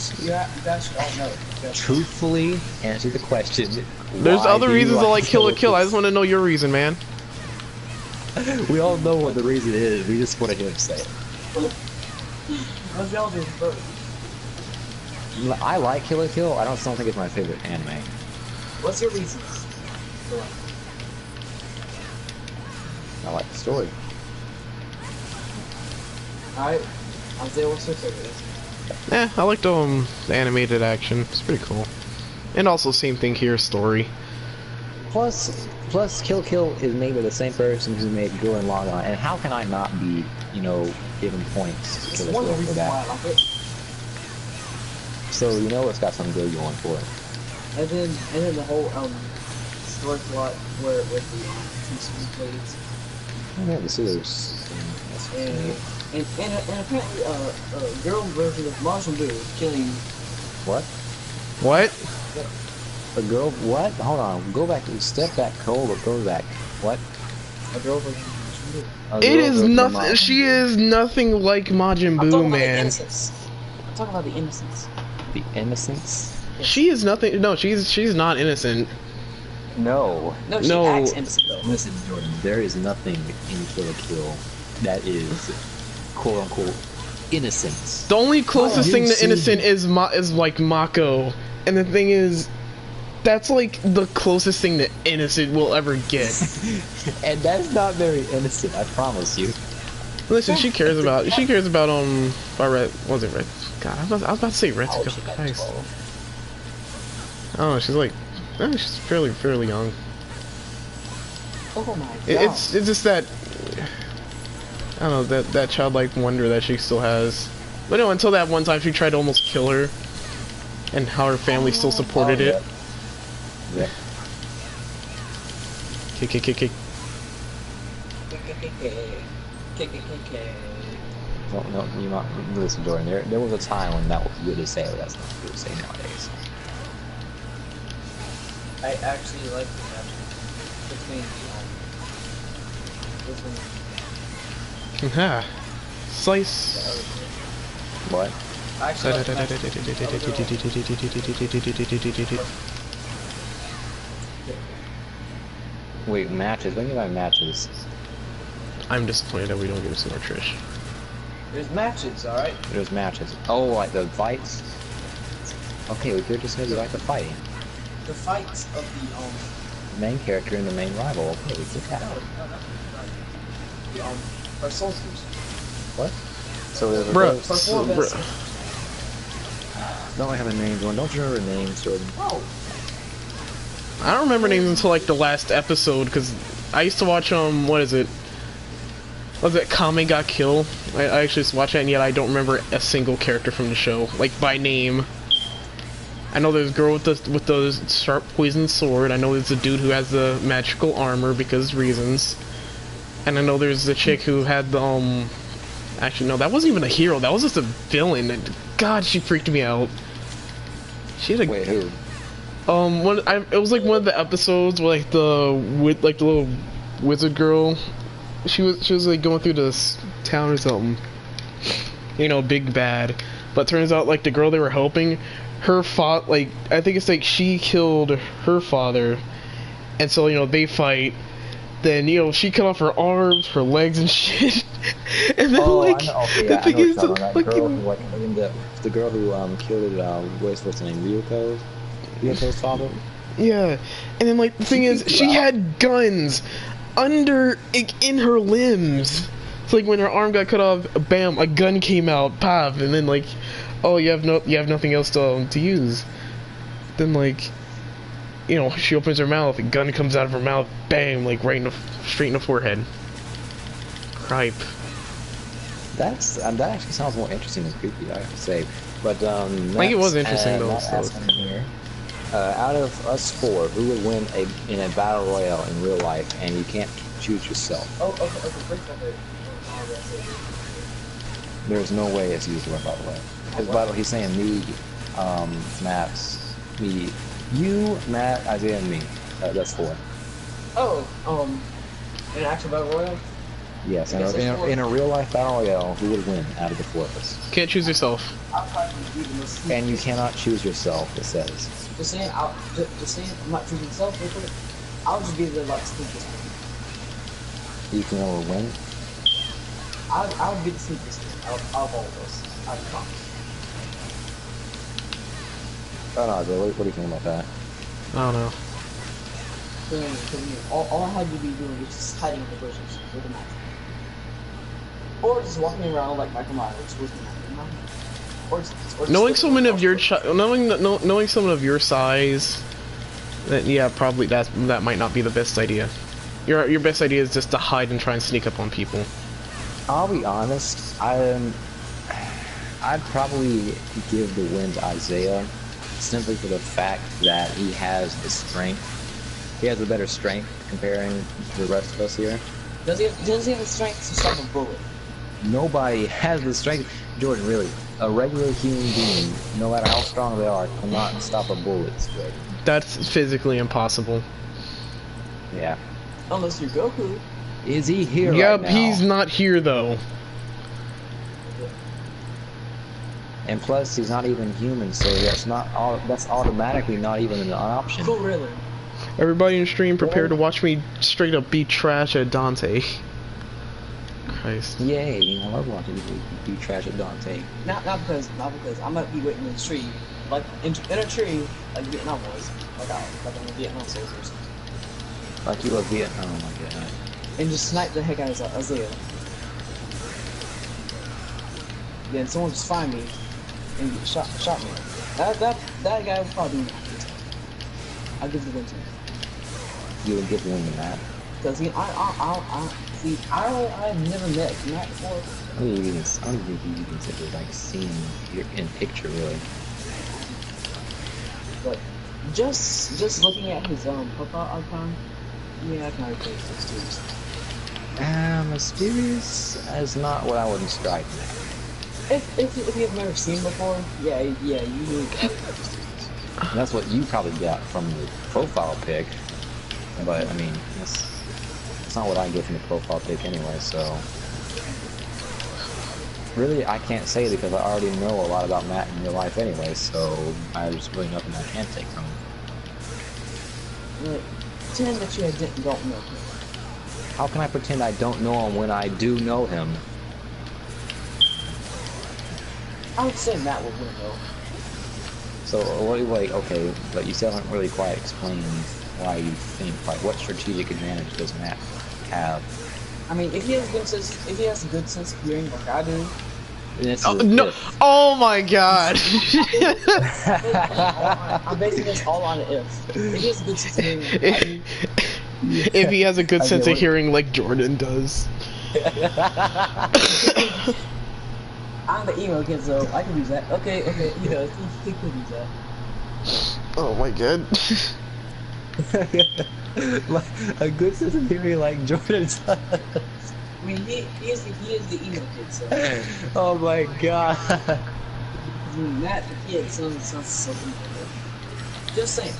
guys should all know. Truthfully answer the question. There's other reasons I like Kill la Kill. I just want to know your reason, man. We all know what the reason is. We just want to hear him say it. What's y'all doing first? I like Kill la Kill. I don't think it's my favorite anime. What's your reasons? I like the story. Alright, Isaiah, what's your favorite? Yeah, I like the animated action. It's pretty cool. And also, same thing here, story. Plus, Kill Kill is made by the same person who made Gurren Lagann, and how can I not be, giving points to Kill Kill for that? Why I like it. So it's got something good going for it. And then the whole story plot where with the two screenplays. Yeah, the scissors. And apparently a girl version of Majin Buu killing. What? What? A girl? What? Hold on. Go back. Step back, Cole. But go back. What? A girl version of Majin Buu. It is nothing. She is nothing like Majin Buu, man. I'm talking about the innocence. The innocence? She is nothing. No, she's not innocent. No. No, she acts innocent though. Listen, Jordan. There is nothing in Kill la Kill that is quote unquote innocence. The only closest thing to innocent is like Mako, and the thing is, that's like the closest thing to innocent we'll ever get. And that's not very innocent, I promise you. Listen, she cares about about Red. Was it Red? God, I was about to say Red. Christ. I don't know. She's like, she's fairly young. Oh my god. It's just that, I don't know, that childlike wonder that she still has. But no, until that one time she tried to almost kill her, and how her family still supported it. Yep. Kick. No, you not listen, Jordan. There was a time when that was good to say, but that's not good to say nowadays. I actually like the match between Ha. Slice. What? I actually like the match. Wait, matches? What do you mean by matches? I'm disappointed that we don't get to see more Trish. There's matches, alright? There's matches. Oh, like the fights? Okay, well, they're just maybe like the fighting. The fights of The main character and the main rival. Okay, we get that. the our SaltStreams. What? So there's a Bruh. Don't I have a name? Don't you remember names, Jordan? Oh, I don't remember names until like the last episode because I used to watch what is it? Was it Kame Got Kill? I actually just watched that and yet I don't remember a single character from the show, like by name. I know there's a girl with the sharp poison sword. I know there's a dude who has the magical armor because reasons. And I know there's the chick who had the actually no, that wasn't even a hero. That was just a villain. And God, she freaked me out. She had a Wait, who? it was like one of the episodes where like the little wizard girl. She was like going through this town or something. You know, big bad. But turns out like the girl they were helping, her like I think it's like she killed her father, and so you know they fight. Then you know she cut off her arms, her legs, and shit. And then like I know. Okay, the yeah, thing is, that like, girl who, like, the girl who killed what's her name? Ryoko's father. Yeah, and then like the thing is, she had guns under in her limbs. It's like when her arm got cut off, bam, a gun came out, pop, and then like, oh, you have nothing else to use. Then like, you know, she opens her mouth, a gun comes out of her mouth, bam, like straight in the forehead. Cripe. That actually sounds more interesting than creepy, I have to say. But I think it was interesting though. Out of us four, who would win in a battle royale in real life, and you can't choose yourself? There's no way it's usable, by the way. Because by the way, he's saying me, me, you, Matt, Isaiah, and me. That's four. Oh, in an actual battle royale? Yes, in a real life battle royale, who would win out of the four of us? Can't choose yourself. And you cannot choose yourself, it says. Just saying, I'm not choosing myself. I'll just be the like sneakiest one. You can only win. I'll be the sneakiest one out of all of us. I promise. Oh no, what do you think about that? I don't know. All I had to be doing is just hiding in the bushes with a knife. Or just walking around like Michael Myers with a knife. Or just Knowing someone of your knowing someone of your size, then yeah, probably that might not be the best idea. Your best idea is just to hide and try and sneak up on people. I'll be honest, I'd probably give the win to Isaiah, simply for the fact that he has the strength. He has a better strength comparing to the rest of us here. Does he have the strength to stop a bullet? Nobody has the strength. Jordan, really, a regular human being, no matter how strong they are, cannot stop a bullet. Jordan. That's physically impossible. Yeah. Unless you're Goku. Is he here Yep, right now? he's not here though. And plus, he's not even human, so that's automatically not even an option. Cool, really. Everybody in the stream, prepare to watch me straight up beat trash at Dante. Christ. Yay! I love watching people be trash at Dante. Not because I might be waiting in a tree, like in a tree, like Vietnam was, like in the Vietnam soldiers, Like you love Vietnam, oh my god. and just snipe the heck out of Isaiah. Then someone just find me and shot me. That guy would probably be. I'll give the win to him. You would give one to Matt. Because I've never met Matt before. I don't think you even said you're like seen in picture really. But just looking at his profile icon, yeah, I can already play SaltStreams. Mysterious is not what I would describe him. If you've never seen before, yeah, you need to have SaltStreams. That's what you probably got from the profile pic. But I mean, that's not what I get from the profile pic anyway. So really, I can't say because I already know a lot about Matt in real life anyway. So there's really nothing I can take from him. Pretend that you don't know him. How can I pretend I don't know him when I do know him? I would say Matt would win though. So, what, like, okay, but you still haven't really quite explained why you think, like, what strategic advantage does Matt have? I mean, if he has a good sense of hearing like I do. This Oh, is no! this. Oh my God! I'm basing this all on an if. If he has a good sense of hearing like I do. If he has a good Okay, sense of what- hearing like Jordan does. I'm the emo kid, so I can use that. Okay, he does. He could use that. Oh my God. Like, a good sense of hearing like Jordan does. I mean, he is the emo kid, so. Oh my God. I mean, Matt the kid sounds so emo. Just saying.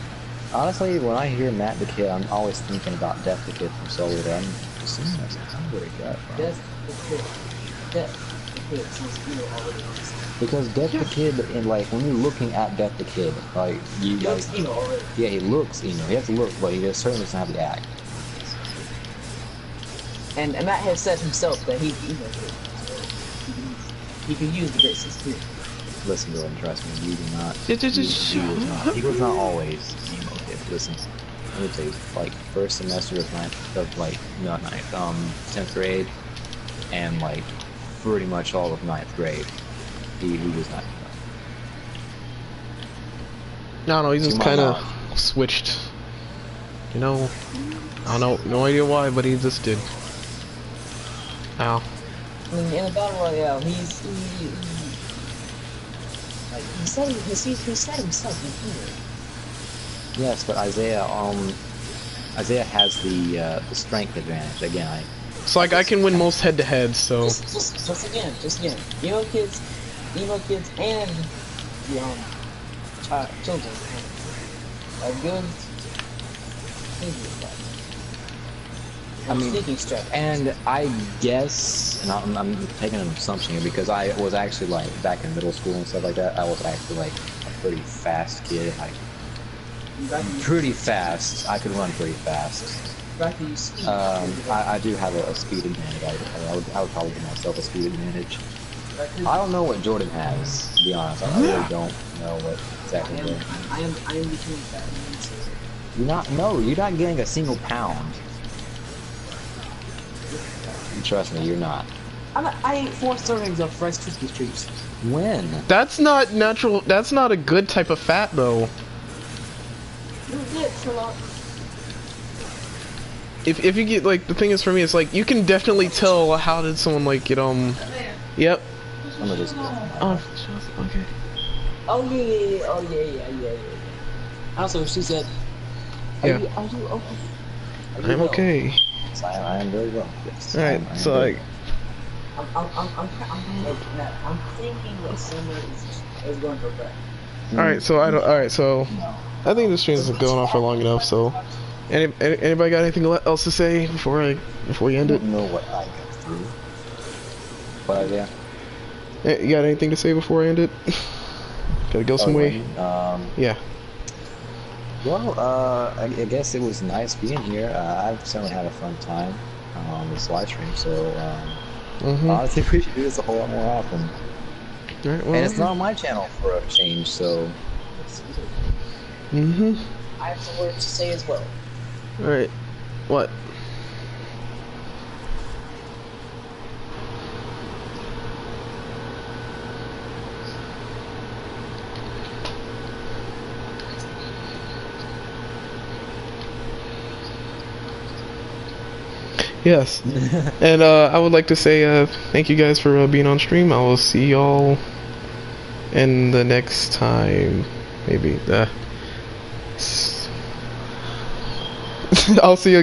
Honestly, when I hear Matt the Kid, I'm always thinking about Death the Kid from Soul Eater. I'm assuming that's kind of what it got from. Death the kid sounds emo already, honestly. Because Death the Kid, and like when you're looking at Death the Kid, like you He like, looks emo already. yeah, he looks emo. He has to look, but he just certainly doesn't have the act. And Matt has said himself that he's the emo kid. So he can use the great sense of hearing. Listen, Jordan, trust me, you do not. Just He was not always emo kid. Listen, let me tell you, like first semester of 10th grade, and like pretty much all of 9th grade, he was not emo. No, he's just To my kind of knowledge. switched. You know, I don't know, no idea why, but he just did. Ow. I mean, in a battle royale, he said himself in here. Yes, but Isaiah has the strength advantage. Again, It's like I can win most head-to-head, so. Just again. Emo kids, and the children are good. I mean, Sneaking strap. and I guess, and I'm taking an assumption here because I was actually like back in middle school and stuff like that. I was actually like a pretty fast kid, like pretty fast. I could run pretty fast. I do have a speed advantage. I would probably give myself a speed advantage. I don't know what Jordan has, to be honest. I really don't know what exactly. I am becoming fat. You're not getting a single pound. Trust me, you're not. I ate 4 servings of Rice Krispie treats. When? That's not natural. That's not a good type of fat, though. You did, Sherlock. If you get like the thing is for me, it's like you can definitely tell how did someone like get Yep. Some of this. Oh, okay. Oh yeah. Also, she said, are Yeah. you okay? I'm okay. Yes, I am very well. Yes. All right. I am So very like, I'm thinking that Summer is going for back. all right. So I don't. All right. So I think the stream is going on for long enough. So, anybody got anything else to say before we end I it? don't know what I got through. What idea? You got anything to say before I end it? Gotta go some way. Yeah. Well, I guess it was nice being here. I've certainly had a fun time on this live stream, so honestly, we should do this a whole lot more often. All right, well, And it's not on my channel for a change, so... I have some words to say as well. All right. What? Yes. And I would like to say thank you guys for being on stream. I will see y'all in the next time. Maybe. I'll see you